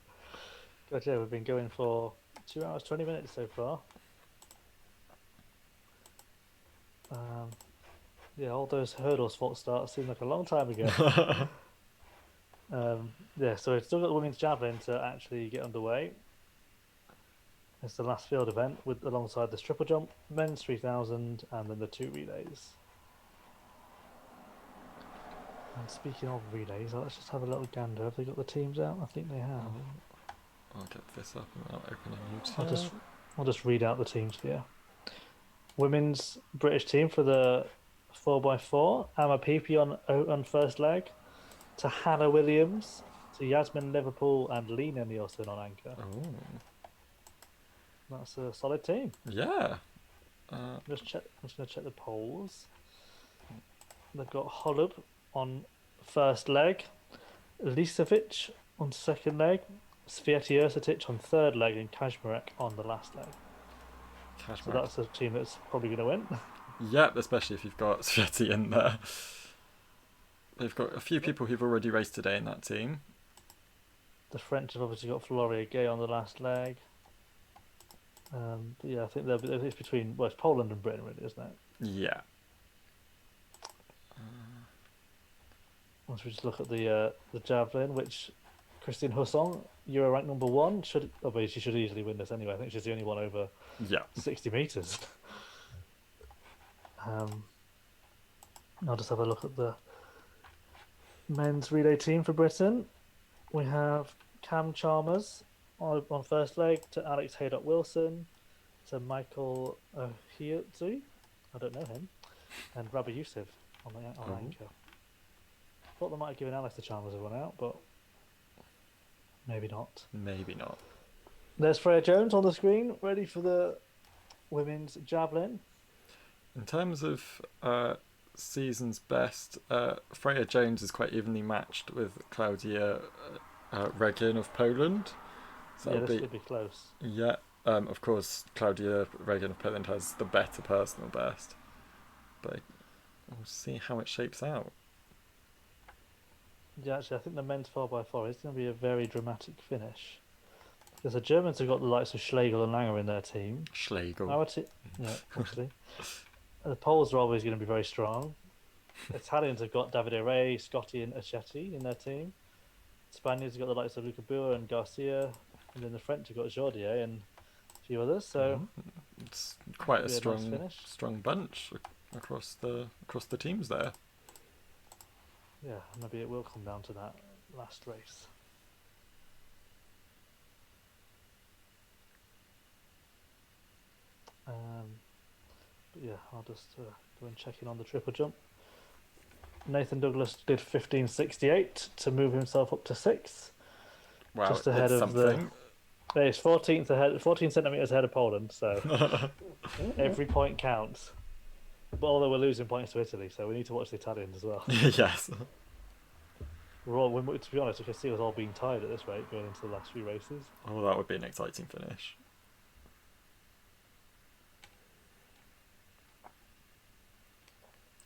God, yeah, we've been going for 2 hours 20 minutes so far. Yeah, all those hurdles false starts seem like a long time ago. Yeah, so we've still got the women's javelin to actually get underway. It's the last field event alongside this triple jump, men's 3000, and then the 2 relays. And speaking of relays, let's just have a little gander. Have they got the teams out? I think they have. I'll get this up without opening YouTube. I'll just read out the teams for you. Women's British team for the 4x4. Amma Pepe on first leg. To Hannah Williams. To Yasmin Liverpool and Lena Nielsen on anchor. Oh. That's a solid team. Yeah. I'm just going to check the polls. They've got Holub on first leg. Lisovic on second leg. Svietiositic on third leg. And Kazmarek on the last leg. So that's a team that's probably going to win. Yep, especially if you've got Sveti in there. They've got a few people who've already raced today in that team. The French have obviously got Floria Gay on the last leg. But yeah, I think it's between it's Poland and Britain, really, isn't it? Yeah. Once we just look at the javelin, which Christine Husson, Euro rank number 1, she should easily win this anyway. I think she's the only one over 60 meters. I'll just have a look at the men's relay team for Britain. We have Cam Chalmers on first leg, to Alex Haydock Wilson, to Michael Hiotsu, I don't know him, and Rabbi Yusuf on anchor. Thought they might have given Alex the Chalmers a run out, but maybe not. Maybe not. There's Freya Jones on the screen, ready for the women's javelin. In terms of season's best, Freya Jones is quite evenly matched with Claudia Regin of Poland. So yeah, this could be close. Yeah, of course, Claudia Regin of Poland has the better personal best, but we'll see how it shapes out. Yeah, actually, I think the men's 4x4 is going to be a very dramatic finish. Because the Germans have got the likes of Schlegel and Langer in their team. Schlegel. Yeah, obviously. The Poles are always going to be very strong. Italians have got Davide Ray, Scotti, and Achetti in their team. Spaniards have got the likes of Luca Bua and Garcia. And then the French have got Jordier and a few others. So it's quite a strong bunch. across the teams there. Yeah, maybe it will come down to that last race. But yeah, I'll just go and check in on the triple jump. Nathan Douglas did 15.68 to move himself up to 6th. Wow, Just ahead it's of the. something. He's 14th ahead, 14 centimeters ahead of Poland. So every point counts. But although we're losing points to Italy, so we need to watch the Italians as well. Yes. To be honest, we can see us all being tied at this rate going into the last few races. Oh, that would be an exciting finish.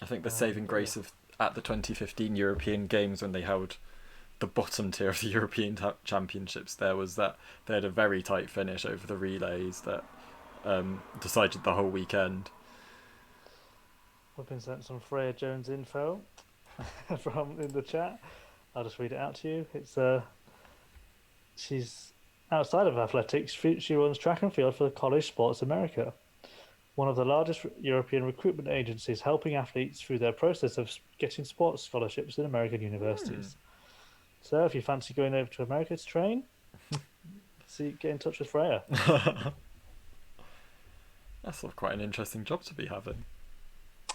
I think the saving grace of at the 2015 European Games, when they held the bottom tier of the European Championships, there was that they had a very tight finish over the relays that decided the whole weekend. We've been sent some Freya Jones info from in the chat. I'll just read it out to you. It's she's outside of athletics. She runs track and field for the College Sports America, one of the largest European recruitment agencies, helping athletes through their process of getting sports scholarships in American universities. So if you fancy going over to America to train, get in touch with Freya. That's quite an interesting job to be having.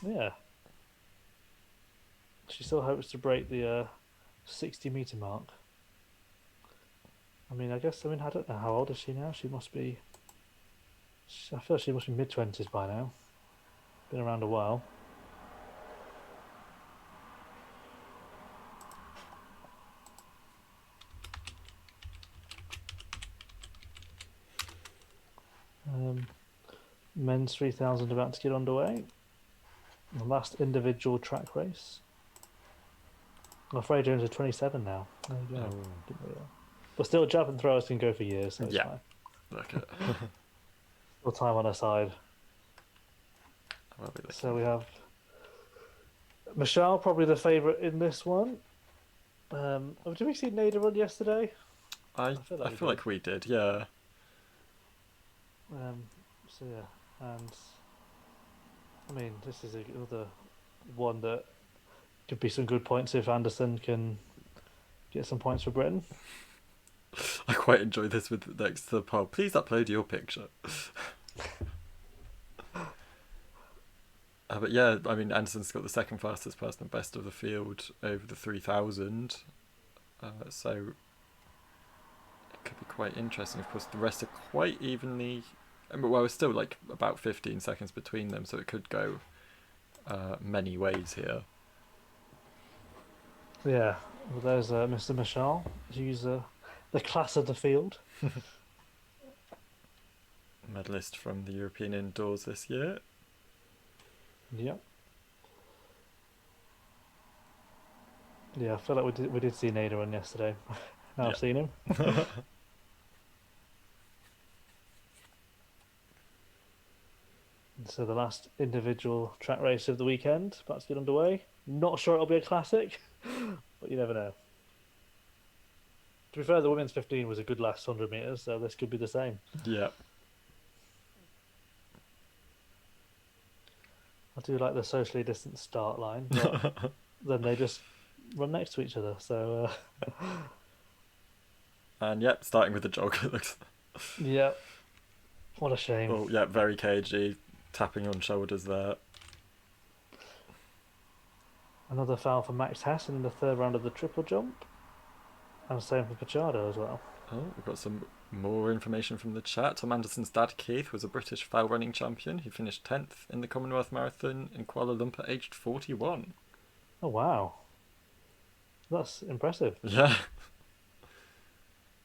Yeah. She still hopes to break the 60-meter mark. I don't know, how old is she now? She must be. I feel like she must be mid-20s by now. Been around a while. Men's 3000 about to get underway. The last individual track race. I'm afraid Jones is 27 now. There you go. Didn't realise. But still, jab and throwers can go for years, so it's fine. Look at. Still time on our side. So we have Michelle, probably the favourite in this one. Did we see Nader run yesterday? I feel like we did, yeah. So yeah, and I mean, this is another one that could be some good points if Anderson can get some points for Britain. I quite enjoy this with next to the poll. Please upload your picture. But yeah, I mean, Anderson's got the second fastest personal best of the field over the 3000. So it could be quite interesting. Of course, the rest are quite evenly. Well, it's still like about 15 seconds between them, so it could go many ways here. Yeah, well, there's Mr. Michal. He's the class of the field. Medalist from the European Indoors this year. Yep. Yeah, I feel like we did see Nader run yesterday. Now I've seen him. So the last individual track race of the weekend about to get underway. Not sure it'll be a classic, but you never know. To be fair, the women's 15 was a good last 100 metres, so this could be the same. Yeah. I do like the socially distant start line, but then they just run next to each other. So. And yep, starting with the jog. It looks. Yep. What a shame. Oh yeah, very cagey, tapping on shoulders there. Another foul for Max Hassan in the third round of the triple jump, and same for Pichardo as well. Oh, we've got some more information from the chat. Tom Anderson's dad, Keith, was a British foul running champion. He finished 10th in the Commonwealth Marathon in Kuala Lumpur, aged 41. Oh, wow. That's impressive. Yeah.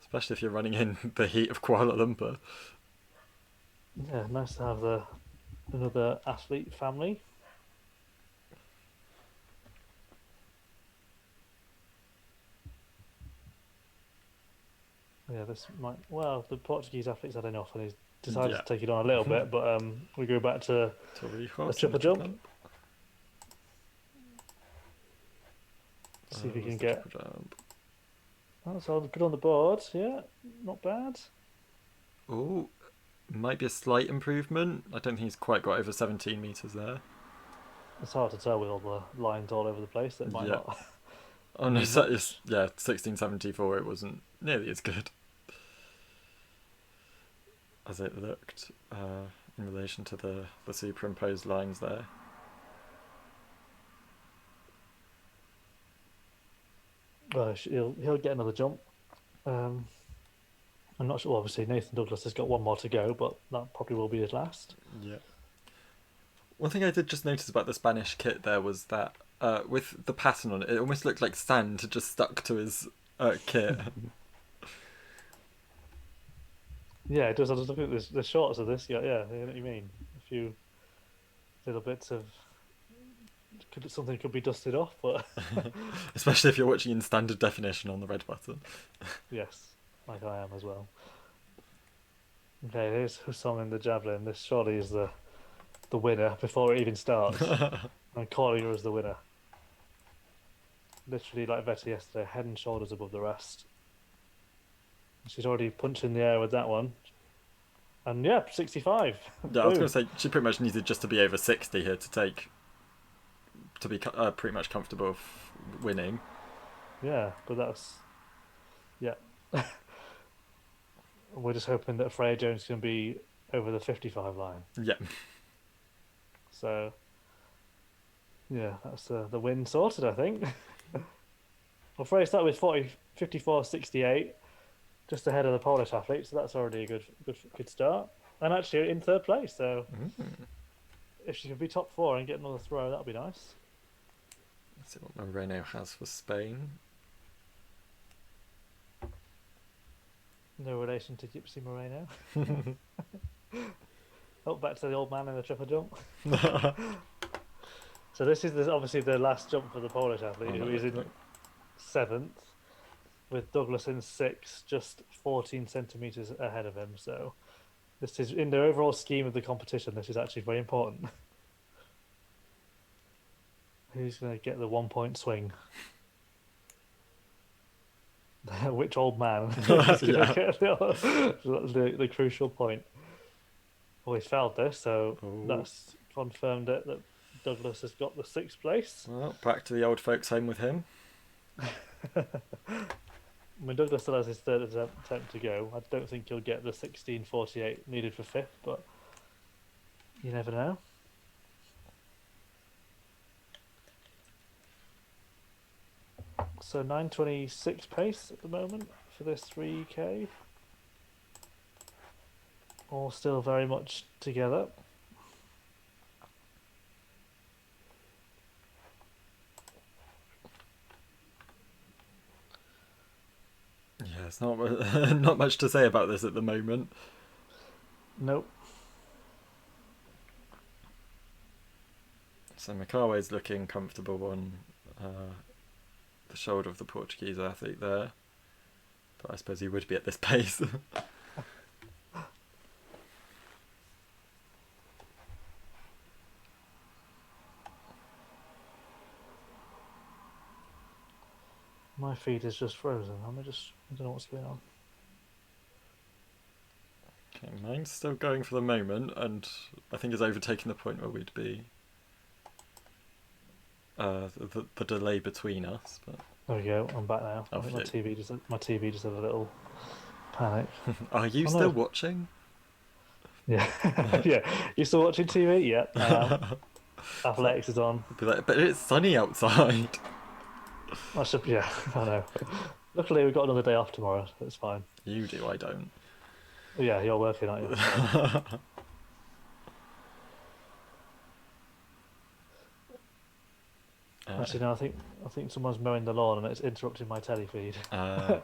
Especially if you're running in the heat of Kuala Lumpur. Yeah, nice to have another athlete family. Yeah, this might. Well, the Portuguese athletes had enough, and he's decided to take it on a little bit. But we go back to the triple jump. See if we can get. That's all good on the board. Yeah, not bad. Oh, might be a slight improvement. I don't think he's quite got over 17 meters there. It's hard to tell with all the lines all over the place. That might Yeah. not. Oh no, mean so much. yeah, 1674. It wasn't nearly as good as it looked in relation to the superimposed lines there. He'll get another jump. Um, I'm not sure. Obviously, Nathan Douglas has got one more to go, but that probably will be his last. Yeah. One thing I did just notice about the Spanish kit there was that with the pattern on it, it almost looked like sand had just stuck to his kit. Yeah, it does. I was looking at the shots of this. Yeah, yeah, I know what you mean. A few little bits of something could be dusted off, but Especially if you're watching in standard definition on the red button. yes, like I am as well. Okay, here's Husong in the javelin. This surely is the winner before it even starts. I'm calling her as the winner. Literally, like Vettel yesterday, head and shoulders above the rest. She's already punched in the air with that one. And yeah, 65. Yeah, I was going Boom. to say she pretty much needed just to be over 60 here to be pretty much comfortable winning. Yeah, but that's yeah. We're just hoping that Freya Jones can be over the 55 line. Yeah. So yeah, that's the win sorted, I think. Well, Freya started with 54.68, just ahead of the Polish athlete, so that's already a good start. And actually in third place, so if she could be top four and get another throw, that'd be nice. Let's see what Moreno has for Spain. No relation to Gypsy Moreno. Oh, back to the old man in the triple jump. So this is obviously the last jump for the Polish athlete, who is in seventh, with Douglas in sixth, just 14 centimeters ahead of him. So this is, in the overall scheme of the competition, this is actually very important. Who's going to get the 1 point swing? Which old man is going to get the crucial point? Well, he failed this, so that's confirmed it that Douglas has got the sixth place. Well, back to the old folks' home with him. I mean, Douglas still has his third attempt to go. I don't think he'll get the 16.48 needed for fifth, but you never know. So 9:26 pace at the moment for this 3K. All still very much together. Yeah, it's not not much to say about this at the moment. Nope. So Makawe's looking comfortable on the shoulder of the Portuguese athlete there, but I suppose he would be at this pace. My feed is just frozen. I don't know what's going on. Okay, mine's still going for the moment, and I think has overtaken the point where we'd be the delay between us. But There we go. I'm back now. Oh, I think phew. my TV just had a little panic. Are you Oh, still no. watching? Yeah, yeah. You still watching TV? Yeah, I am. Athletics is on. Be like, but it's sunny outside. I should. Yeah, I know. Luckily, we've got another day off tomorrow. So it's fine. You do, I don't. Yeah, you're working, aren't you? So. Actually, no. I think someone's mowing the lawn and it's interrupting my telly feed. So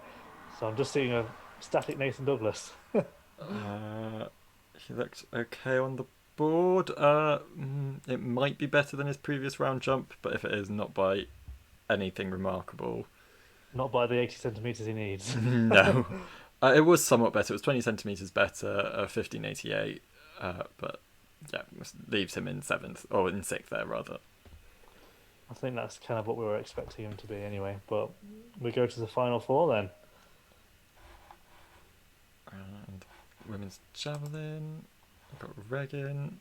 I'm just seeing a static Nathan Douglas. He looked okay on the board. It might be better than his previous round jump, but if it is, not by anything remarkable. Not by the 80 centimeters he needs. No. It was somewhat better. It was 20 centimeters better, 1588. But yeah, leaves him in seventh, or in sixth there, rather. I think that's kind of what we were expecting him to be anyway. But we go to the final four then. And women's javelin. We've got Regan.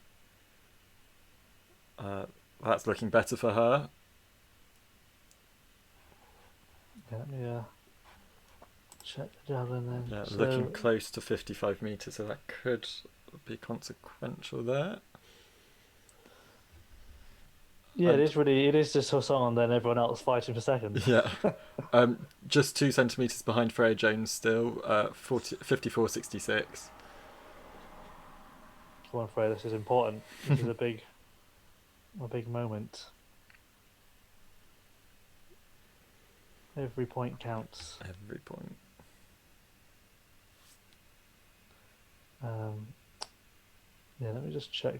that's looking better for her. Yeah, let me check the javelin then. Yeah, So, looking close to 55 metres, so that could be consequential there. yeah, And- it is just Hassan and then everyone else fighting for second. Yeah. Just 2 centimetres behind Freya Jones still, 54.66. Come on, Freya, this is important. This is a big moment. Every point counts. Every point. Yeah, let me just check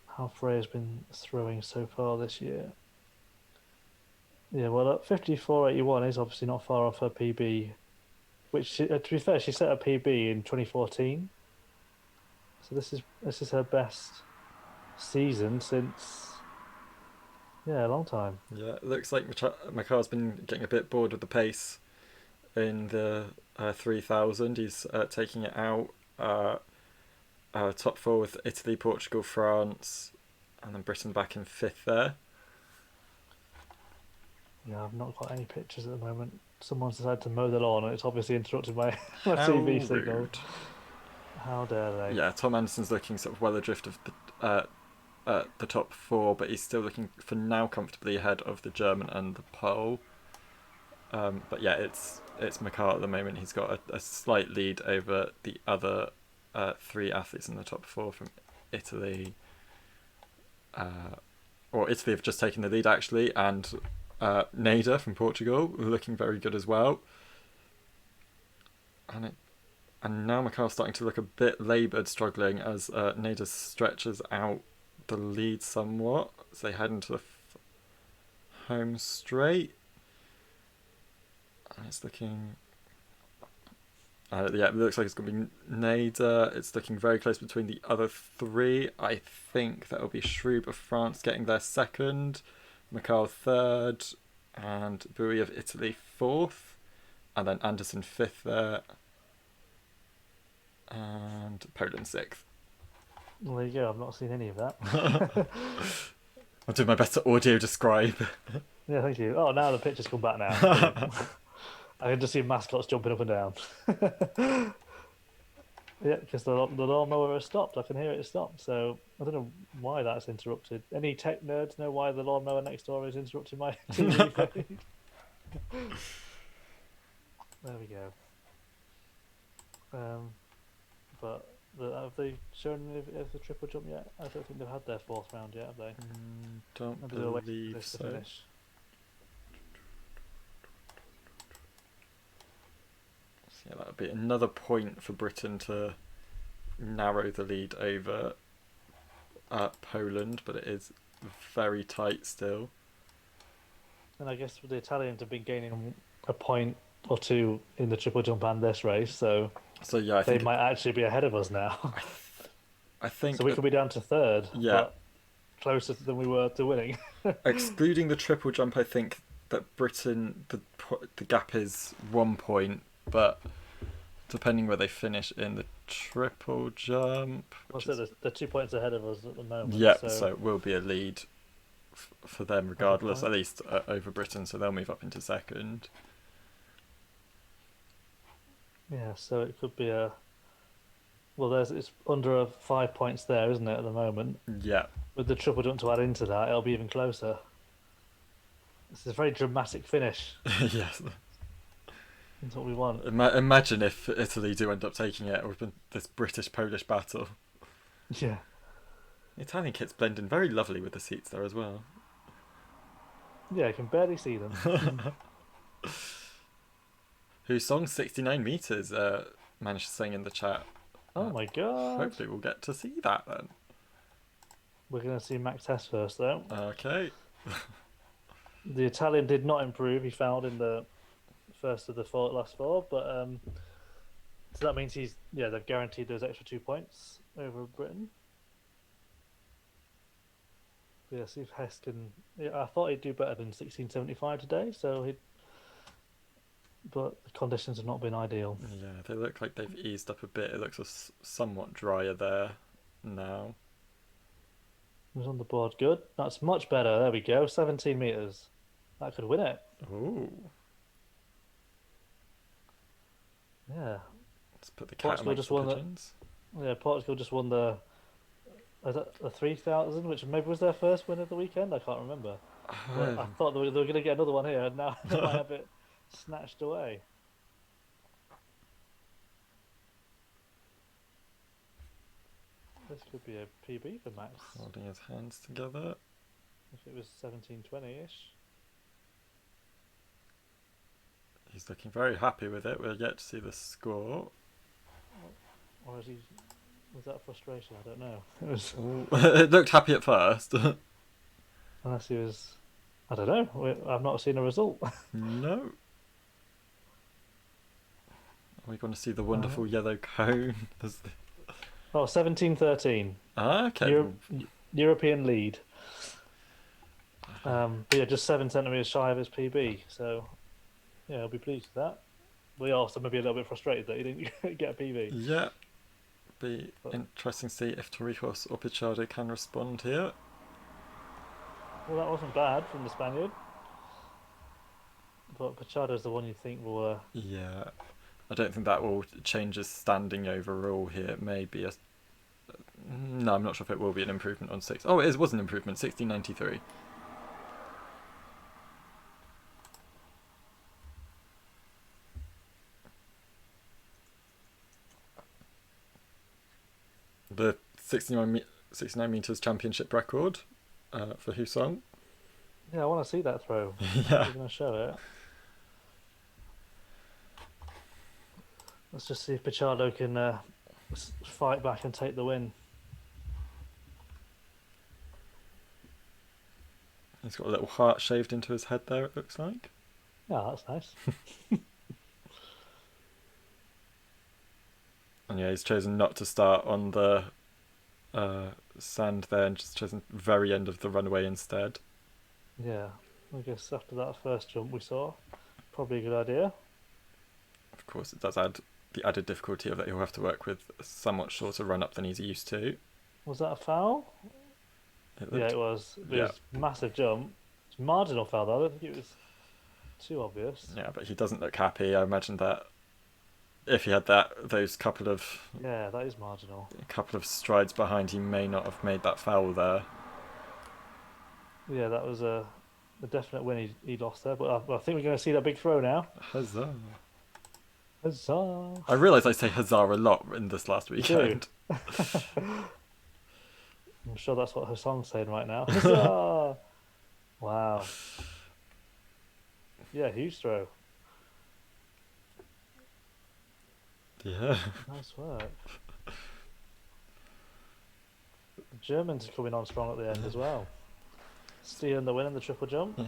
how Freya's been throwing so far this year. Yeah, well, at 54.81 is obviously not far off her PB, which, to be fair, she set a PB in 2014. So this is her best season since, yeah, a long time. Yeah, it looks like Makar's been getting a bit bored with the pace in the 3000. He's taking it out. Top 4 with Italy, Portugal, France, and then Britain back in 5th there. Yeah, I've not got any pictures at the moment. Someone's decided to mow the lawn, and it's obviously interrupted my How TV signal. rude. How dare they? Yeah, Tom Anderson's looking sort of well adrift of the top 4, but he's still looking for now comfortably ahead of the German and the Pole. But yeah, it's Makar at the moment. He's got a slight lead over the other 3 athletes in the top 4 from Italy. Or Italy have just taken the lead actually, and Nader from Portugal looking very good as well. And now Makar's starting to look a bit laboured, struggling as Nader stretches out the lead somewhat as they head into the home straight. And it's looking... yeah, it looks like it's going to be Nader. It's looking very close between the other 3. I think that will be Shrube of France getting their 2nd, Makar 3rd, and Bui of Italy 4th, and then Anderson 5th there, and Poland 6th. Well, there you go. I've not seen any of that. I'll do my best to audio describe. Yeah, thank you. Oh, now the picture's come back now. I can just see mascots jumping up and down. Yeah, because the lawnmower has stopped. I can hear it stopped. So I don't know why that's interrupted. Any tech nerds know why the lawnmower next door is interrupting my TV feed? There we go. But have they shown any of the triple jump yet? I don't think they've had their 4th round yet, have they? Don't Maybe they're waiting for believe this to so. finish. Yeah, that would be another point for Britain to narrow the lead over Poland, but it is very tight still. And I guess the Italians have been gaining a point or 2 in the triple jump and this race, so Yeah, I they think might actually be ahead of us now. I think So we could be down to 3rd, Yeah. but closer than we were to winning. excluding the triple jump, I think that Britain the gap is 1 point, but depending where they finish in the triple jump, Also, they're 2 points ahead of us at the moment. yeah, so so it will be a lead for them regardless, point. at least over Britain, so they'll move up into 2nd. yeah, so it could be a. Well, it's under 5 points there, isn't it, at the moment? Yeah, With the triple jump to add into that, it'll be even closer. This is a very dramatic finish. yes. That's what we want. Imagine if Italy do end up taking it, or this British-Polish battle. Yeah. The Italian kits blend in very lovely with the seats there as well. Yeah, I can barely see them. Whose song 69 metres managed to sing in the chat. Oh my god. Hopefully we'll get to see that then. We're going to see Max Tess first, though. Okay. The Italian did not improve. He fouled in the first of the last 4, but so that means they've guaranteed those extra 2 points over Britain. Yeah, see if Hess can. Yeah, I thought he'd do better than 1675 today, but the conditions have not been ideal. Yeah, they look like they've eased up a bit. It looks somewhat drier there now. Who's on the board? Good. That's much better. There we go. 17 meters. That could win it. Ooh. Yeah. Let's put the cat Portugal amongst just the won the. pigeons. Yeah, Portugal just won the. Is that the 3,000, which maybe was their first win of the weekend? I can't remember. But I thought they were going to get another one here, and now they might have it snatched away. This could be a PB for Max Holding his hands together. if it was 1720-ish. He's looking very happy with it. We're yet to see the score. Or is he? Was that frustration? I don't know. It was It looked happy at first. unless he was. I don't know. I've not seen a result. No. Are we going to see the wonderful yellow cone? Oh, 1713. Okay. European lead. But yeah, just 7 centimeters shy of his PB. So yeah, I'll be pleased with that. We also maybe a little bit frustrated that he didn't get a PB. Yeah. Be interesting to see if Torrijos or Pichardo can respond here. Well, that wasn't bad from the Spaniard. But Pichardo's the one you think will. Yeah. I don't think that will change his standing overall here. It may be a... No, I'm not sure if it will be an improvement on 6. Oh, it was an improvement. 1693. The 69 metres championship record for Husong. Yeah, I want to see that throw. Yeah. You're going to show it. Let's just see if Pichardo can fight back and take the win. He's got a little heart shaved into his head there, it looks like. Yeah, that's nice. And yeah, he's chosen not to start on the sand there and just chosen very end of the runway instead. Yeah, I guess after that first jump we saw, probably a good idea. Of course, it does add the added difficulty of that he'll have to work with a somewhat shorter run up than he's used to. Was that a foul? Yeah, it was. It was a massive jump. It's marginal foul though. I don't think it was too obvious. Yeah, but he doesn't look happy. I imagine that if he had those couple of Yeah, that is marginal. strides behind, he may not have made that foul there. Yeah, that was a definite win he lost there. But I think we're going to see that big throw now. Huzzah! Huzzah! I realise I say huzzah a lot in this last weekend. I'm sure that's what her song's saying right now. Huzzah! Wow. Yeah, huge throw. Yeah. Nice work. The Germans are coming on strong at the end as well. Stealing the win in the triple jump.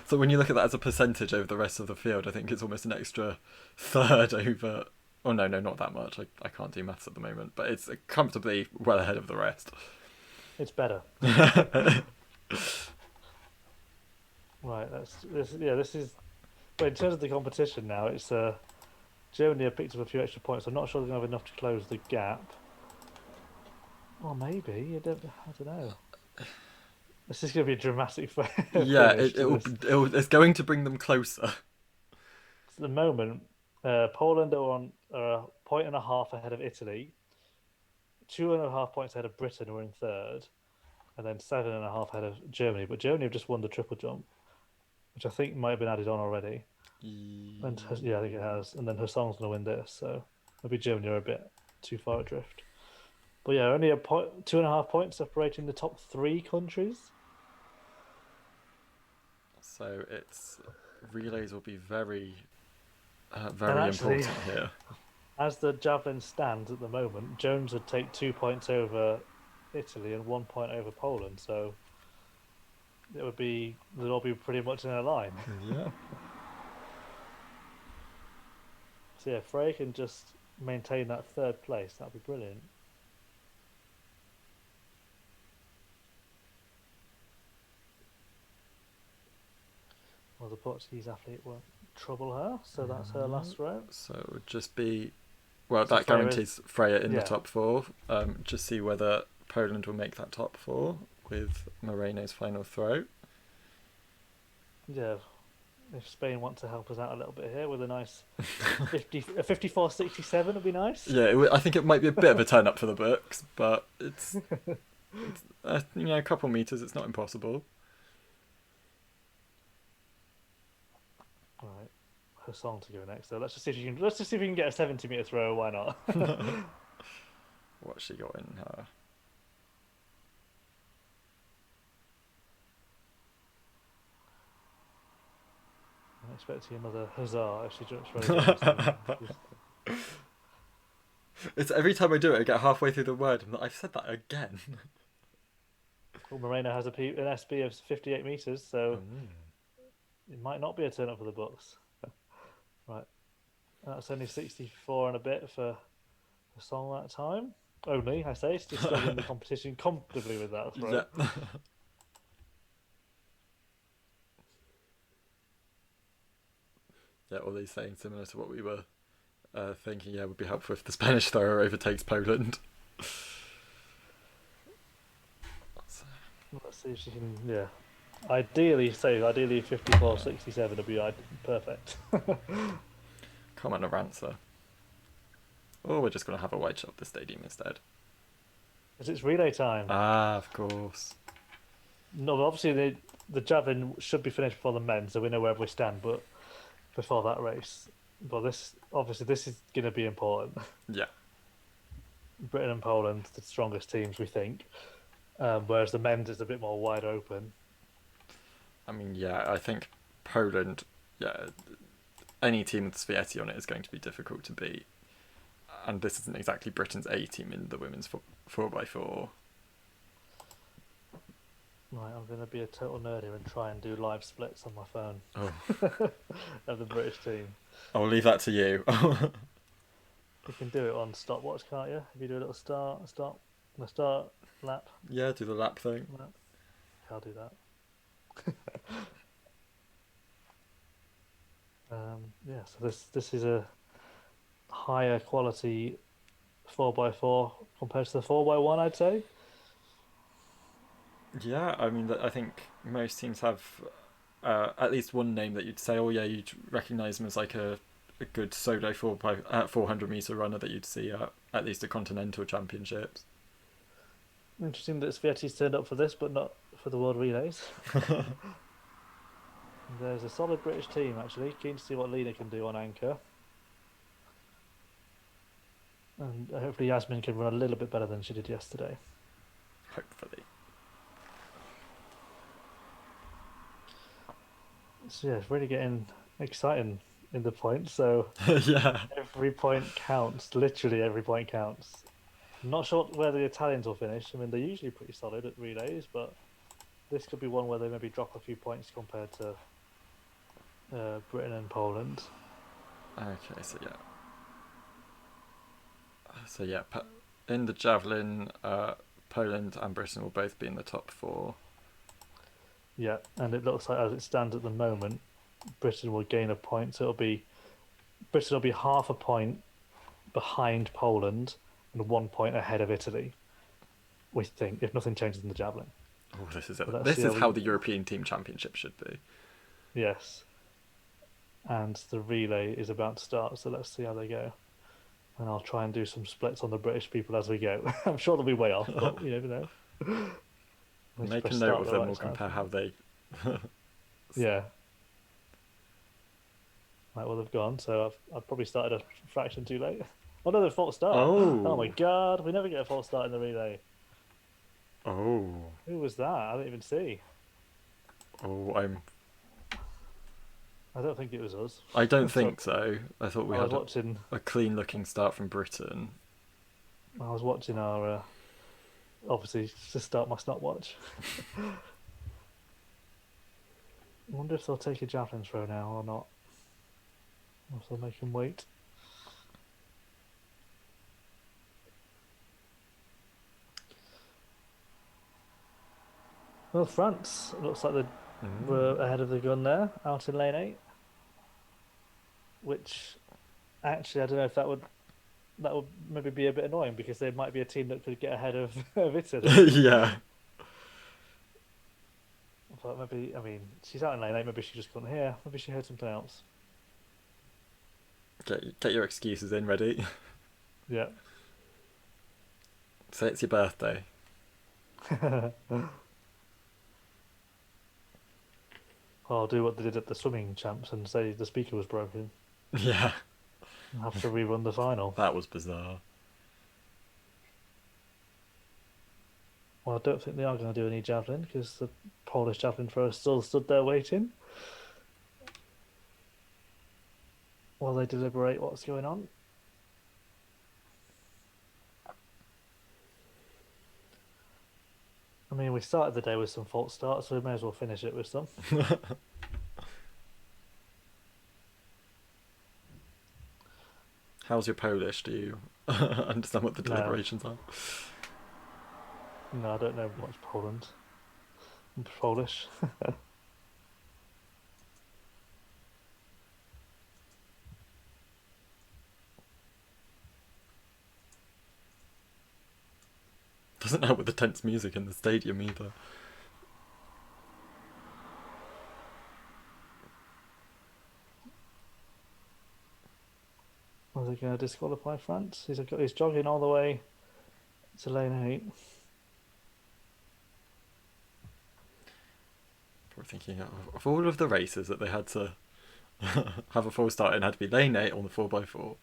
So when you look at that as a percentage over the rest of the field, I think it's almost an extra third over... Oh, no, not that much. I can't do maths at the moment. But it's comfortably well ahead of the rest. It's better. Right, this is... But in terms of the competition now, it's... Germany have picked up a few extra points. I'm not sure they're going to have enough to close the gap. Or maybe. I don't know. This is going to be a dramatic Yeah, it's going to bring them closer. At the moment, Poland are on a point and a half ahead of Italy, 2.5 points ahead of Britain, who are in third, and then 7.5 ahead of Germany. But Germany have just won the triple jump, which I think might have been added on already. And yeah, I think it has. And then Hassan's going to win this, so maybe Germany are a bit too far adrift. But yeah, only 2.5 points separating the top 3 countries. So relays will be very important here. As the javelin stands at the moment, Jones would take 2 points over Italy and 1 point over Poland. So they'll all be pretty much in a line. Yeah. So yeah, Frey can just maintain that third place. That'd be brilliant. Well, the Portuguese athlete won't trouble her, so that's her last row. So it would just be... Well, that guarantees Freya in the top 4. Just see whether Poland will make that top 4. with Moreno's final throw. Yeah, if Spain want to help us out a little bit here with a nice 54-67 would be nice. Yeah, I think it might be a bit of a turn up for the books, but it's a couple meters. It's not impossible. Right, her song to go next. So let's just see if you can. Let's just see if we can get a 70-meter throw. Why not? What's she got in her? I'm expecting another huzzah if she jumps really. It's every time I do it, I get halfway through the word. I'm like, I've said that again. Well, Moreno has an SB of 58 meters, so it might not be a turn up for the books. Right, that's only 64 and a bit for the song that time. Only, I say, still win the competition comfortably with that throw. Yeah. Yeah, all these saying similar to what we were thinking. Yeah, would be helpful if the Spanish thrower overtakes Poland. Let's see if she can. Yeah, ideally 54-67 would be perfect. Come on, Aranza. Or we're just going to have a wide shot at the stadium instead. Because it's relay time. Ah, of course. No, but obviously the javelin should be finished before the men, so we know where we stand. But before that race, but this is going to be important. Yeah. Britain and Poland, the strongest teams, we think. Whereas the men's is a bit more wide open. I mean, yeah, I think Poland, any team with Svieti on it is going to be difficult to beat. And this isn't exactly Britain's A team in the women's 4x4. Right, I'm going to be a total nerd here and try and do live splits on my phone Oh. of the British team. I'll leave that to you. You can do it on stopwatch, can't you? If you do a little start, lap. Yeah, do the lap thing. Lap. I'll do that. Yeah, so this is a higher quality 4x4 compared to the 4x1, I'd say. Yeah, I mean, I think most teams have at least one name that you'd say, oh yeah, you'd recognise him as like a good solo 400 metre runner that you'd see at least a continental championships. Interesting that Svieti's turned up for this, but not for the World Relays. There's a solid British team, actually. Keen to see what Lena can do on anchor. And hopefully Yasmin can run a little bit better than she did yesterday. Hopefully. So yeah, it's really getting exciting in the points. So Yeah. every point counts. Literally every point counts. I'm not sure where the Italians will finish. I mean, they're usually pretty solid at relays, but this could be one where they maybe drop a few points compared to Britain and Poland. Okay, so yeah, in the javelin, Poland and Britain will both be in the top 4. Yeah, and it looks like as it stands at the moment, Britain will gain a point. So Britain will be half a point behind Poland and 1 point ahead of Italy. We think, if nothing changes in the javelin. Oh, this is how the European Team Championship should be. Yes. And the relay is about to start, so let's see how they go. And I'll try and do some splits on the British people as we go. I'm sure they'll be way off, but you never know. Make a note of them, we'll compare how they... Yeah. Right, well, they've gone, so I've probably started a fraction too late. Oh no, they're false start. Oh my god, we never get a false start in the relay. Oh. Who was that? I didn't even see. Oh, I don't think it was us. I don't think so. I thought we had watching... a clean-looking start from Britain. I was watching our... obviously, to start my stopwatch. I wonder if they'll take a javelin throw now or not. Or if they'll make him wait. Well, France, it looks like they were ahead of the gun there, out in lane 8. Which, actually, I don't know if that would maybe be a bit annoying because there might be a team that could get ahead of Italy. Yeah. But maybe, I mean, she's out in lane 8, maybe she just couldn't hear. Maybe she heard something else. Get your excuses in ready. Yeah. Say it's your birthday. I'll do what they did at the swimming champs and say the speaker was broken Yeah, and have to rerun the final. that was bizarre. Well, I don't think they are going to do any javelin because the Polish javelin thrower still stood there waiting while they deliberate what's going on. I mean, we started the day with some false starts, so we may as well finish it with some. How's your Polish? Do you understand what the No. deliberations are? No, I don't know much Polish. Doesn't help with the tense music in the stadium either. Are they going to disqualify France? He's jogging all the way to lane 8. We're thinking of all of the races that they had to have a full start in, had to be lane 8 on the 4x4.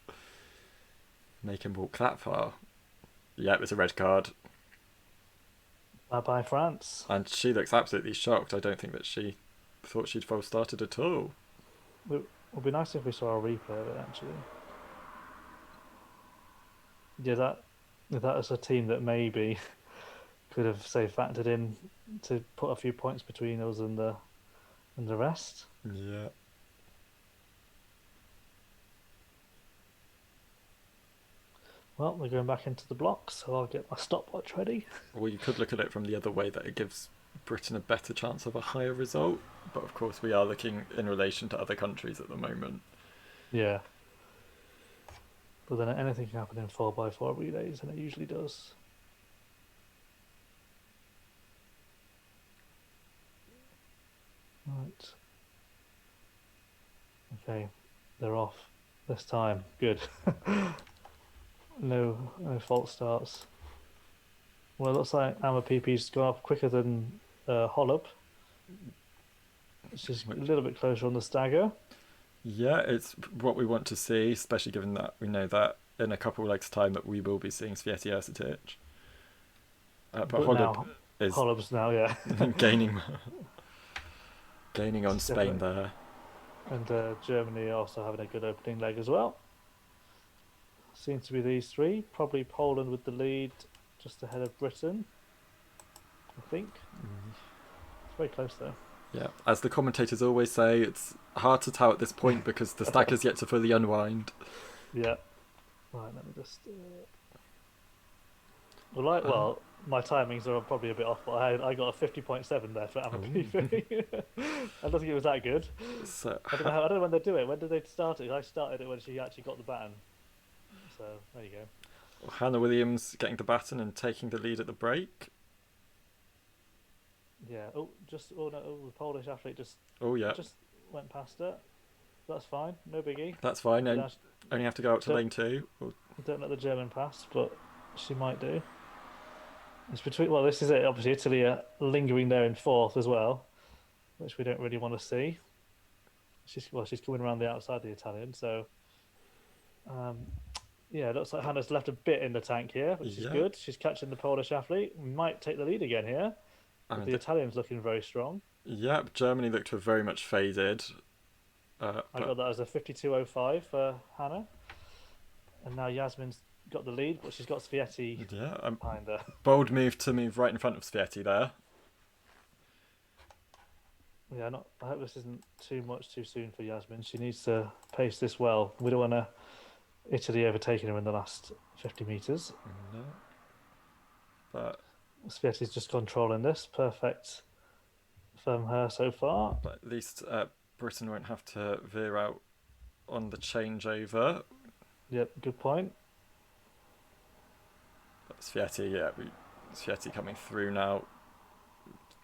Make him walk that far. Yep, it's a red card. Bye-bye, France. And she looks absolutely shocked. I don't think that she thought she'd full started at all. It would be nice if we saw a replay of it, actually. Yeah, that is a team that maybe could have, say, factored in to put a few points between us and the rest. Yeah. Well, we're going back into the blocks, so I'll get my stopwatch ready. Or you could look at it from the other way, that it gives Britain a better chance of a higher result. But of course, we are looking in relation to other countries at the moment. Yeah. But then anything can happen in 4x4 relays, and it usually does. Right. Okay, they're off this time. Good. No false starts. Well, it looks like Amma PP's gone off quicker than Hollop. She's a little bit closer on the stagger. Yeah, it's what we want to see, especially given that we know that in a couple of legs' time that we will be seeing Svieti Ersitic. But Hollop now, is Hollop's now, yeah. gaining on Spain Definitely. there. And Germany also having a good opening leg as well. Seems to be these three. Probably Poland with the lead, just ahead of Britain, I think. It's very close though. Yeah, as the commentators always say, it's hard to tell at this point because the stagger's yet to fully unwind. Yeah. Right, let me just. Well, my timings are probably a bit off, but I got a 50.7 there for Amma PP. I don't think it was that good. So, I don't know when they do it. When did they start it? I started it when she actually got the baton. So there you go. Hannah Williams getting the baton and taking the lead at the break. Yeah. The Polish athlete just Yeah, went past her. That's fine. No biggie. that's fine. Only have to go up to lane 2. Don't let the German pass, but she might do. It's between. Well, this is it. Obviously, Italy are lingering there in 4th as well, which we don't really want to see. She's coming around the outside of the Italian, so. Yeah, it looks like Hannah's left a bit in the tank here, which is good. She's catching the Polish athlete. We might take the lead again here. The Italian's looking very strong. Yep, Germany looked to have very much faded. I got that as a 52.05 for Hannah. And now Yasmin's got the lead, but she's got Svieti behind her. Bold move to move right in front of Svieti there. Yeah, I hope this isn't too soon for Yasmin. She needs to pace this well. We don't want Italy overtaking her in the last 50 metres. No. But Svieti's just controlling this. Perfect from her so far. But at least Britain won't have to veer out on the changeover. Yep, good point. But Svieti, Svieti coming through now.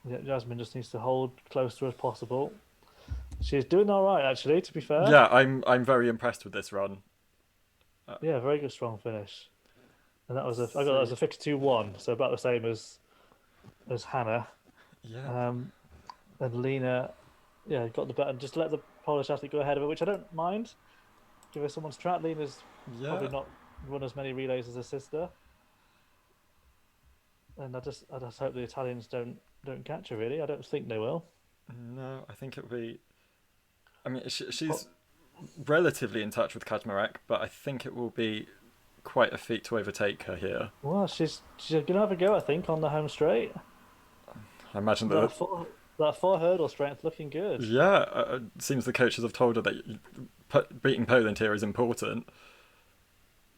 Yeah, Jasmine just needs to hold close to her as possible. She's doing all right, actually. To be fair, Yeah, I'm very impressed with this run. yeah, very good, strong finish. And that was I got that as See, a 52-1, so about the same as Hannah. yeah, Um, and Lena, yeah, got the better. Just let the Polish athlete go ahead of it, which I don't mind. Give her someone's track. Lena's probably yeah. not run as many relays as her sister, and I just hope the Italians don't catch her. Really, I don't think they will. No, I think it'll be. I mean, Oh, she's relatively in touch with Kaczmarek, but I think it will be quite a feat to overtake her here. well, she's gonna have a go, I think, on the home straight. I imagine That that. four hurdle strength looking good. Yeah, it seems the coaches have told her that beating Poland here is important.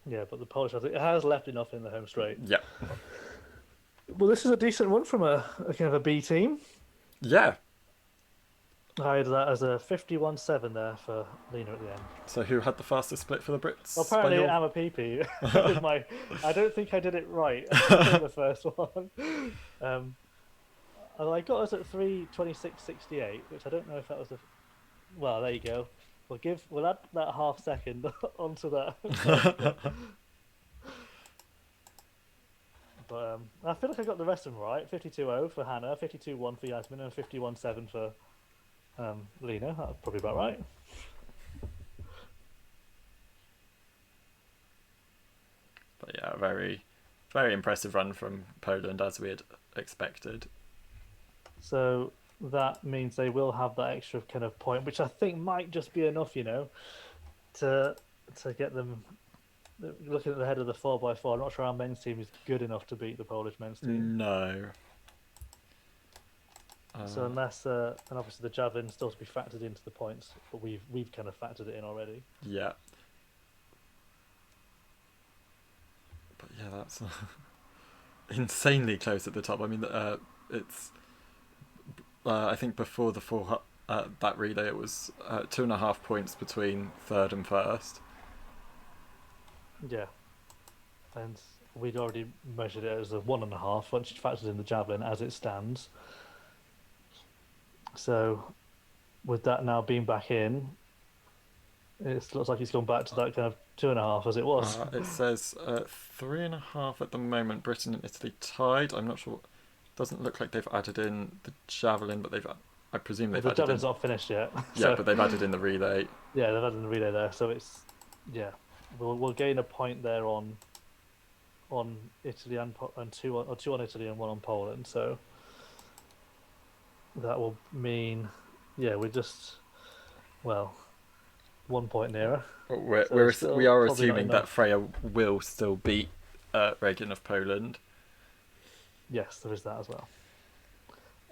Yeah, but the Polish athlete has left enough in the home straight. Yeah, Well, this is a decent one from a kind of a B team. yeah. I had that as a 51-7 there for Lena at the end. So who had the fastest split for the Well, Brits? By apparently, your. I'm a PP with my. I don't think I did it right in the first one. Um, and I got us at 3:26.68, which I don't know if that was the. Well, there you go. We'll add that half second onto that first bit. But I feel like I got the rest of them right. 52-0 for Hannah, 52-1 for Yasmin, and 51-7 for Lena. That's probably about right. But yeah, very, very impressive run from Poland as we had expected. So that means they will have that extra kind of point, which I think might just be enough, to get them looking at the head of the 4x4. I'm not sure our men's team is good enough to beat the Polish men's team. No. So unless, and obviously the javelin still to be factored into the points, but we've kind of factored it in already. Yeah. But yeah, that's insanely close at the top. I mean, it's. I think before that relay, it was 2.5 points between third and first. Yeah, and we'd already measured it as a 1.5 once you factored in the javelin as it stands. So with that now being back in, it looks like it's gone back to that kind of 2.5 as it was. It says 3.5 at the moment. Britain and Italy tied. I'm not sure. Doesn't look like they've added in the javelin, but I presume Well, they've the added javelin's in. not finished yet. Yeah, So but they've added in the relay. yeah, they've added the relay there. So it's yeah, we'll gain a point there on Italy and two on Italy and one on Poland. So that will mean we just 1 point nearer. But So it's still we are probably not assuming that enough. Freya will still beat Reagan of Poland. Yes, there is that as well.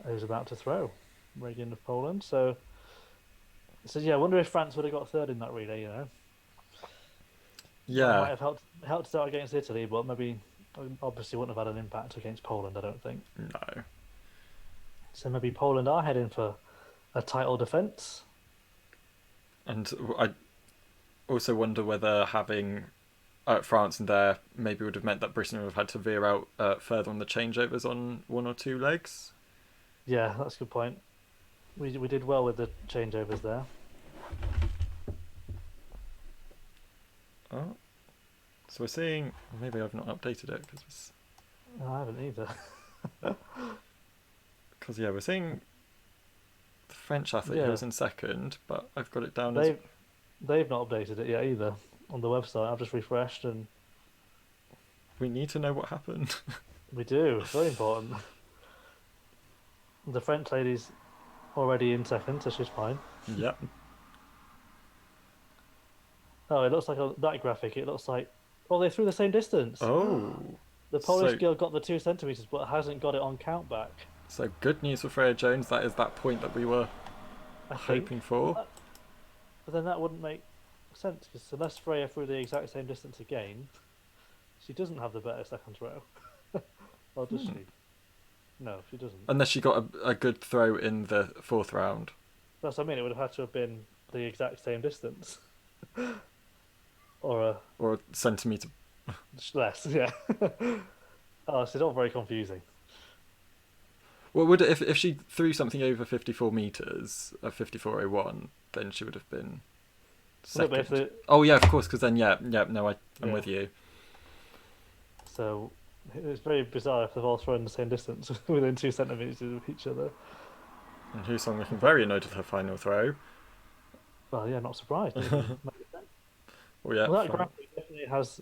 Who's about to throw Reagan of Poland. So yeah, I wonder if France would have got third in that relay. That might Yeah, have helped us out against Italy, but maybe obviously wouldn't have had an impact against Poland. I don't think. no. So maybe Poland are heading for a title defence. And I also wonder whether having France in there maybe would have meant that Britain would have had to veer out further on the changeovers on one or two legs. Yeah, that's a good point. We did well with the changeovers there. Oh, so we're seeing. Maybe I've not updated it No, I haven't either. because yeah, we're seeing the French athlete Yeah. who was in second, but I've got it down as They've not updated it yet either on the website. I've just refreshed and we need to know what happened. we do. It's very important. The French lady's already in second, so she's fine. Yep. Oh, it looks like that graphic. It looks like they threw the same distance. Oh, The Polish so girl got the 2 centimeters, but hasn't got it on count back. so good news for Freya Jones. That is that point that we were I think. hoping for. But then that wouldn't make sense because unless Freya threw the exact same distance again, she doesn't have the better second row. Or does she? No, she doesn't. Unless she got a good throw in the fourth round. That's what I mean. It would have had to have been the exact same distance, or Or a centimetre. less. Yeah. Oh, it's all very confusing. Well, would it, if she threw something over 54 meters at 54.01, then she would have been No, but second. if Oh yeah, of course. Because then no, I'm Yeah. with you. So it's very bizarre if they've all thrown the same distance within 2 centimeters of each other. And Husong looking very annoyed with her final throw. Well, yeah, not surprised. Doesn't it? Oh yeah, Well, that fine. graphic definitely has.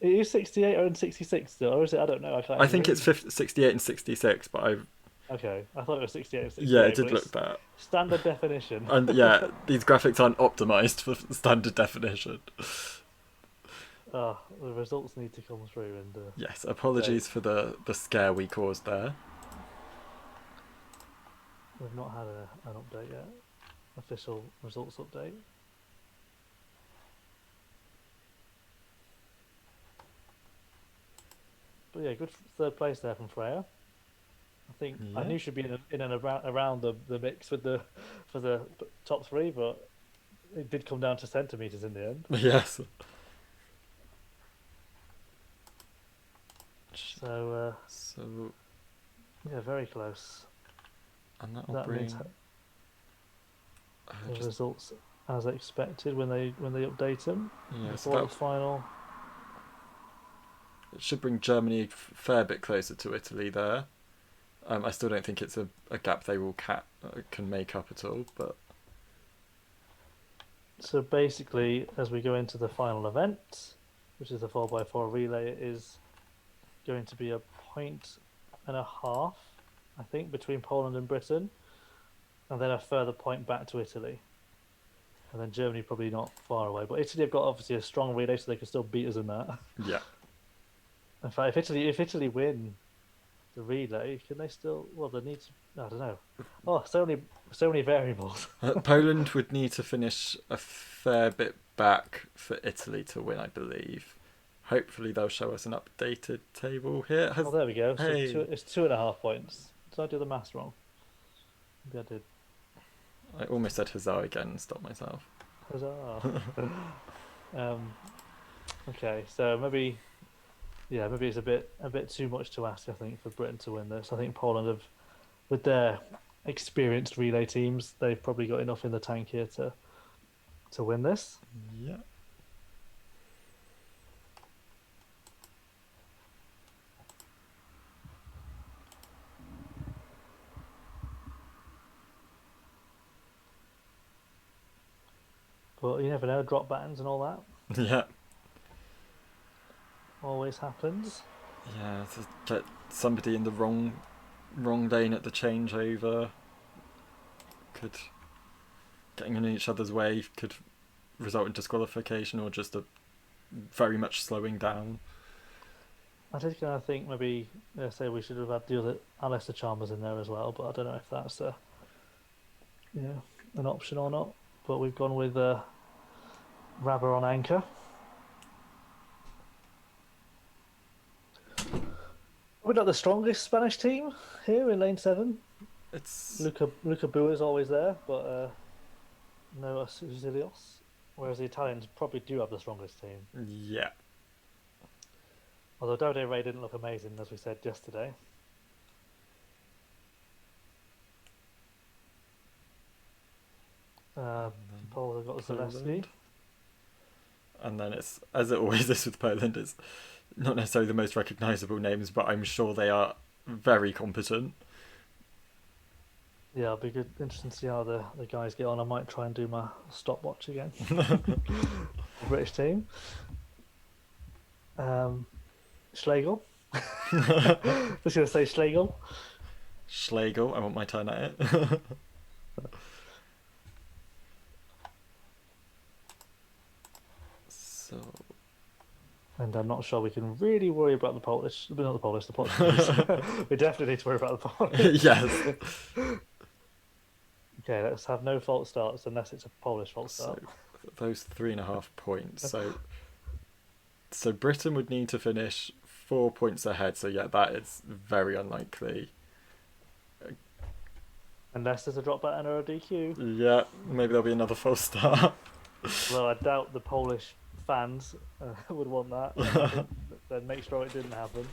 It is 68 or 66 still, or is it? I don't know. I can't. I even think read. it's 68 and 66, but I Okay, I thought it was 68 or 68. yeah, it but did look it's that. standard definition. And yeah, these graphics aren't optimized for standard definition. The results need to come through, and Yes, apologies for the scare we caused there. we've not had an update yet. Official results update. But yeah, good third place there from Freya. I think I Yeah. knew she'd be in and around the mix with the for the top three, but it did come down to centimeters in the end. Yes. So So, yeah, very close. and that'll That bring means the just results as expected when they update them. yeah, so Before the that final. it should bring Germany a fair bit closer to Italy there. I still don't think it's a gap they will can make up at all, but So basically, as we go into the final event, which is the 4x4 relay, it is going to be a point and a half, I think, between Poland and Britain, and then a further point back to Italy. And then Germany probably not far away, but Italy have got obviously a strong relay, so they can still beat us in that. yeah. In fact, if Italy win the relay, can they still? Well, they need to. I don't know. Oh, so many variables. Poland would need to finish a fair bit back for Italy to win, I believe. Hopefully they'll show us an updated table here. Oh, there we go. So Hey. it's 2.5 points. Did I do the maths wrong? Maybe I did. I almost said huzzah again and stopped myself. Huzzah. Okay, so maybe it's a bit too much to ask. I think for Britain to win this. I think Poland have, with their experienced relay teams, they've probably got enough in the tank here to win this. Yeah. But you never know. Drop buttons and all that Yeah. always happens. Yeah, to get somebody in the wrong lane at the changeover could getting in each other's way could result in disqualification or just a very much slowing down. I did kind of think maybe say we should have had the other Alistair Chalmers in there as well, but I don't know if that's an option or not. But we've gone with Rabber on anchor. We're not the strongest Spanish team here in lane 7. It's Luca Bua's always there, but no Zilios. Whereas the Italians probably do have the strongest team. yeah. Although Davide Ray didn't look amazing, as we said yesterday. Paul have got Zaleski. Poland. And then it's, as it always is with Poland, it's not necessarily the most recognisable names, but I'm sure they are very competent. Yeah, it'll be good. Interesting to see how the guys get on. I might try and do my stopwatch again. British team. Schlegel. Just gonna say Schlegel. Schlegel, I want my turn at it. So And I'm not sure we can really worry about the Polish. Not the Polish, the Portuguese. We definitely need to worry about the Polish. yes. Okay, let's have no false starts unless it's a Polish false So start. those 3.5 points. So Britain would need to finish 4 points ahead. So yeah, that is very unlikely. Unless there's a drop back or a DQ. Yeah, maybe there'll be another false start. Well, I doubt the Polish fans would want that. Then make sure it didn't happen.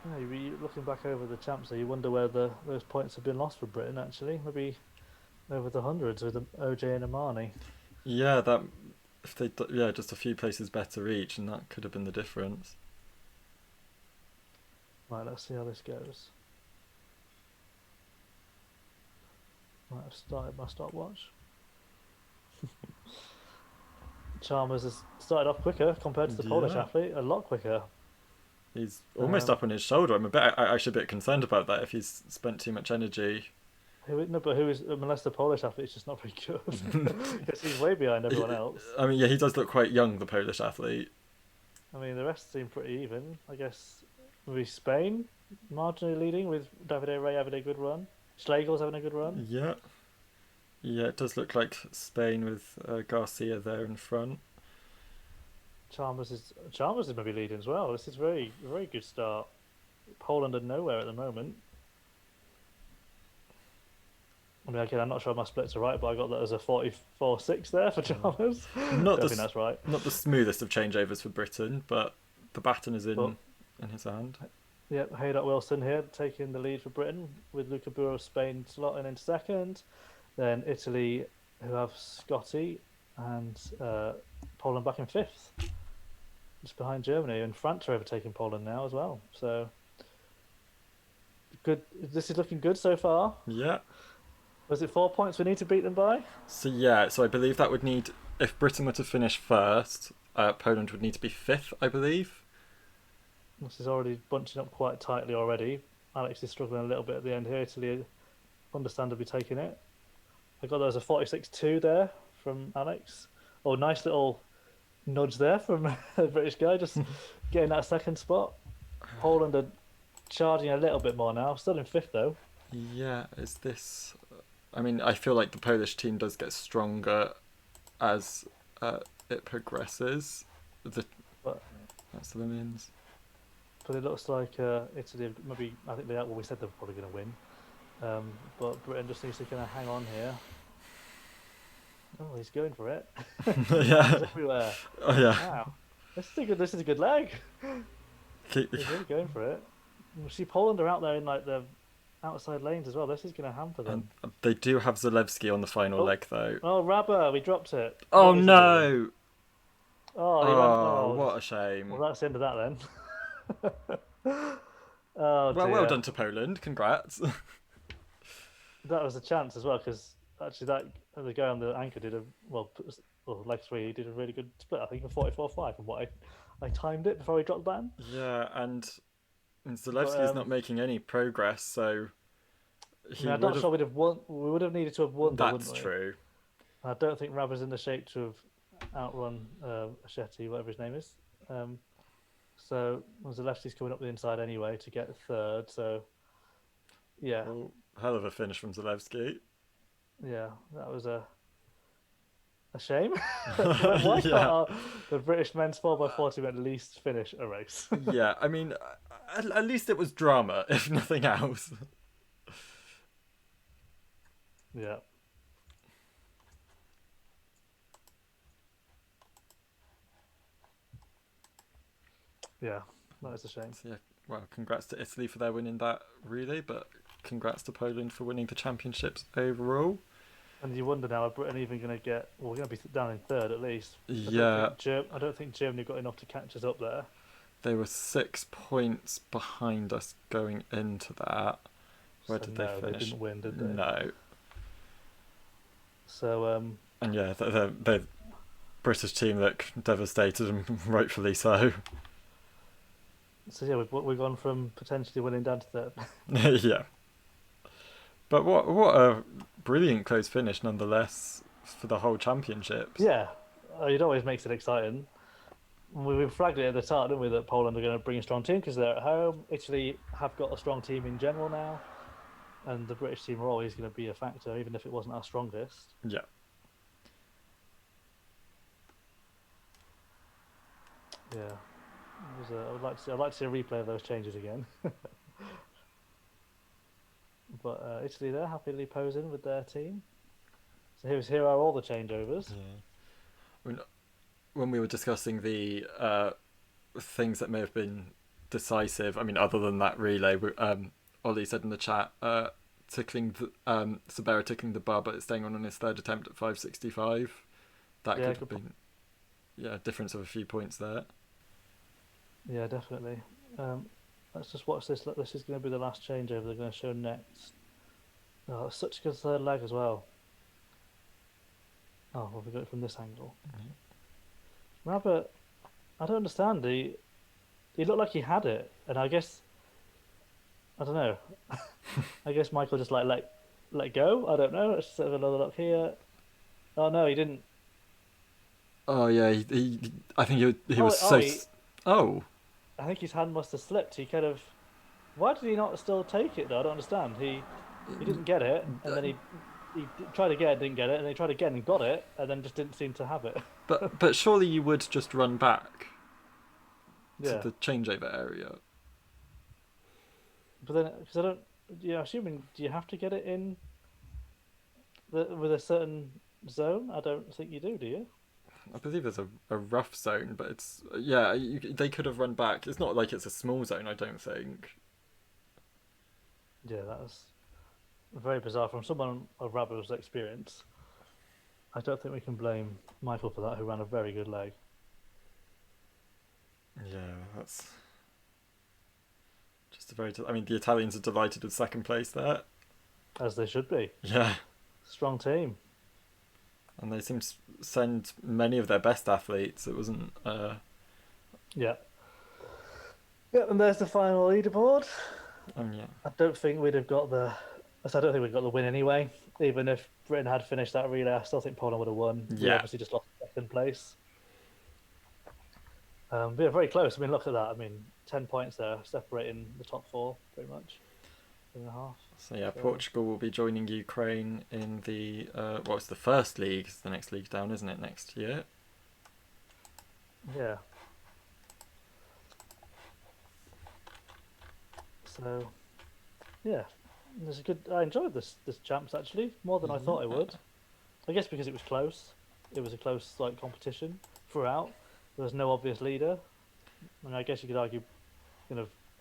Yeah, looking back over the champs, there, you wonder where those points have been lost for Britain. Actually, maybe over the hundreds with OJ and Amani. Yeah, that if they yeah just a few places better each, and that could have been the difference. Right, let's see how this goes. Right, I've started my stopwatch. Chalmers has started off quicker compared to the Polish Yeah, athlete, a lot quicker. he's almost Um, up on his shoulder. I'm actually a bit concerned about that if he's spent too much energy. no, but who is unless the Polish athlete's just not very good because he's way behind everyone else. I mean, yeah, he does look quite young, the Polish athlete. I mean, the rest seem pretty even. I guess maybe Spain marginally leading with Davide Ray having a good run. Schlegel's having a good run. Yeah, yeah, it does look like Spain with Garcia there in front. Chalmers is maybe leading as well. This is very good start. Poland are nowhere at the moment. I mean, again, I'm not sure my splits are right, but I got that as a 44-6 there for Chalmers. Not Don't think that's right. not the smoothest of changeovers for Britain, but the baton is But in his hand. yeah, Haydock Wilson here taking the lead for Britain with Luca Buro of Spain slotting in second. Then Italy, who have Scotty, and Poland back in fifth, just behind Germany. And France are overtaking Poland now as well. So good. This is looking good so far. Yeah. Was it 4 points we need to beat them by? So yeah, so I believe that would need if Britain were to finish first, Poland would need to be fifth, I believe. This is already bunching up quite tightly already. Alex is struggling a little bit at the end here. Italy understandably taking it. I got there as a 46-2 there from Alex. Oh, nice little nudge there from the British guy, just getting that second spot. Poland are charging a little bit more now. Still in fifth though. Yeah, is this? I mean, I feel like the Polish team does get stronger as it progresses. But That's the women's. it looks like Italy maybe. I think well, we said they're probably going to win. But Britain just needs to kind of hang on here. Oh, he's going for it. Yeah. Everywhere. Oh yeah. Wow. This is a good leg. Keep- He's really going for it. You see Poland are out there in like the outside lanes as well. This is going to hamper them. And they do have Zalewski on the final leg though. Oh, Rabba, we dropped it. Oh What is he doing? no! Oh, he Oh, went, what a shame. well, that's the end of that then. Oh, Well, dear. well done to Poland. Congrats. That was a chance as well because actually the guy on the anchor did leg three, he did a really good split. I think a 44-5 from what I timed it before he dropped the button. Yeah, and Zalewski's not making any progress, so I'm not sure we'd have won. We would have needed to have won. That's wouldn't we? true. I don't think Rabba's in the shape to have outrun Ashetti, whatever his name is. So Zalewski's coming up the inside anyway to get third. So yeah, Well, hell of a finish from Zalewski. yeah, that was a shame. Why can't the British men's 4x40 at least finish a race? Yeah, I mean, at least it was drama, if nothing else. Yeah. Yeah, that is a shame. So, yeah, well, congrats to Italy for their winning that relay, but congrats to Poland for winning the championships overall. And you wonder now, are Britain even going to get? Well, we're going to be down in third at least. Yeah, I don't think Germany got enough to catch us up there. they were 6 points behind us going into that. Where So did they finish? They didn't win, did they? No. So And yeah, the British team look devastated, and rightfully so. So yeah, we've gone from potentially winning down to third. Yeah. But what a brilliant close finish nonetheless for the whole championships. Yeah, it always makes it exciting. We flagged it at the start, didn't we, that Poland are going to bring a strong team because they're at home. Italy have got a strong team in general now, and the British team are always going to be a factor, even if it wasn't our strongest. Yeah. Yeah, I'd like to see a replay of those changes again. But Italy there happily posing with their team. So here are all the changeovers. Yeah. When we were discussing the things that may have been decisive. I mean, other than that relay, Ollie said in the chat, tickling the Sabera tickling the bar, but it's staying on his third attempt at 565. That Yeah, could have been a difference of a few points there. Yeah, definitely. Let's just watch this. This is going to be the last changeover they're going to show next. Oh, it's such a good third leg as well. Oh, well, we got it from this angle. Rabbit, I don't understand. He looked like he had it, and I guess I don't know. I guess Michael just like let go. I don't know. Let's just have another look here. Oh no, he didn't. Oh yeah, I think he Oh, was so. Oh, I think his hand must have slipped. He kind of. Why did he not still take it though? I don't understand. He didn't get it, and then he tried again, didn't get it, and then he tried again and got it, and then just didn't seem to have it. but surely you would just run back to Yeah, the changeover area. but then because I don't. Yeah, assuming do you have to get it in with a certain zone? I don't think you do you? I believe there's a rough zone, but it's they could have run back. It's not like it's a small zone, I don't think. Yeah, that was very bizarre from someone of Rabo's experience. I don't think we can blame Michael for that, who ran a very good leg. Yeah, that's just a very. I mean, the Italians are delighted with second place there. As they should be. Yeah, Strong team. and they seem to send many of their best athletes. It wasn't. Yeah. Yeah, and there's the final leaderboard. Yeah. I don't think we'd have got I don't think we'd got the win anyway. Even if Britain had finished that relay, I still think Poland would have won. We Yeah. obviously just lost second place. But yeah, very close. I mean, look at that. I mean, 10 points there, separating the top four, pretty much. 2.5. So yeah, Portugal will be joining Ukraine in the it's the first league. It's the next league down, isn't it? Next year. Yeah. So, yeah, there's a good. I enjoyed this champs actually more than I thought I would. I guess because it was close. It was a close competition throughout. There was no obvious leader, and I guess you could argue,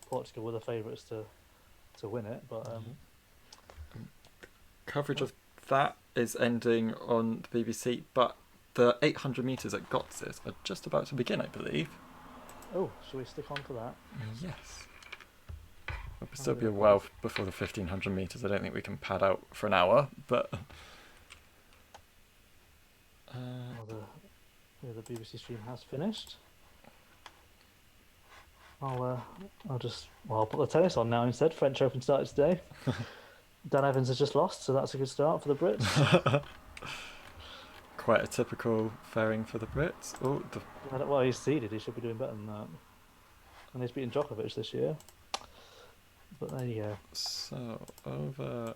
Portugal were the favourites to win it, but Coverage of that is ending on the BBC, but the 800 metres at Gotsis are just about to begin, I believe. oh, shall we stick on to that? Yes. It'll still be a while before the 1500 metres. I don't think we can pad out for an hour, but. The BBC stream has finished. I'll put the tennis on now instead. French Open started today. Dan Evans has just lost, so that's a good start for the Brits. Quite a typical fairing for the Brits. Oh, Well, he's seeded. He should be doing better than that. And he's beaten Djokovic this year. But there you go. So over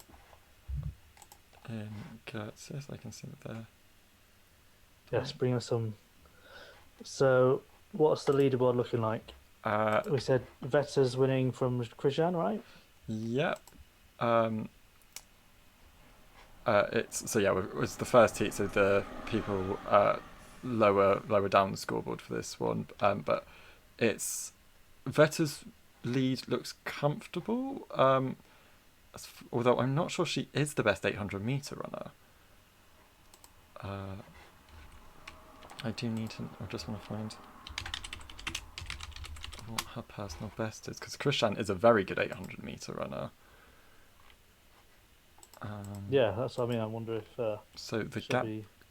in Gertsis, I can see it there. Yes, bring us some. So, what's the leaderboard looking like? We said Vetter's winning from Krishan, right? Yep. It's the first heat, so the people lower down the scoreboard for this one. But it's Vetter's lead looks comfortable. Although I'm not sure she is the best 800 meter runner. I do need to. I just want to find what her personal best is, because Krishan is a very good 800 meter runner. Yeah, that's what I mean. I wonder if so the gap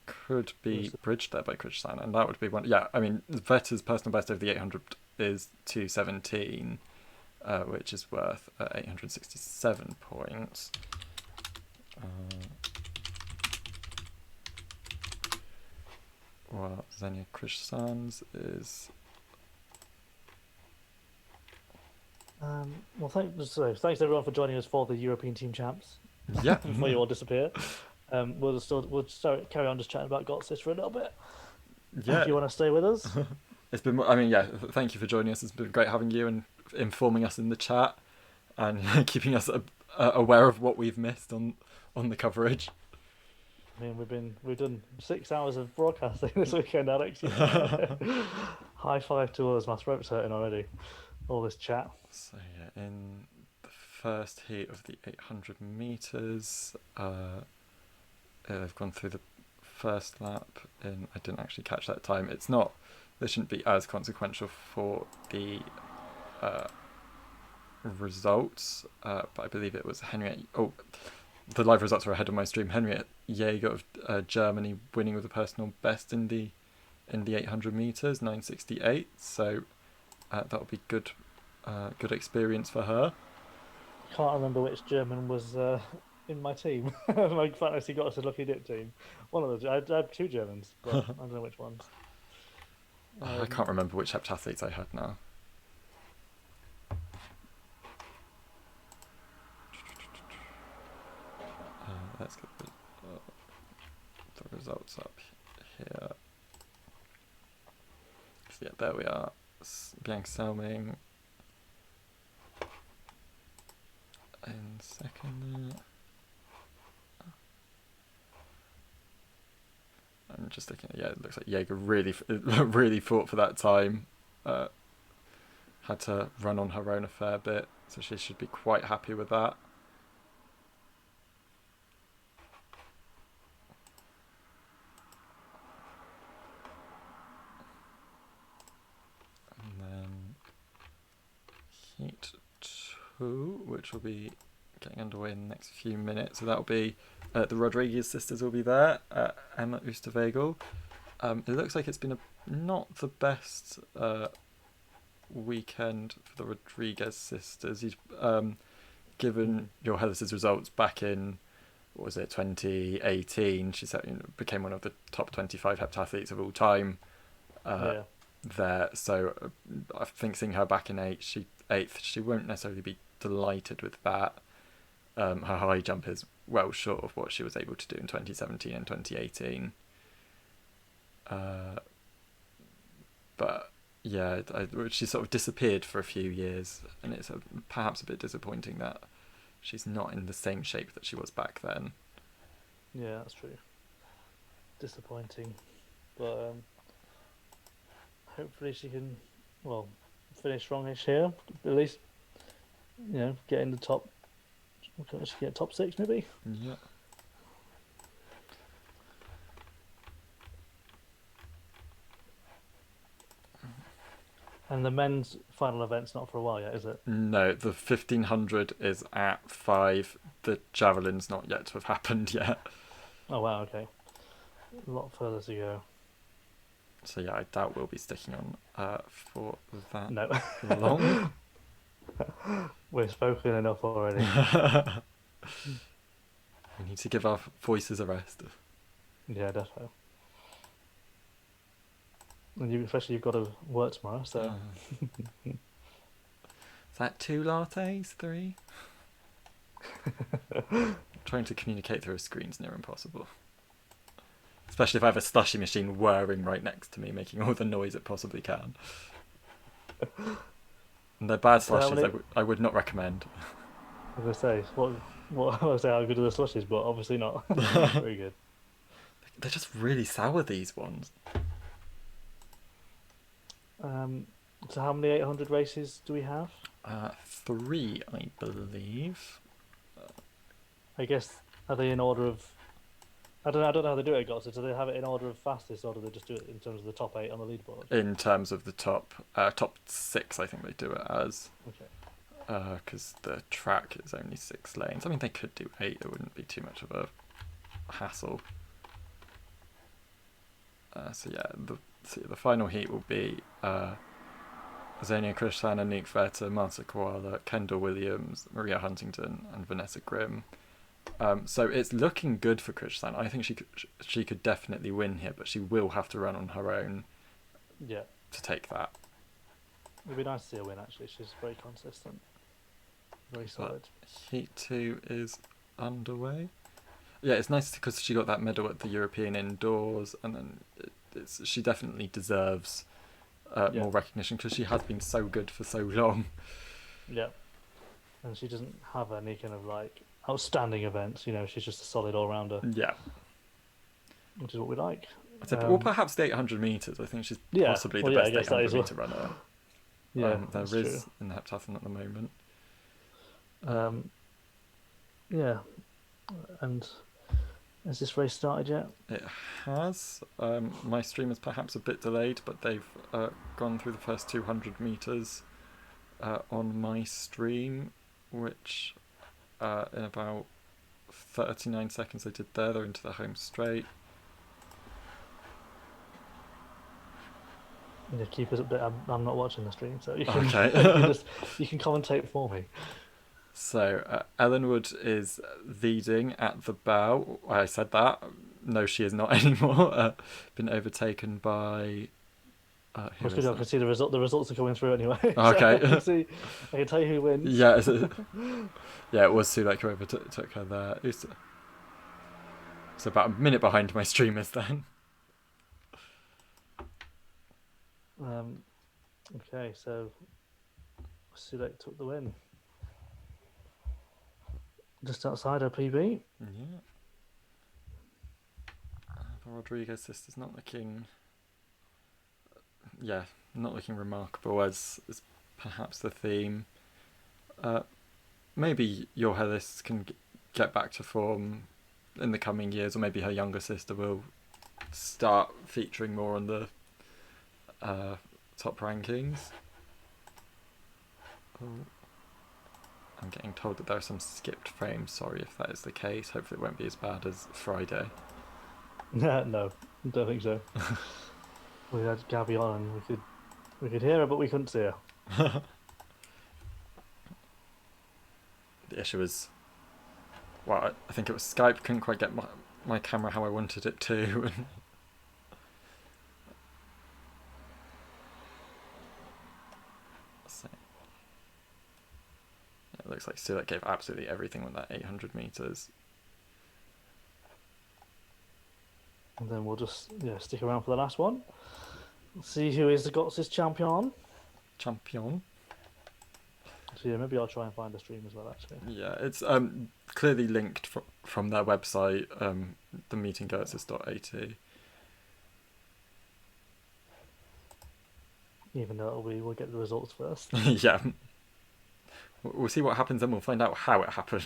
could be bridged there by Krishan, and that would be one. Yeah, I mean, Vetter's personal best over the 800 is 2:17, which is worth 867 points. Well, Xenia Krishan's is. Well, thanks everyone for joining us for the European Team Champs. Yeah. Before you all disappear, we'll carry on just chatting about Gotsis for a little bit. Yeah. If you want to stay with us. It's been. I mean, yeah. Thank you for joining us. It's been great having you and informing us in the chat, and keeping us aware of what we've missed on the coverage. I mean, we've done 6 hours of broadcasting this weekend, Alex. High five to us. My throat's hurting already. all this chat. So yeah, in the first heat of the 800 meters, they've gone through the first lap, and I didn't actually catch that time. It's not. This shouldn't be as consequential for the results, but I believe it was Henriette. Oh, the live results are ahead of my stream. Henriette Jaeger of Germany winning with a personal best in the 800 meters, 9:68. So that'll be good experience for her. Can't remember which German was in my team. My fantasy got us a lucky dip team. One of the I had two Germans, but I don't know which ones. I can't remember which heptathletes I had now. Let's get the results up here. So yeah, there we are. Bianca Selming in second there. I'm just looking at, yeah, it looks like Jaeger really fought for that time. Had to run on her own a fair bit, so she should be quite happy with that. And then heat 2, which will be getting underway in the next few minutes. So that'll be the Rodriguez sisters will be there. Emma Oosterwegel. It looks like it's been not the best weekend for the Rodriguez sisters. Given Johannes' results back in, what was it, 2018, she became one of the top 25 heptathletes of all time. There, so I think seeing her back in eighth, she won't necessarily be delighted with that. Her high jump is well short of what she was able to do in 2017 and 2018. But yeah, she sort of disappeared for a few years, and it's perhaps a bit disappointing that she's not in the same shape that she was back then. Yeah, that's true. Disappointing, but hopefully she can, finish strongish here. At least, get in the top. Can she get top 6 maybe? Yeah. And the men's final event's not for a while yet, is it? No, the 1500 is at 5. The javelin's not yet to have happened yet. Oh wow, okay. A lot further to go. So yeah, I doubt we'll be sticking on for that No. long. We've spoken enough already. We need to give our voices a rest. Yeah, definitely. And especially you've got to work tomorrow, so. Is that 2 lattes? 3? Trying to communicate through a screen's near impossible. Especially if I have a slushy machine whirring right next to me, making all the noise it possibly can. And they're bad slushies. I would not recommend. I was going to say, I was say how good are the slushies, but obviously not. Very good. They're just really sour, these ones. So how many 800 races do we have? 3, I believe. I guess, are they in order of... I don't know how they do it, guys. So do they have it in order of fastest, or do they just do it in terms of the top 8 on the leaderboard? In terms of the top 6, I think they do it as. Okay. Because the track is only 6 lanes. I mean, they could do 8. It wouldn't be too much of a hassle. So yeah, the final heat will be Xenia Krishan, Nick Vetter, Marta Koala, Kendall Williams, Maria Huntington, and Vanessa Grimm. So it's looking good for Krishan. I think she could definitely win here, but she will have to run on her own. Yeah. To take that. It'd be nice to see her win. Actually, she's very consistent, very solid. But heat 2 is underway. Yeah, it's nice because she got that medal at the European Indoors, and then she definitely deserves more recognition because she has been so good for so long. Yeah, and she doesn't have any kind of outstanding events. She's just a solid all-rounder. Yeah, which is what we like. Or perhaps the 800 meters. I think she's possibly the best 800 meter runner. Yeah, there that's is true. in the heptathlon at the moment. Um, yeah, and has this race started yet? It has. My stream is perhaps a bit delayed, but they've gone through the first 200 meters on my stream, which in about 39 seconds they did there. They're into the home straight. Yeah, keep us updated. I'm not watching the stream, so you can Okay. you can commentate for me. So Ellenwood is leading at the bow. I said that. No, she is not anymore. Been overtaken by. Who That's is good. I can that? see the result. The results are coming through anyway. So I Okay. can see. I can tell you who wins. Yeah, yeah, it was Sulek who overtook her there. It's about a minute behind my streamers then. Um, okay, so Sulek took the win. Just outside her PB. Yeah. The Rodriguez sisters not looking. Yeah, not looking remarkable as perhaps the theme. Maybe your Hellis can get back to form in the coming years, or maybe her younger sister will start featuring more on the top rankings. Oh, I'm getting told that there are some skipped frames. Sorry if that is the case. Hopefully it won't be as bad as Friday. No, don't think so. We had Gabby on, and we could hear her, but we couldn't see her. The issue is, well, I think it was Skype couldn't quite get my camera how I wanted it to. So, it looks like Sulek gave absolutely everything with that 800 meters. And then we'll just stick around for the last one. See who is the Gots' champion. Champion. So yeah, maybe I'll try and find the stream as well. Actually, Yeah, it's clearly linked from their website, the meetinggertzes.at. even though we'll get the results first. Yeah. We'll see what happens, then we'll find out how it happened.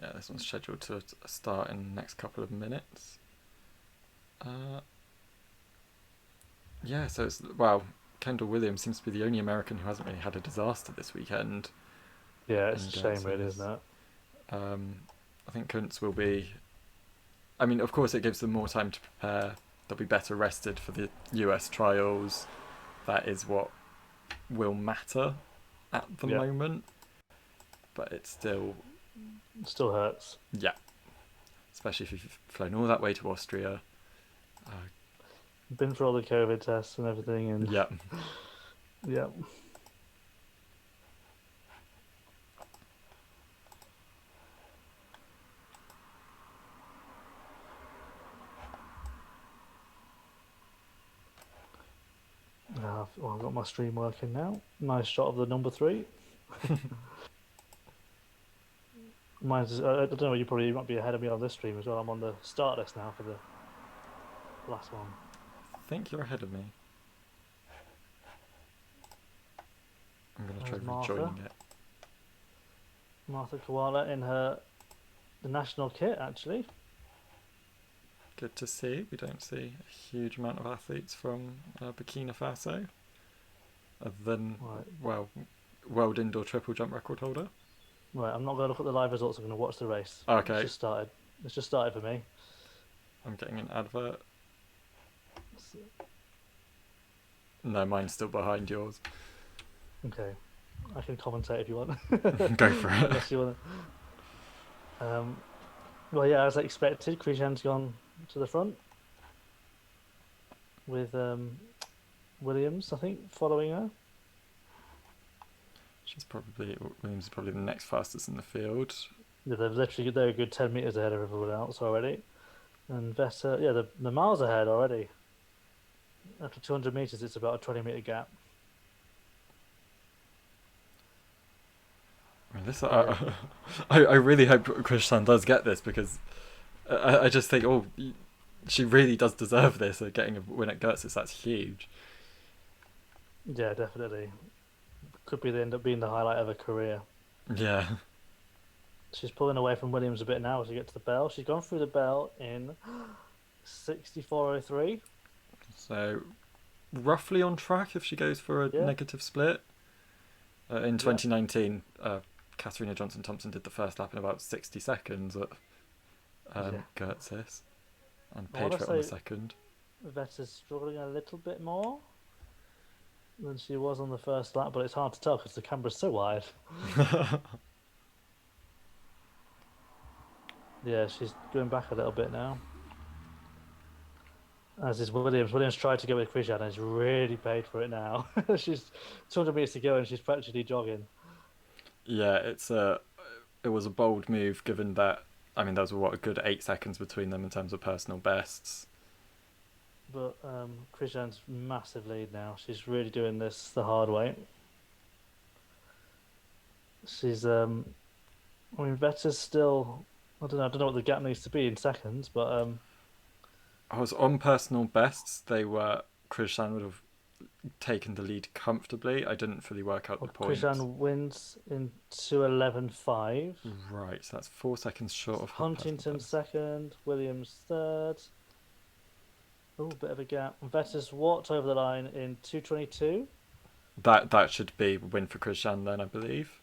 Yeah, this one's scheduled to start in the next couple of minutes. Yeah, so it's, wow, Kendall Williams seems to be the only American who hasn't really had a disaster this weekend. Yeah, it's a shame, really, isn't it? I think Kuntz will be. I mean, of course, it gives them more time to prepare. They'll be better rested for the US trials. That is what will matter at the moment. But it still hurts. Yeah. Especially if you've flown all that way to Austria. Been for all the COVID tests and everything, and yeah. Yeah. I've got my stream working now. Nice shot of the number 3. Mine's, I don't know, you might be ahead of me on this stream as well. I'm on the start list now for the last one. I think you're ahead of me. I'm going to try rejoining it. Martha Koala in the national kit, actually. Good to see. We don't see a huge amount of athletes from Burkina Faso. Other than, world indoor triple jump record holder. Right, I'm not going to look at the live results. I'm going to watch the race. Okay. It's just started for me. I'm getting an advert. No, mine's still behind yours. Okay. I can commentate if you want. Go for it. Unless you want. Well, yeah, as I expected, Christian's gone to the front with Williams, I think, following her. Williams is probably the next fastest in the field. Yeah, they're a good 10 metres ahead of everyone else already. And Vettel, yeah, the miles ahead already. After 200 meters, it's about a 20-meter gap. I mean, this Yeah, I really hope Christian does get this, because I just think, oh, she really does deserve this. Getting a win at Gertz, that's huge. yeah, definitely. Could be the end up being the highlight of her career. Yeah. She's pulling away from Williams a bit now as we get to the bell. She's gone through the bell in 64.03. So roughly on track if she goes for a Yeah, negative split. In yeah. 2019, Katharina Johnson-Thompson did the first lap in about 60 seconds at Yeah. Gertzis, and I want paid to for it on the say second. Vetta's struggling a little bit more than she was on the first lap, but it's hard to tell because the camera's so wide. Yeah, she's going back a little bit now. As is Williams. Williams tried to go with Christian and has really paid for it now. She's 200 meters to go and she's practically jogging. Yeah, it was a bold move, given that, I mean, there was a good 8 seconds between them in terms of personal bests. But Christian's massive lead now. She's really doing this the hard way. She's I mean Vetta's still I don't know what the gap needs to be in seconds, but I was on personal bests. Christian would have taken the lead comfortably. I didn't fully work out the points. Christian wins in 2:11.5. Right, so that's 4 seconds short of her Huntington personal best. second, Williams third. Oh, bit of a gap. Vetta's walked over the line in 2:22. That should be a win for Christian then, I believe.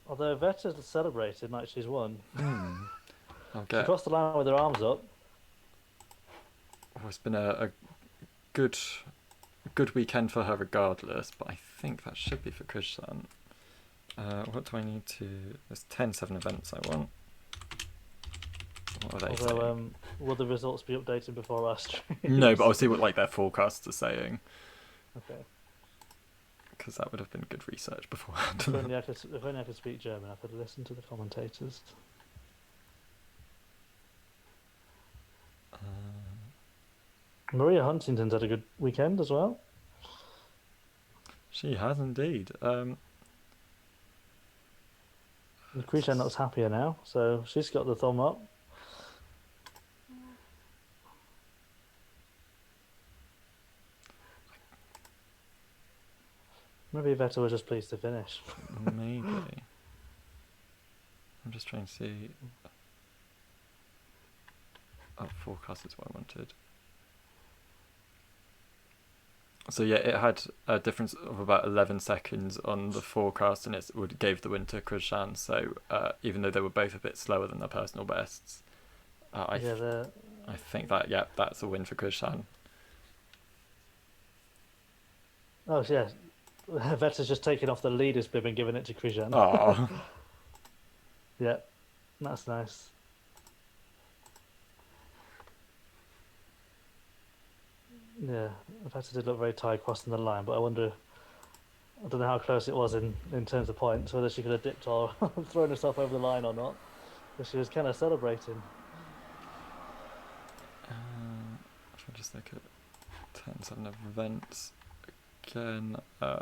Although Vetta's celebrated like she's won. I'll She get. crossed the line with her arms up. Oh, it's been a good good weekend for her regardless, but I think that should be for Christian. What do I need to? There's 10-7 events I want. What are they Although, saying? will the results be updated before our stream? No, but I'll see what their forecasts are saying, Okay. because that would have been good research If beforehand. only I could speak German, I could listen to the commentators. Maria Huntington's had a good weekend as well. She has indeed. And Krishan looks happier now, so she's got the thumb up. Maybe Vettel was just pleased to finish. Maybe. I'm just trying to see. Oh, forecast is what I wanted. So yeah, it had a difference of about 11 seconds on the forecast, and it gave the win to Christian. So even though they were both a bit slower than their personal bests, I think that's a win for Christian. Oh yeah, Vettel's just taken off the leader's bib and given it to Krishan. Oh, Yeah, that's nice. Yeah, Vettel did look very tired crossing the line, but I wonder. I don't know how close it was in terms of points, whether she could have dipped or thrown herself over the line or not. But she was kind of celebrating. if I just look at 10-7 events again. Okay,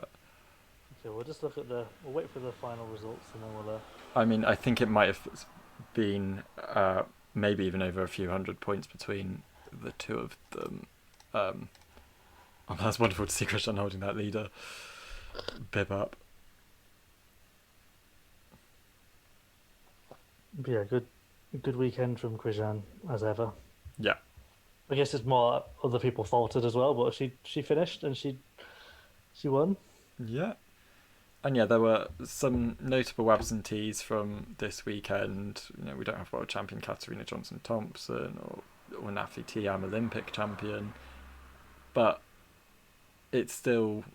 we'll just look at we'll wait for the final results and then we'll. I mean, I think it might have been maybe even over a few hundred points between the two of them. That's wonderful to see Christian holding that leader bib up. Yeah, good weekend from Krishan as ever. Yeah. I guess it's more other people faltered as well, but she finished and she won. Yeah. And yeah, there were some notable absentees from this weekend. We don't have world champion Katharina Johnson-Thompson or Nathalie Thiam, Olympic champion, but it's still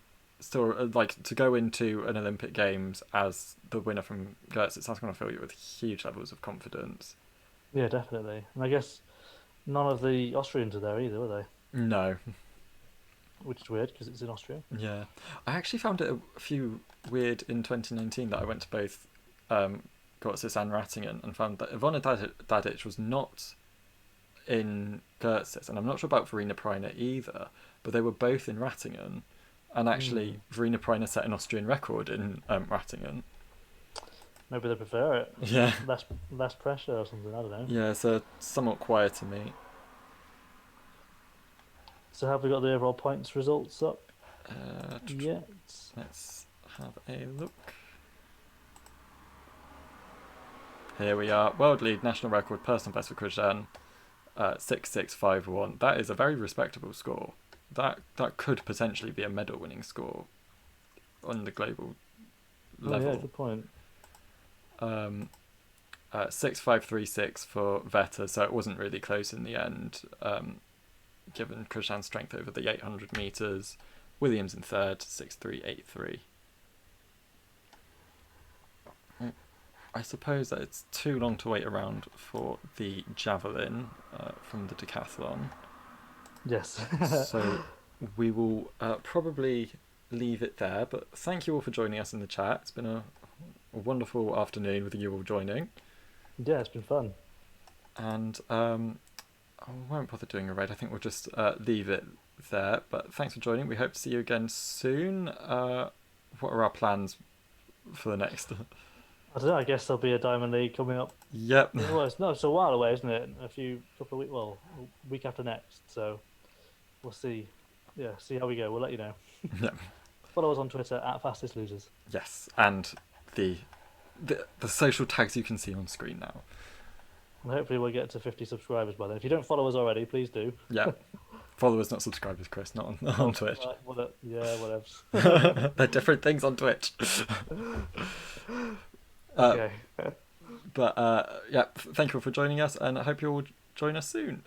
like to go into an Olympic Games as the winner from Gertz. It's going to fill you with huge levels of confidence. Yeah, definitely. And I guess none of the Austrians are there either, were they? No. Which is weird because it's in Austria. Yeah, I actually found it a few weird in 2019 that I went to both Gortsis and Rattingen and found that Ivona Dadic was not in Gertzis, and I'm not sure about Verena Priner either, but they were both in Rattingen, and actually Verena Priner set an Austrian record in Rattingen. Maybe they prefer it. Yeah. Less pressure or something. I don't know. Yeah, it's a somewhat quieter meet. So have we got the overall points results up yet? Let's have a look. Here we are. World lead, national record, personal best for Grosjean, 6.651. That is a very respectable score. That could potentially be a medal-winning score on the global level. Oh, yeah, good point. 6.536 for Vettel, so it wasn't really close in the end, given Grosjean's strength over the 800 metres. Williams in third, 6.383. I suppose that it's too long to wait around for the javelin from the decathlon. Yes. So we will probably leave it there, but thank you all for joining us in the chat. It's been a wonderful afternoon with you all joining. Yeah, it's been fun. And I won't bother doing a raid. I think we'll just leave it there. But thanks for joining. We hope to see you again soon. What are our plans for the next? I don't know. I guess there'll be a Diamond League coming up. Yep. Well, it's a while away, isn't it? A couple of weeks. Well, a week after next. So we'll see. Yeah, see how we go. We'll let you know. Yep. Follow us on Twitter at Fastest Losers. Yes, and the social tags you can see on screen now. And hopefully we'll get to 50 subscribers by then. If you don't follow us already, please do. Yeah. Followers, not subscribers, Chris, not on Twitch. Whatever. They're different things on Twitch. Okay. But yeah, thank you all for joining us, and I hope you all join us soon.